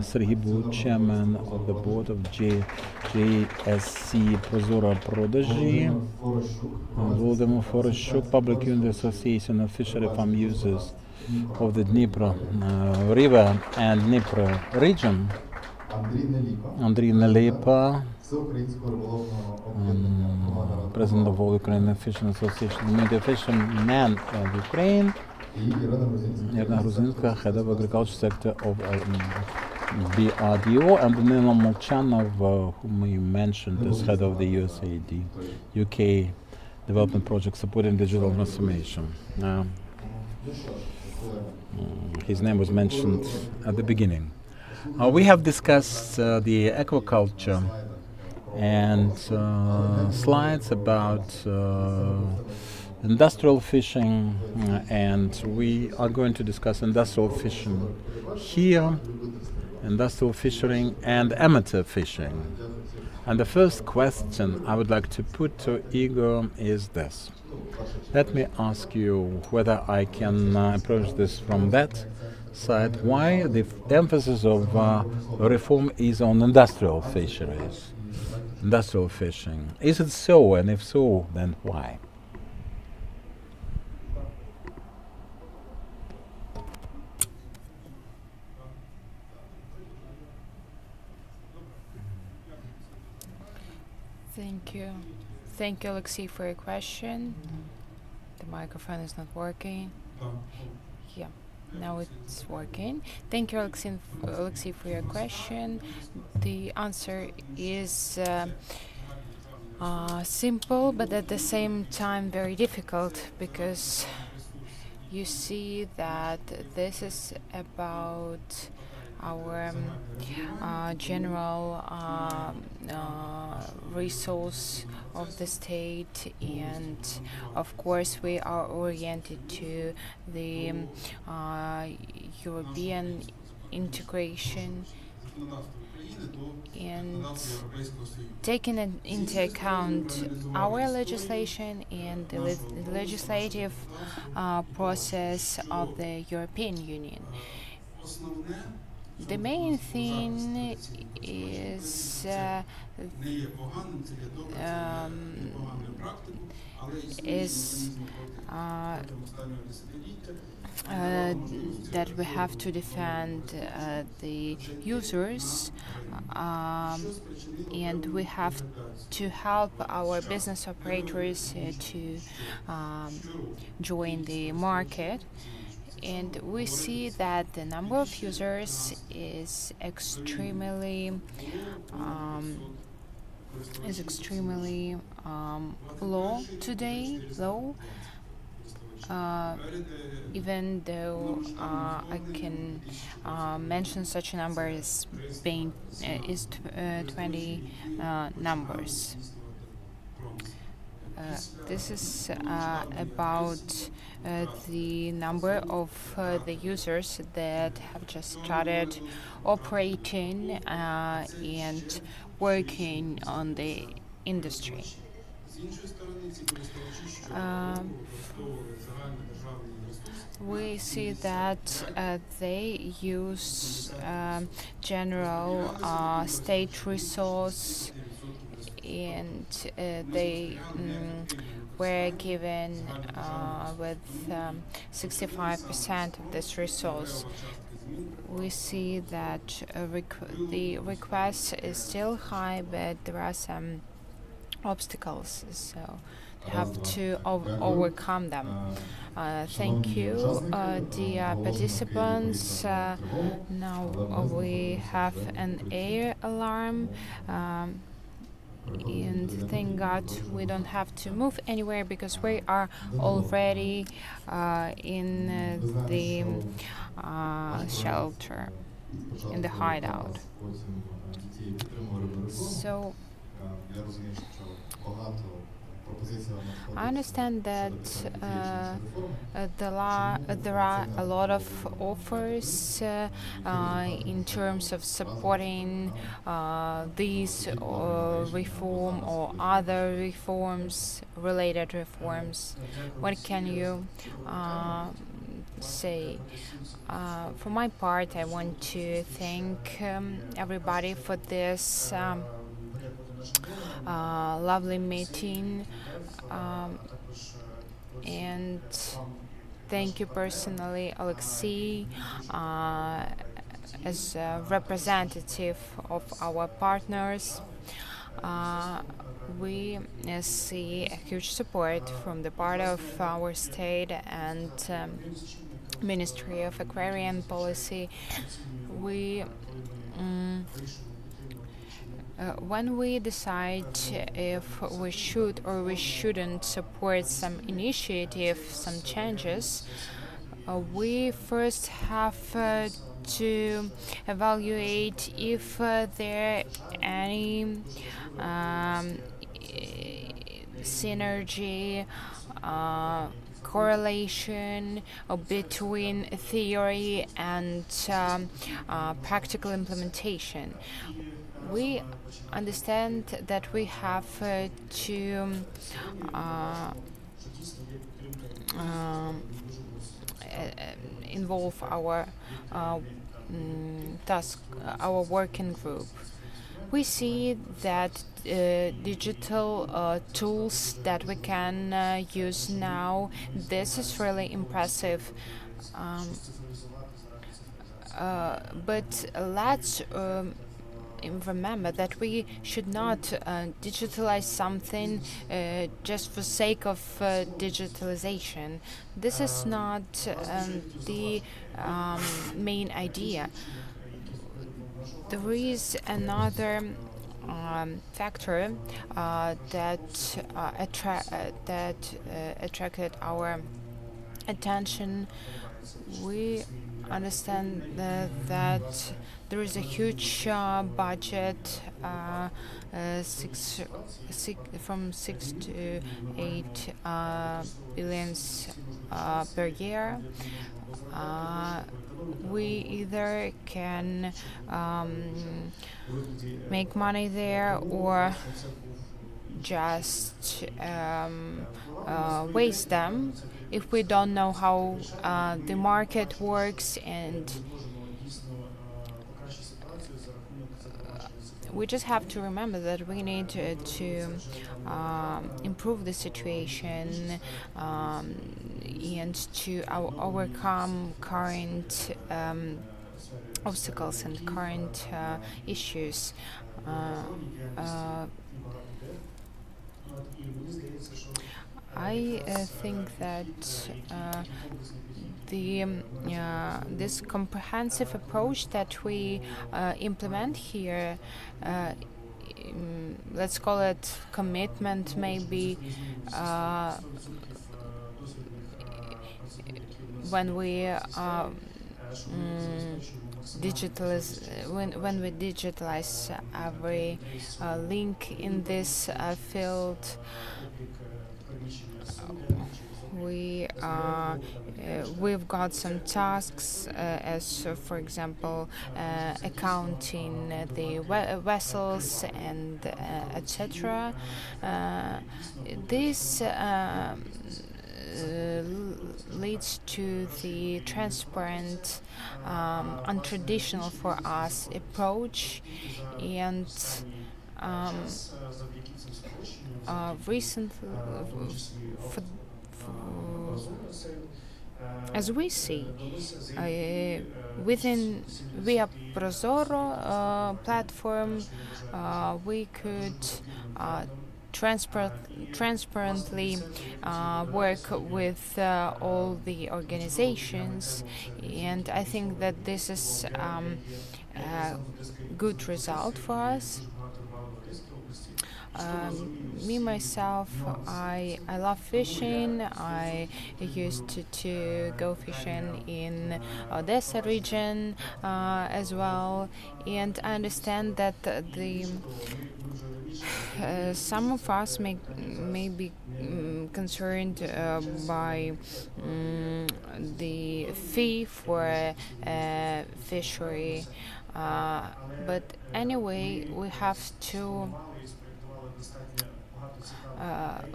Sergey Bud, chairman of the board of JSC Prozora Prodigy. Volodymyr Forощuk, Public Unit Association of Fishery Farm Users of the Dnipro River and Dnipro region. Andriy Nelipa, president of all Ukrainian Fishing Association, Media Fishermen of Ukraine. Irina Gruzinska, head of agriculture sector of BRDO, and Danilo Molchanov, whom we mentioned as head of the USAID, UK Development Project supporting digital transformation. His name was mentioned at the beginning. We have discussed the aquaculture and slides about industrial fishing, and we are going to discuss industrial fishing here, industrial fishing and amateur fishing. And the first question I would like to put to Igor is this. Let me ask you whether I can approach this from that side. Why the emphasis of reform is on industrial fisheries, industrial fishing? Is it so, and if so, then why? Thank you. Thank you, Alexei, for your question. The microphone is not working. Yeah, now it's working. Thank you, Alexei, for your question. The answer is simple, but at the same time very difficult, because you see that this is about our general resource of the state, and of course we are oriented to the European integration, and taking into account our legislation and the legislative process of the European Union. The main thing is is that we have to defend the users, and we have to help our business operators to join the market. And we see that the number of users is extremely low today, even though I can mention such a number as being 20 numbers. This is about the number of the users that have just started operating and working on the industry. We see that they use general state resource, and they were given with 65% of this resource. We see that the request is still high, but there are some obstacles, so they have to overcome them. Thank you, dear participants. Now we have an air alarm. And thank God we don't have to move anywhere because we are already in the shelter, in the hideout. So I understand that there are a lot of offers in terms of supporting these reform or other reforms, related reforms. What can you say? For my part, I want to thank everybody for this lovely meeting, and thank you personally, Alexei, as a representative of our partners. We see a huge support from the part of our state and Ministry of Agrarian Policy. When we decide if we should or we shouldn't support some initiative, some changes, we first have to evaluate if there are any synergy, correlation between theory and practical implementation. We understand that we have to involve our task, our working group. We see that digital tools that we can use now, this is really impressive. But let's remember that we should not digitalize something just for sake of digitalization. This is not the main idea. There is another factor that attracted our attention. We understand that there is a huge budget, from 6 to 8 billions per year. We either can make money there or just waste them if we don't know how the market works, and we just have to remember that we need to improve the situation and to overcome current obstacles and current issues. I think that this comprehensive approach that we implement here, let's call it commitment, maybe, when we when we digitalize every link in this field, we've got some tasks, as for example, accounting the vessels and etc. This leads to the transparent, untraditional for us approach, and recently, as we see, via Prozoro platform, we could transparently work with all the organizations, and I think that this is a good result for us. Me myself, I love fishing. I used to go fishing in Odessa region as well, and I understand that some of us may be concerned by the fee for fishery, but anyway, we have to.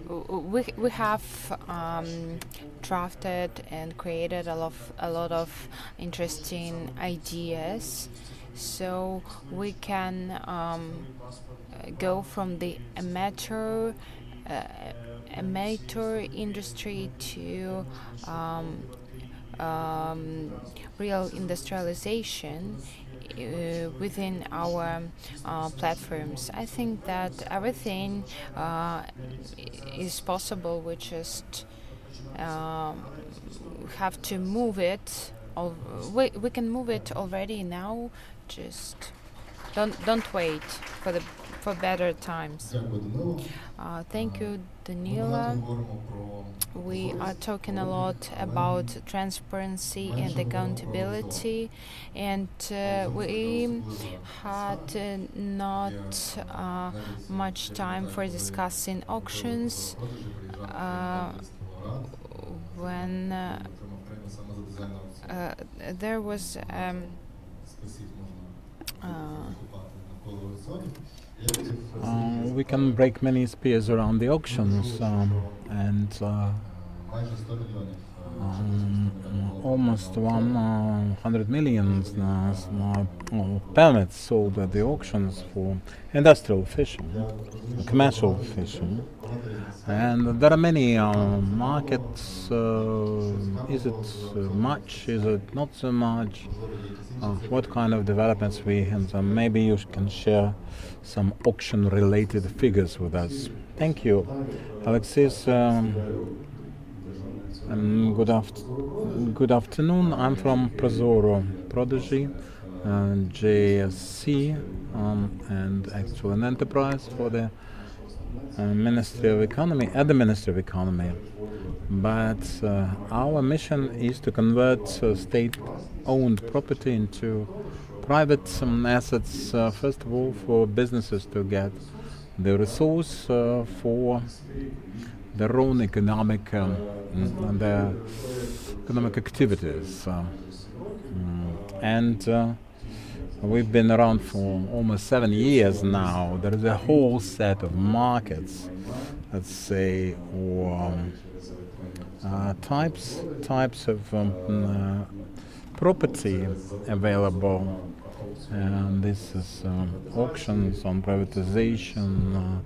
We have drafted and created a lot of interesting ideas, so we can go from the amateur industry to real industrialization within our platforms. I think that everything is possible. We just have to move it. We can move it already now. Just don't wait for better times. Thank you, Danila. We are talking a lot about transparency and accountability, and we had not much time for discussing auctions. When there was we can break many spears around the auctions, and almost 100 million permits sold at the auctions for industrial fishing, commercial fishing. And there are many markets. Is it much? Is it not so much? What kind of developments we have? Maybe you can share some auction-related figures with us. Thank you, Alexis. Good afternoon. I'm from Prozoro Prodigy, JSC, and actually an enterprise for the Ministry of Economy, at the Ministry of Economy. But our mission is to convert state-owned property into private assets, first of all, for businesses to get the resource for their own economic activities. And we've been around for almost 7 years now. There is a whole set of markets, let's say, or types of property available. And this is auctions on privatization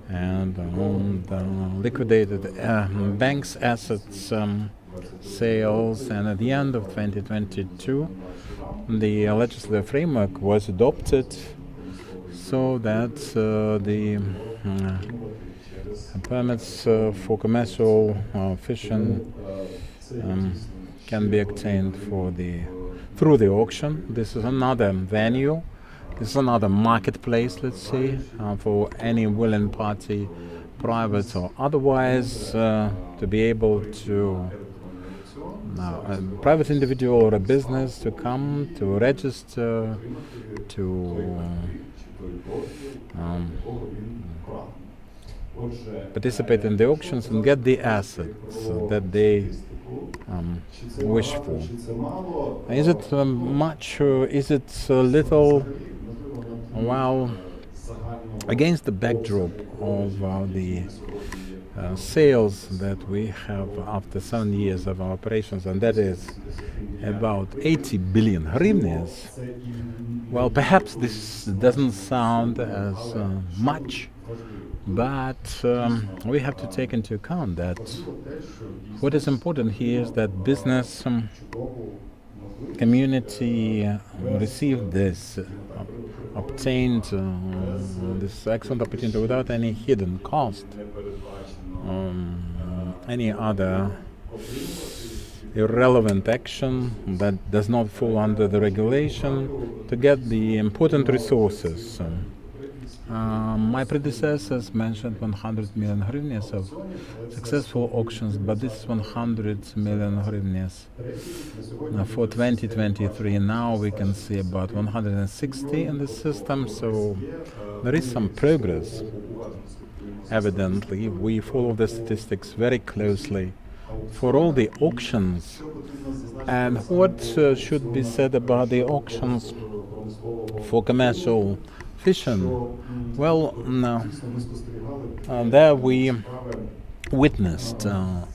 and on the liquidated banks' assets sales. And at the end of 2022, the legislative framework was adopted so that the permits for commercial fishing can be obtained through the auction. This is another venue. This is another marketplace, let's say, for any willing party, private or otherwise, to be able to, a private individual or a business to come, to register, to participate in the auctions and get the assets that they wish for. Is it much? Is it a little? Well, against the backdrop of the sales that we have after 7 years of our operations, and that is about 80 billion hryvnias. Well, perhaps this doesn't sound as much, but we have to take into account that what is important here is that business community received this, obtained this excellent opportunity without any hidden cost, any other irrelevant action that does not fall under the regulation, to get the important resources. My predecessors mentioned 100 million hryvnias of successful auctions, but this is 100 million hryvnias for 2023. Now we can see about 160 in the system, so there is some progress. Evidently, we follow the statistics very closely for all the auctions. And what should be said about the auctions for commercial fishing? Well, there we witnessed a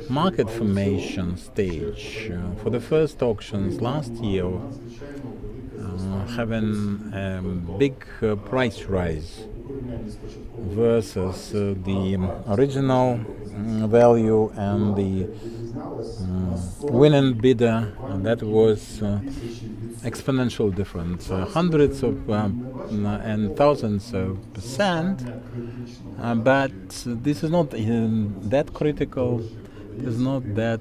market formation stage. For the first auctions last year, having a big price rise versus the original value and the winning bidder, that was exponential difference, hundreds of and thousands of percent, but this is not that critical, it's not that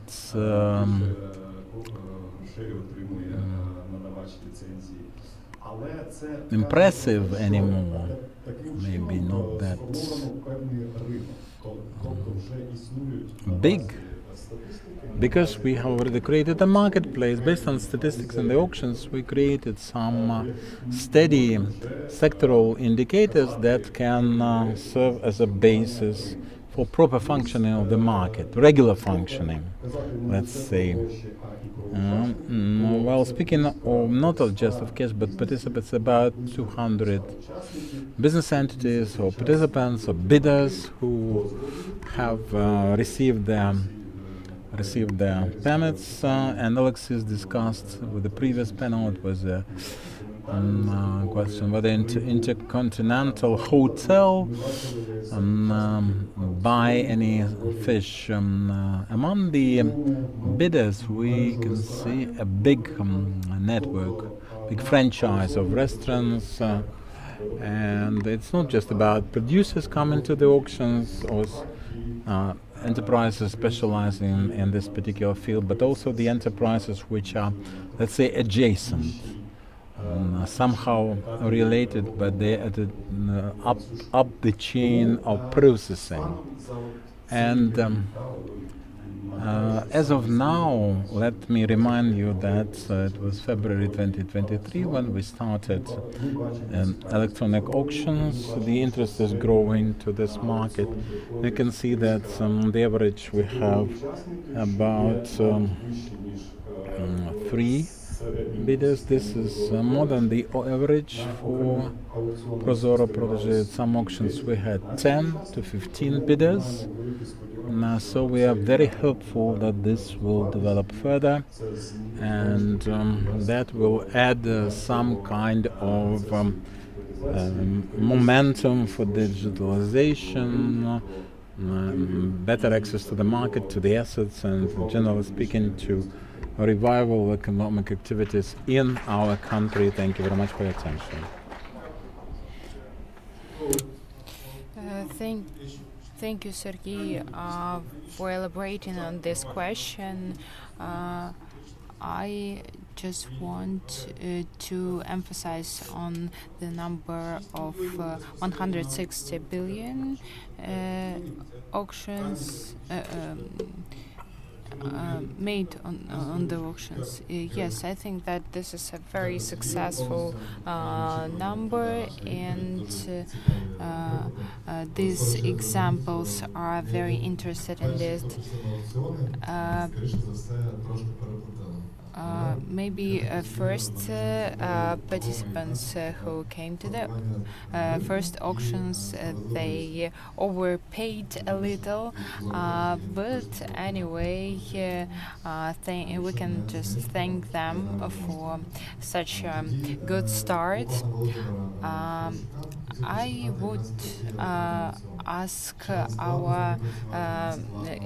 impressive anymore, maybe not that big, because we have already created a marketplace based on statistics and the auctions. We created some steady sectoral indicators that can serve as a basis for proper functioning of the market, regular functioning, let's say. Well, speaking of not just of cash, but participants, about 200 business entities or participants or bidders who have received their permits, and Alexis discussed with the previous panel. It was a question whether intercontinental hotel buy any fish. Among the bidders, we can see a big network, big franchise of restaurants, and it's not just about producers coming to the auctions or enterprises specializing in this particular field, but also the enterprises which are, let's say, adjacent, somehow related, but they're at up the chain of processing. And as of now, let me remind you that it was February 2023 when we started electronic auctions. The interest is growing to this market. You can see that on the average we have about 3 bidders. This is more than the average for Prozoro Protege. At some auctions we had 10 to 15 bidders. So we are very hopeful that this will develop further, and that will add some kind of momentum for digitalization, better access to the market, to the assets, and generally speaking, to revival economic activities in our country. Thank you very much for your attention. Thank you, Sergey, for elaborating on this question. I just want to emphasize on the number of 160 billion auctions made on the auctions. Yes, I think that this is a very successful number, and these examples are very interested in this. Maybe first participants who came to the first auctions, they overpaid a little, but anyway, we can just thank them for such a good start. I would ask our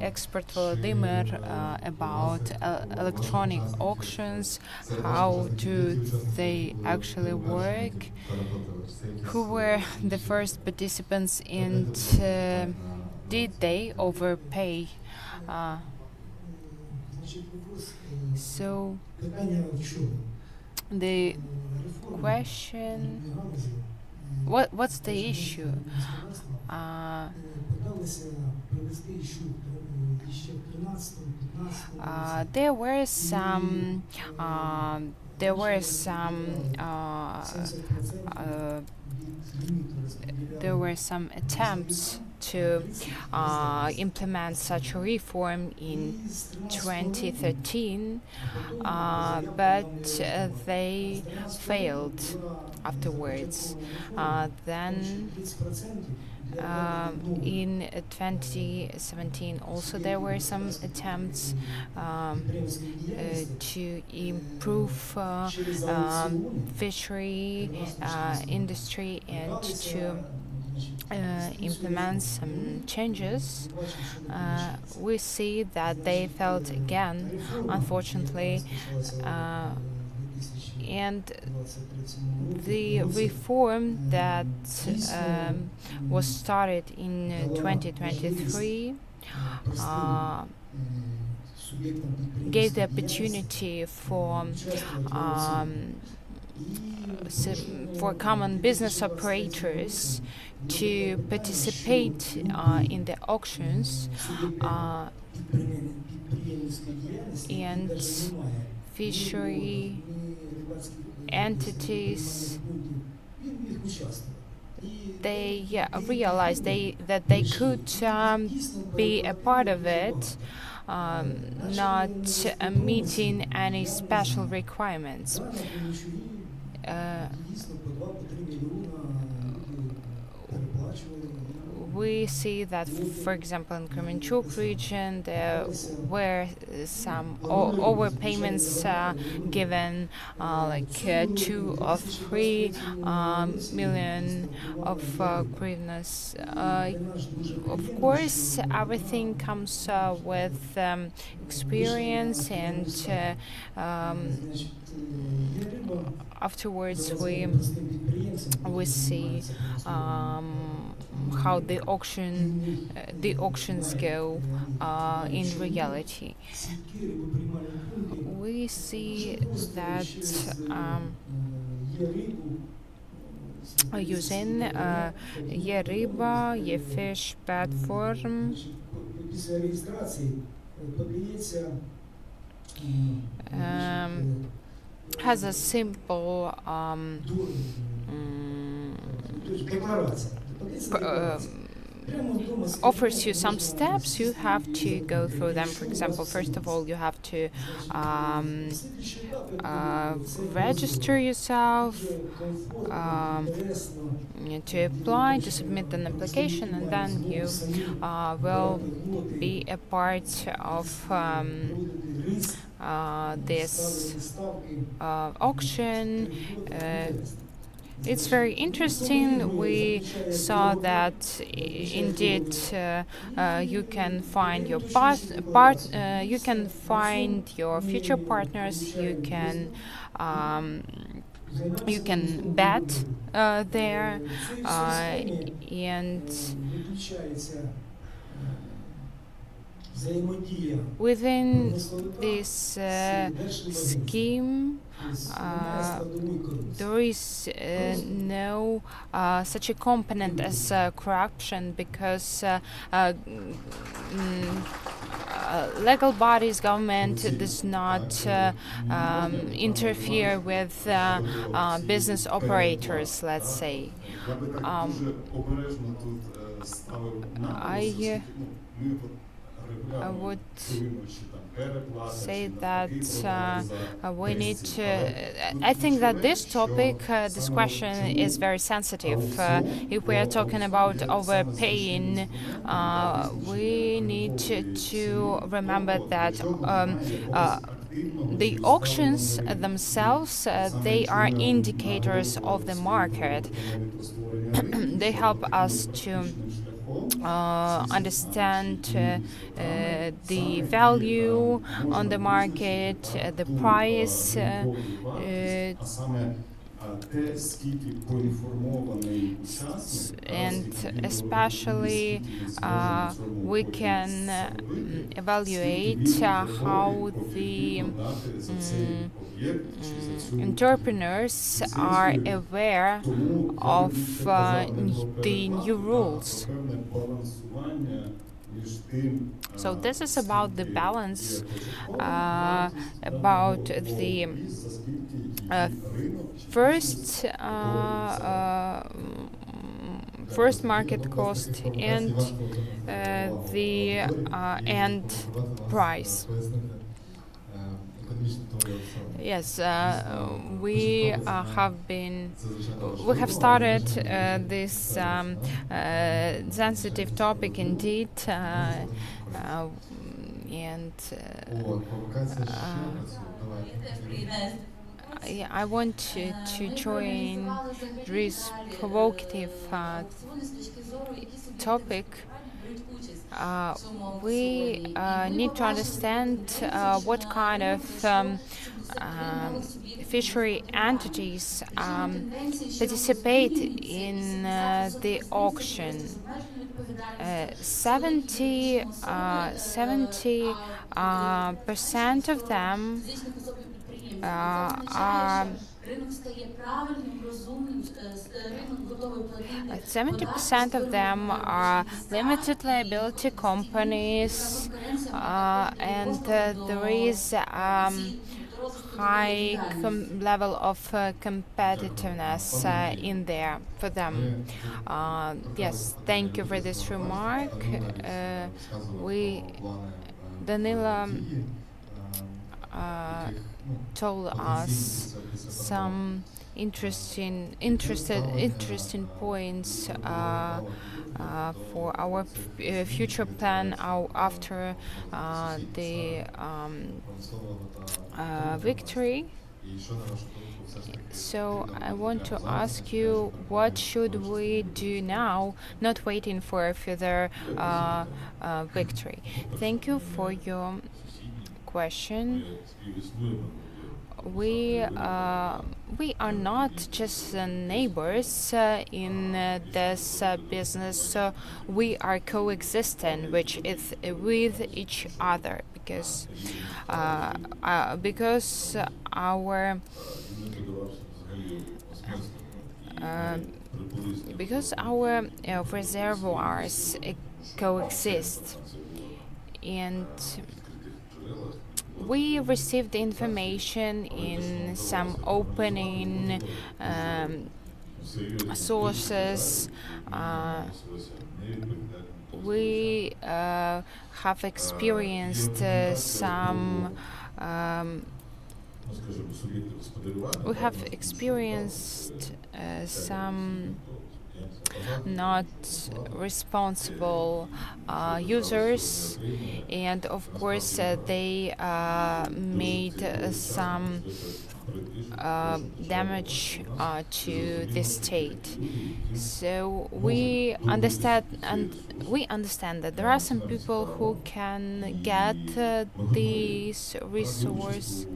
expert Volodymyr about electronic auctions. How do they actually work? Who were the first participants, and did they overpay? So the question, what's the issue? There were some attempts to implement such a reform in 2013, but they failed afterwards. Then in 2017 also there were some attempts to improve fishery industry and to implement some changes. We see that they failed again, unfortunately, and the reform that was started in 2023 gave the opportunity for common business operators to participate in the auctions, and fishery entities, they realized that they could be a part of it, not meeting any special requirements. We see that, for example, in Kremenchuk region, there were some overpayments given, like 2 or 3 million of hryvnias. Of course, everything comes with experience, and afterwards we see how the auctions go in reality. We see that using Ye-Ryba, Ye-Fish platform, has a simple offers you some steps. You have to go through them. For example, first of all, you have to register yourself, to apply, to submit an application, and then you will be a part of this auction. It's very interesting. We saw that indeed you can find your you can find your future partners. You can bet there, and within this scheme, there is no such a component as corruption, because legal bodies, government does not interfere with business operators, let's say. I would say that we need to. I think that this topic, this question, is very sensitive. If we are talking about overpaying, we need to remember that the auctions themselves, they are indicators of the market. They help us to understand the value on the market, the price, and especially we can evaluate how the entrepreneurs are aware of the new rules. So this is about the balance, about the first market cost and the end price. Yes, we have started this sensitive topic indeed, and I want to join this provocative topic. We need to understand what kind of fishery entities participate in the auction. 70% of them are 70% of them are limited liability companies, and there is high level of competitiveness in there for them. Yes, thank you for this remark. Danila told us some interesting points for our future plan after the victory. So I want to ask you, what should we do now, not waiting for a further victory? Thank you for your question. We are not just neighbors in this business. We are coexisting with each other because our reservoirs coexist, and we received information in some opening sources, we have experienced some not responsible users, and of course they made some damage to the state. So we understand that there are some people who can get these resources.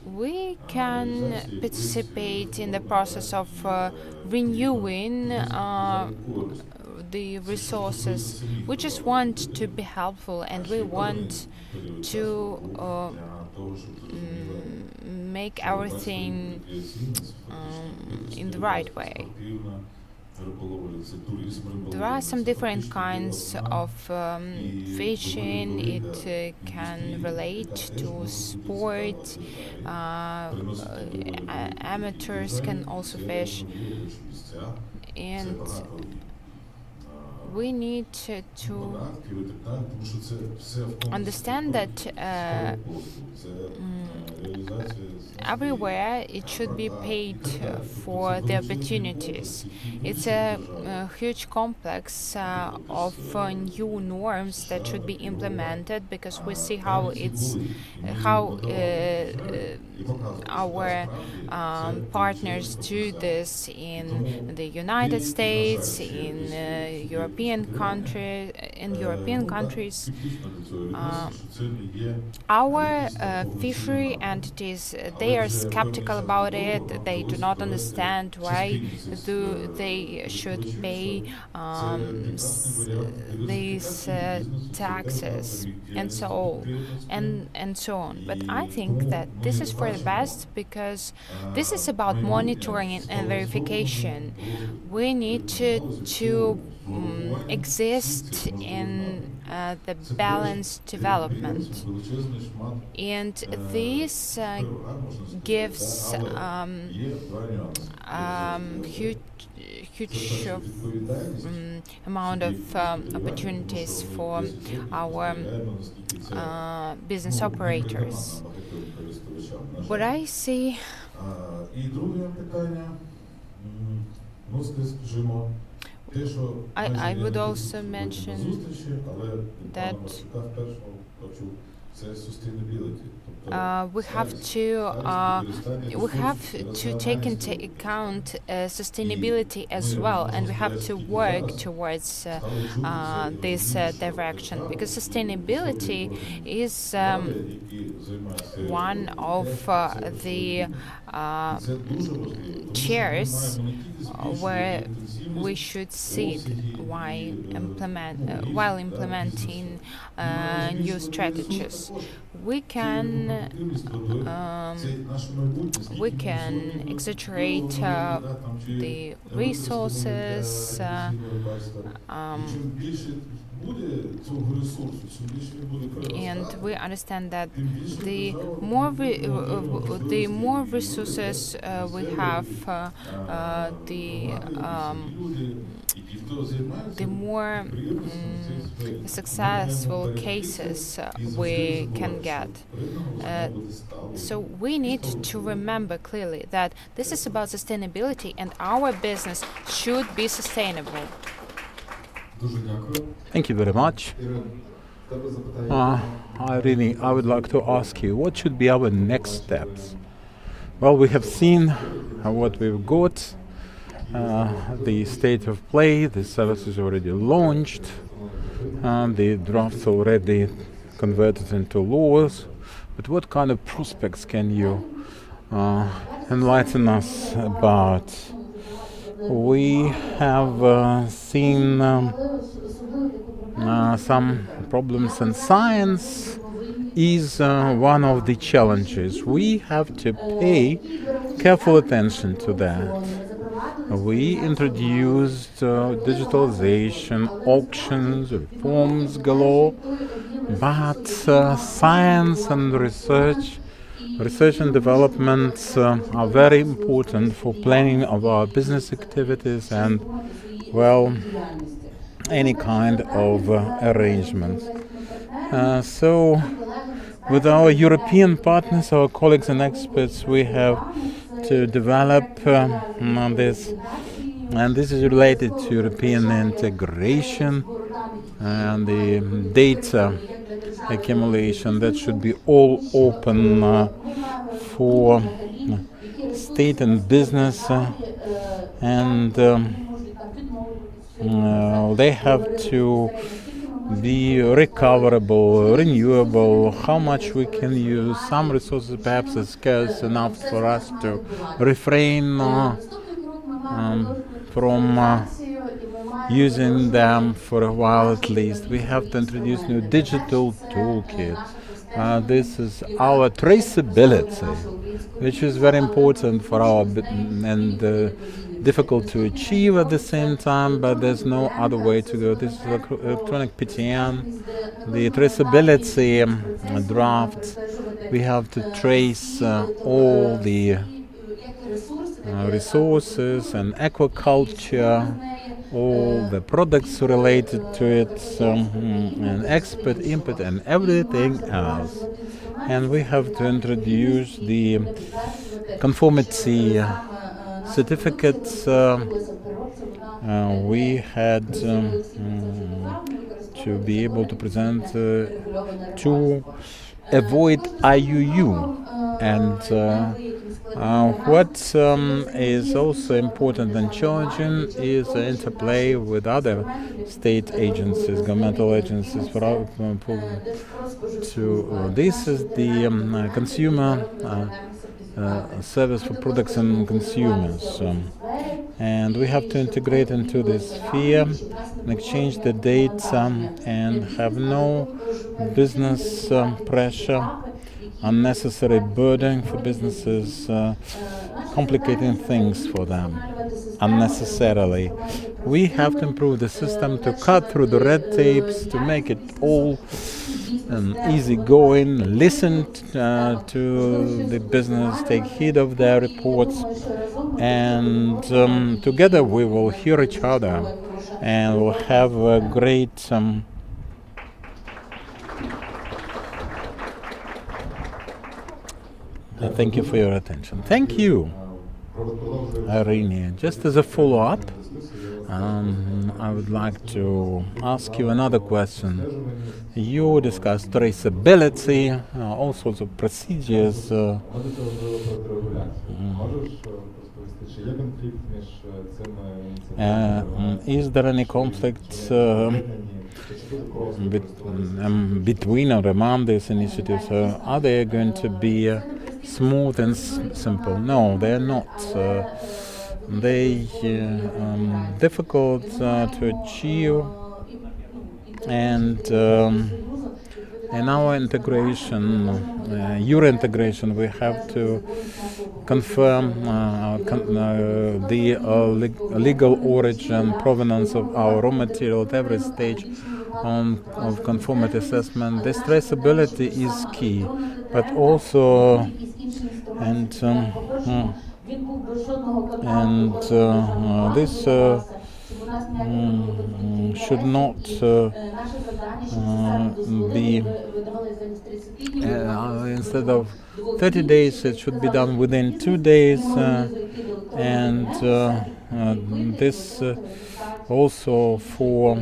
We can participate in the process of renewing the resources. We just want to be helpful, and we want to make everything in the right way. There are some different kinds of fishing. It can relate to sport. Amateurs can also fish. And we need to understand that everywhere it should be paid for the opportunities. It's a huge complex of new norms that should be implemented, because we see how our partners do this in the United States, in European countries. Our fishery entities, they are skeptical about it. They do not understand why they should pay these taxes and so on. But I think that this is for the best, because this is about monitoring and verification. We need to exist in the balanced development, and this gives huge amount of opportunities for our business operators. What I see I would also mention that we have to take into account sustainability as well, and we have to work towards this direction, because sustainability is one of the chairs where we should sit while implementing new strategies. We can exaggerate the resources, and we understand that the more resources we have, the more successful cases we can get. So we need to remember clearly that this is about sustainability, and our business should be sustainable. Thank you very much. I would like to ask you, what should be our next steps? Well, we have seen what we've got, the state of play, the service is already launched, the drafts already converted into laws. But what kind of prospects can you enlighten us about? We have seen some problems, and science is one of the challenges. We have to pay careful attention to that. We introduced digitalization, auctions, reforms galore, but science and research and development are very important for planning of our business activities and well, any kind of arrangement. So with our European partners, our colleagues and experts, we have to develop this, and this is related to European integration and the data accumulation that should be all open for state and business, and they have to be recoverable, renewable, how much we can use. Some resources perhaps are scarce enough for us to refrain from using them for a while at least. We have to introduce new digital toolkit. This is our traceability, which is very important for our and difficult to achieve at the same time, but there's no other way to go. This is electronic PTN, the traceability draft. We have to trace all the resources and aquaculture, all the products related to it, and export, import, and everything else. And we have to introduce the conformity certificates. We had to be able to present to avoid IUU. And what is also important and challenging is the interplay with other state agencies, governmental agencies. This is the consumer service for products and consumers. And we have to integrate into this sphere and exchange the data and have no business pressure, unnecessary burden for businesses, complicating things for them unnecessarily. We have to improve the system to cut through the red tapes, to make it all easy going, listen to the business, take heed of their reports, and together we will hear each other and we'll have a great thank you for your attention. Thank you, Irene. Just as a follow-up, I would like to ask you another question. You discussed traceability, all sorts of procedures. Is there any conflict between or among these initiatives? Are they going to be smooth and simple? No, they're not. They difficult to achieve, and in our integration, your integration, we have to confirm the legal origin, provenance of our raw material at every stage of conformity assessment. This traceability is key, but also this should not be instead of 30 days, it should be done within 2 days, and this also for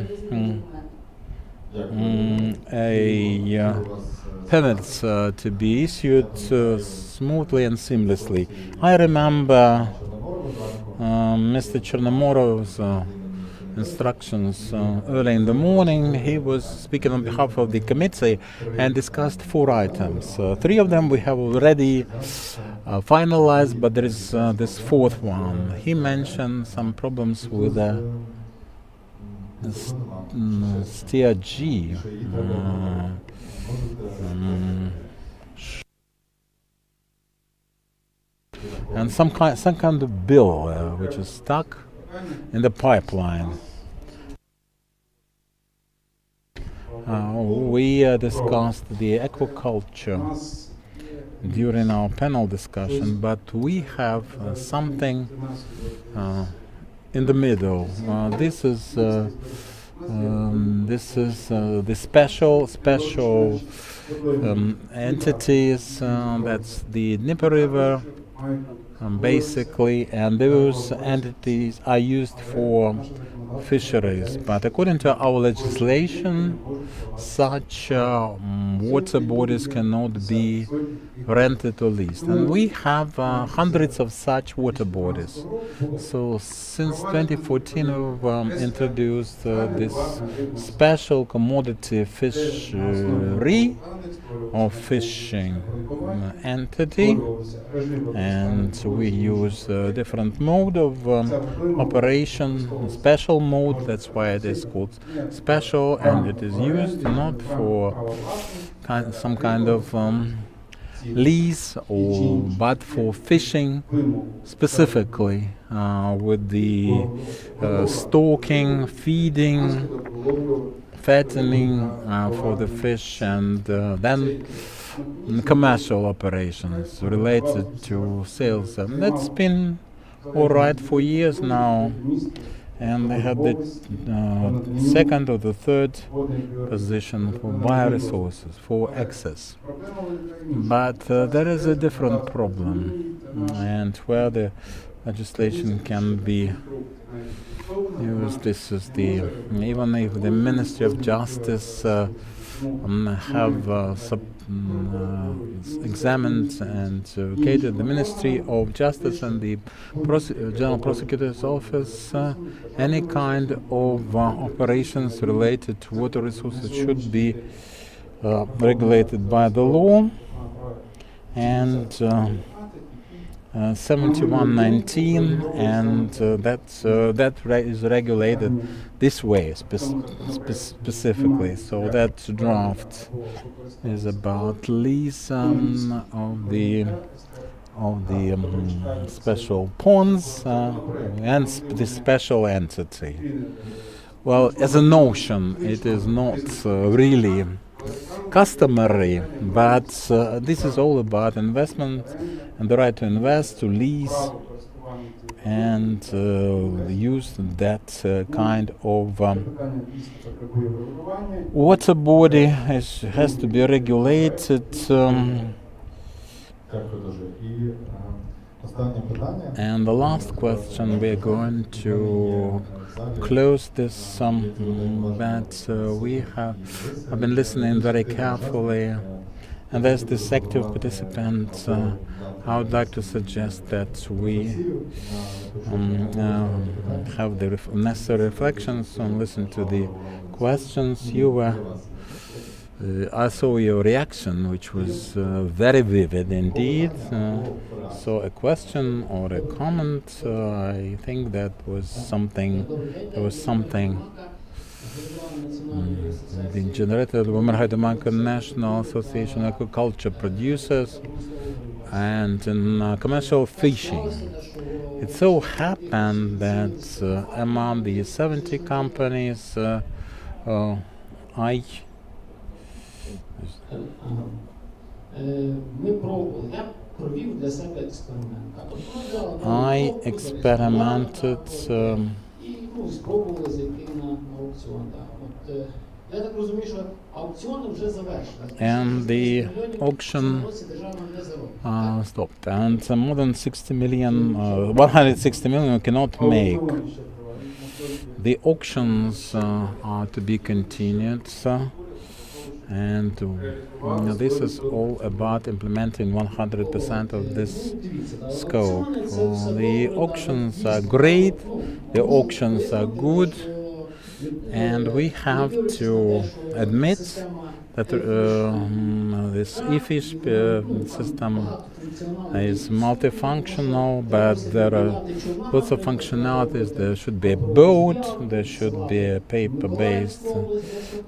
permits to be issued smoothly and seamlessly. I remember Mr. Chernomorov's instructions early in the morning. He was speaking on behalf of the committee and discussed 4 items. 3 of them we have already finalized, but there is this 4th one. He mentioned some problems with Steer G. And some kind of bill which is stuck in the pipeline. We discussed the aquaculture during our panel discussion, but we have something in the middle. This is the special entities. That's the Dnieper River, basically, and those entities are used for fisheries. But according to our legislation, such water bodies cannot be rented or leased. And we have hundreds of such water bodies. So since 2014, we've introduced this special commodity fishery or fishing entity, and we use a different mode of operation, special mode. That's why it is called special, and it is used not for some kind of lease but for fishing specifically, with the stalking, feeding, fattening for the fish, and then commercial operations related to sales. And that's been all right for years now, and they had the second or the third position for bioresources, for access. But there is a different problem, and where the legislation can be used. This is the, even if the Ministry of Justice have examined and catered the Ministry of Justice and the General Prosecutor's Office, any kind of operations related to water resources should be regulated by the law. And 7119, and that is regulated this way specifically. So that draft is about lease of the special ponds and the special entity. Well, as a notion, it is not really customary, but this is all about investment and the right to invest, to lease, and use that kind of water body has to be regulated. And the last question, we're going to close this, but we have I've been listening very carefully, and as this active participant, I would like to suggest that we have the necessary reflections and listen to the questions. You were I saw your reaction, which was very vivid indeed. So a question or a comment, I think that was something. There was something being generated. National Association of Aquaculture Producers and in commercial fishing. It so happened that among the 70 companies, I experimented and the auction stopped, and more than 60 million, 160 million we cannot make. The auctions are to be continued, and this is all about implementing 100% of this scope. The auctions are great, the auctions are good, and we have to admit that this e-fish system is multifunctional, but there are lots of functionalities. There should be a boat, there should be a paper-based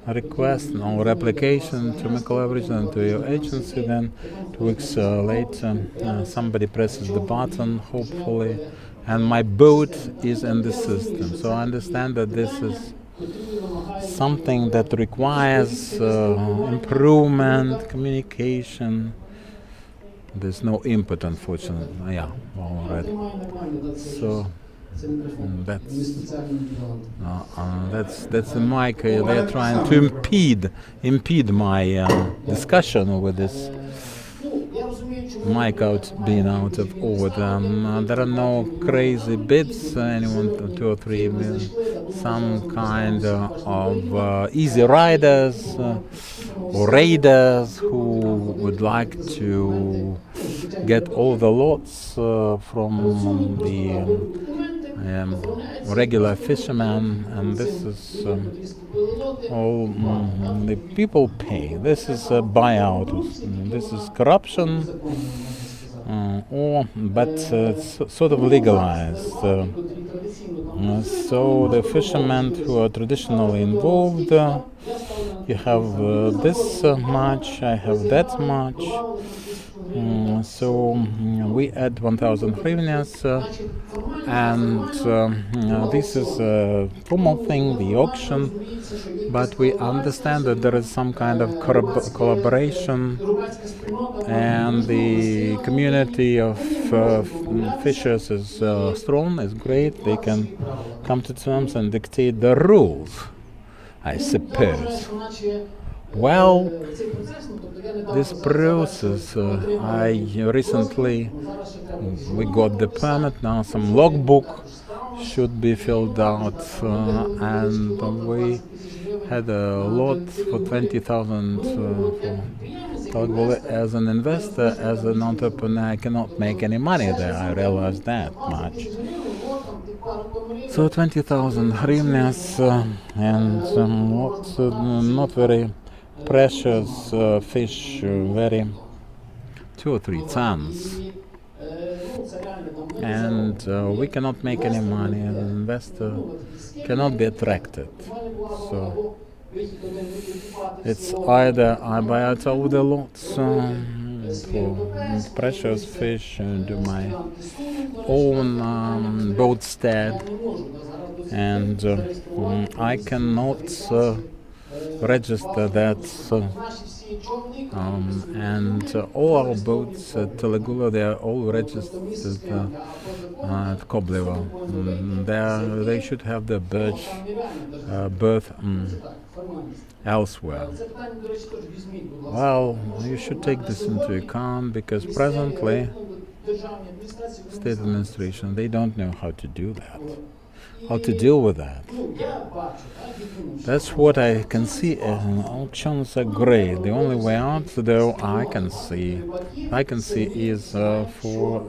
request or application to make collaboration and to your agency. Then 2 weeks later, somebody presses the button, hopefully, and my boat is in the system. So I understand that this is something that requires improvement, communication. There's no input, unfortunately. Yeah, all right. So That's the mic. They're trying to impede my discussion with this mic being out of order. There are no crazy bits. Anyone, two or three, some kind of easy riders or raiders who would like to get all the lots from the regular fishermen, and this is all the people pay. This is a buyout. This is corruption, but it's sort of legalized. So the fishermen who are traditionally involved, you have this much, I have that much. So we add 1,000 hryvnias, and this is a formal thing, the auction, but we understand that there is some kind of collaboration, and the community of fishers is strong, is great. They can come to terms and dictate the rules, I suppose. Well, this process, we got the permit, now some logbook should be filled out, and we had a lot for 20,000 as an investor, as an entrepreneur, I cannot make any money there, I realize that much. So 20,000 hryvnias and not very precious fish, very 2 or 3 tons, and we cannot make any money, and an investor cannot be attracted. So it's either I buy out all the lots for precious fish and do my own boatstead, and I cannot register that, and all our boats at Telegula, they are all registered at Koblivo. They should have their berth elsewhere. Well, you should take this into account, because presently state administration, they don't know how to do that, how to deal with that. That's what I can see. Auctions are great. The only way out, though, I can see is for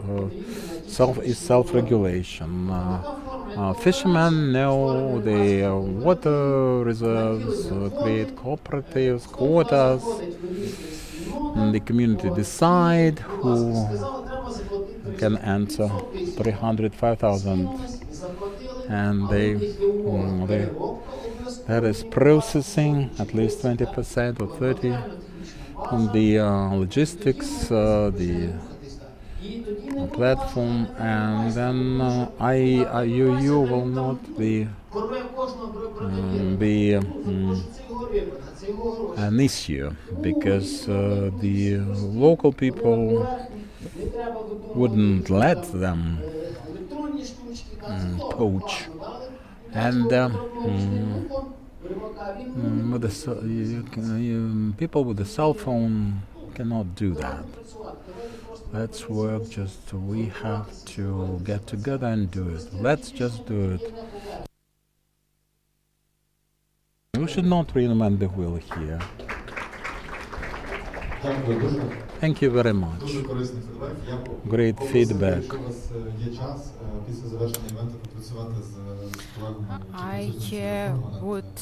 self-regulation. Fishermen know the water reserves, create cooperatives, quotas, and the community decide who can enter 300, 5,000, and that is processing at least 20% or 30% on the logistics, the platform, and then you will not be an issue, because the local people wouldn't let them poach, and people with a cell phone cannot do that. Let's work, we have to get together and do it. Let's just do it. We should not reinvent the wheel here. Thank you very much. Great feedback. I would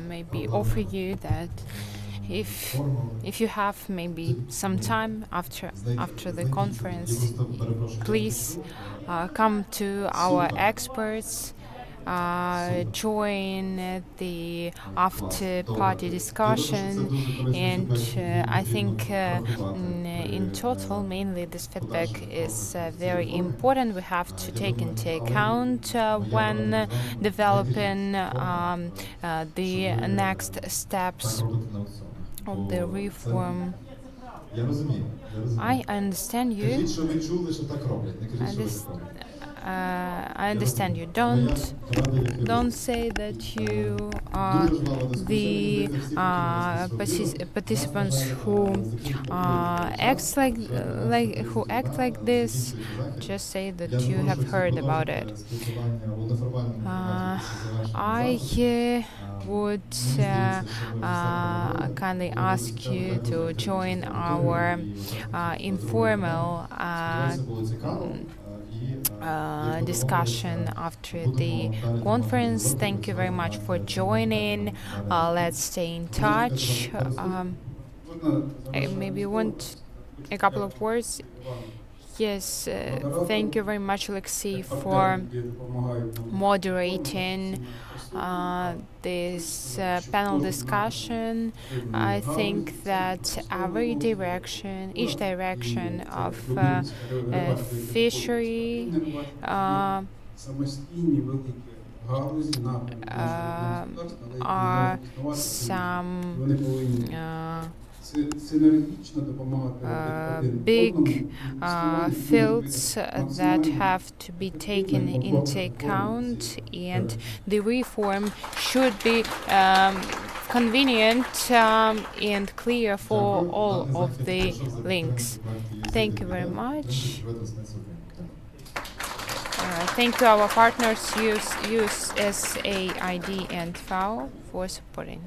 maybe offer you that if you have maybe some time after the conference, please come to our experts, join the after-party discussion, and I think in total, mainly this feedback is very important. We have to take into account when developing the next steps of the reform. I understand you. I understand you. Don't say that you are the participants who act like this. Just say that you have heard about it. I would kindly ask you to join our informal discussion after the conference. Thank you very much for joining. Let's stay in touch. Maybe you want a couple of words? Yes, thank you very much, Alexei, for moderating this panel discussion. I think that each direction of fishery are some big fields that have to be taken into account, and the reform should be convenient and clear for all of the links. Thank you very much. Thank you our partners USAID and FAO for supporting.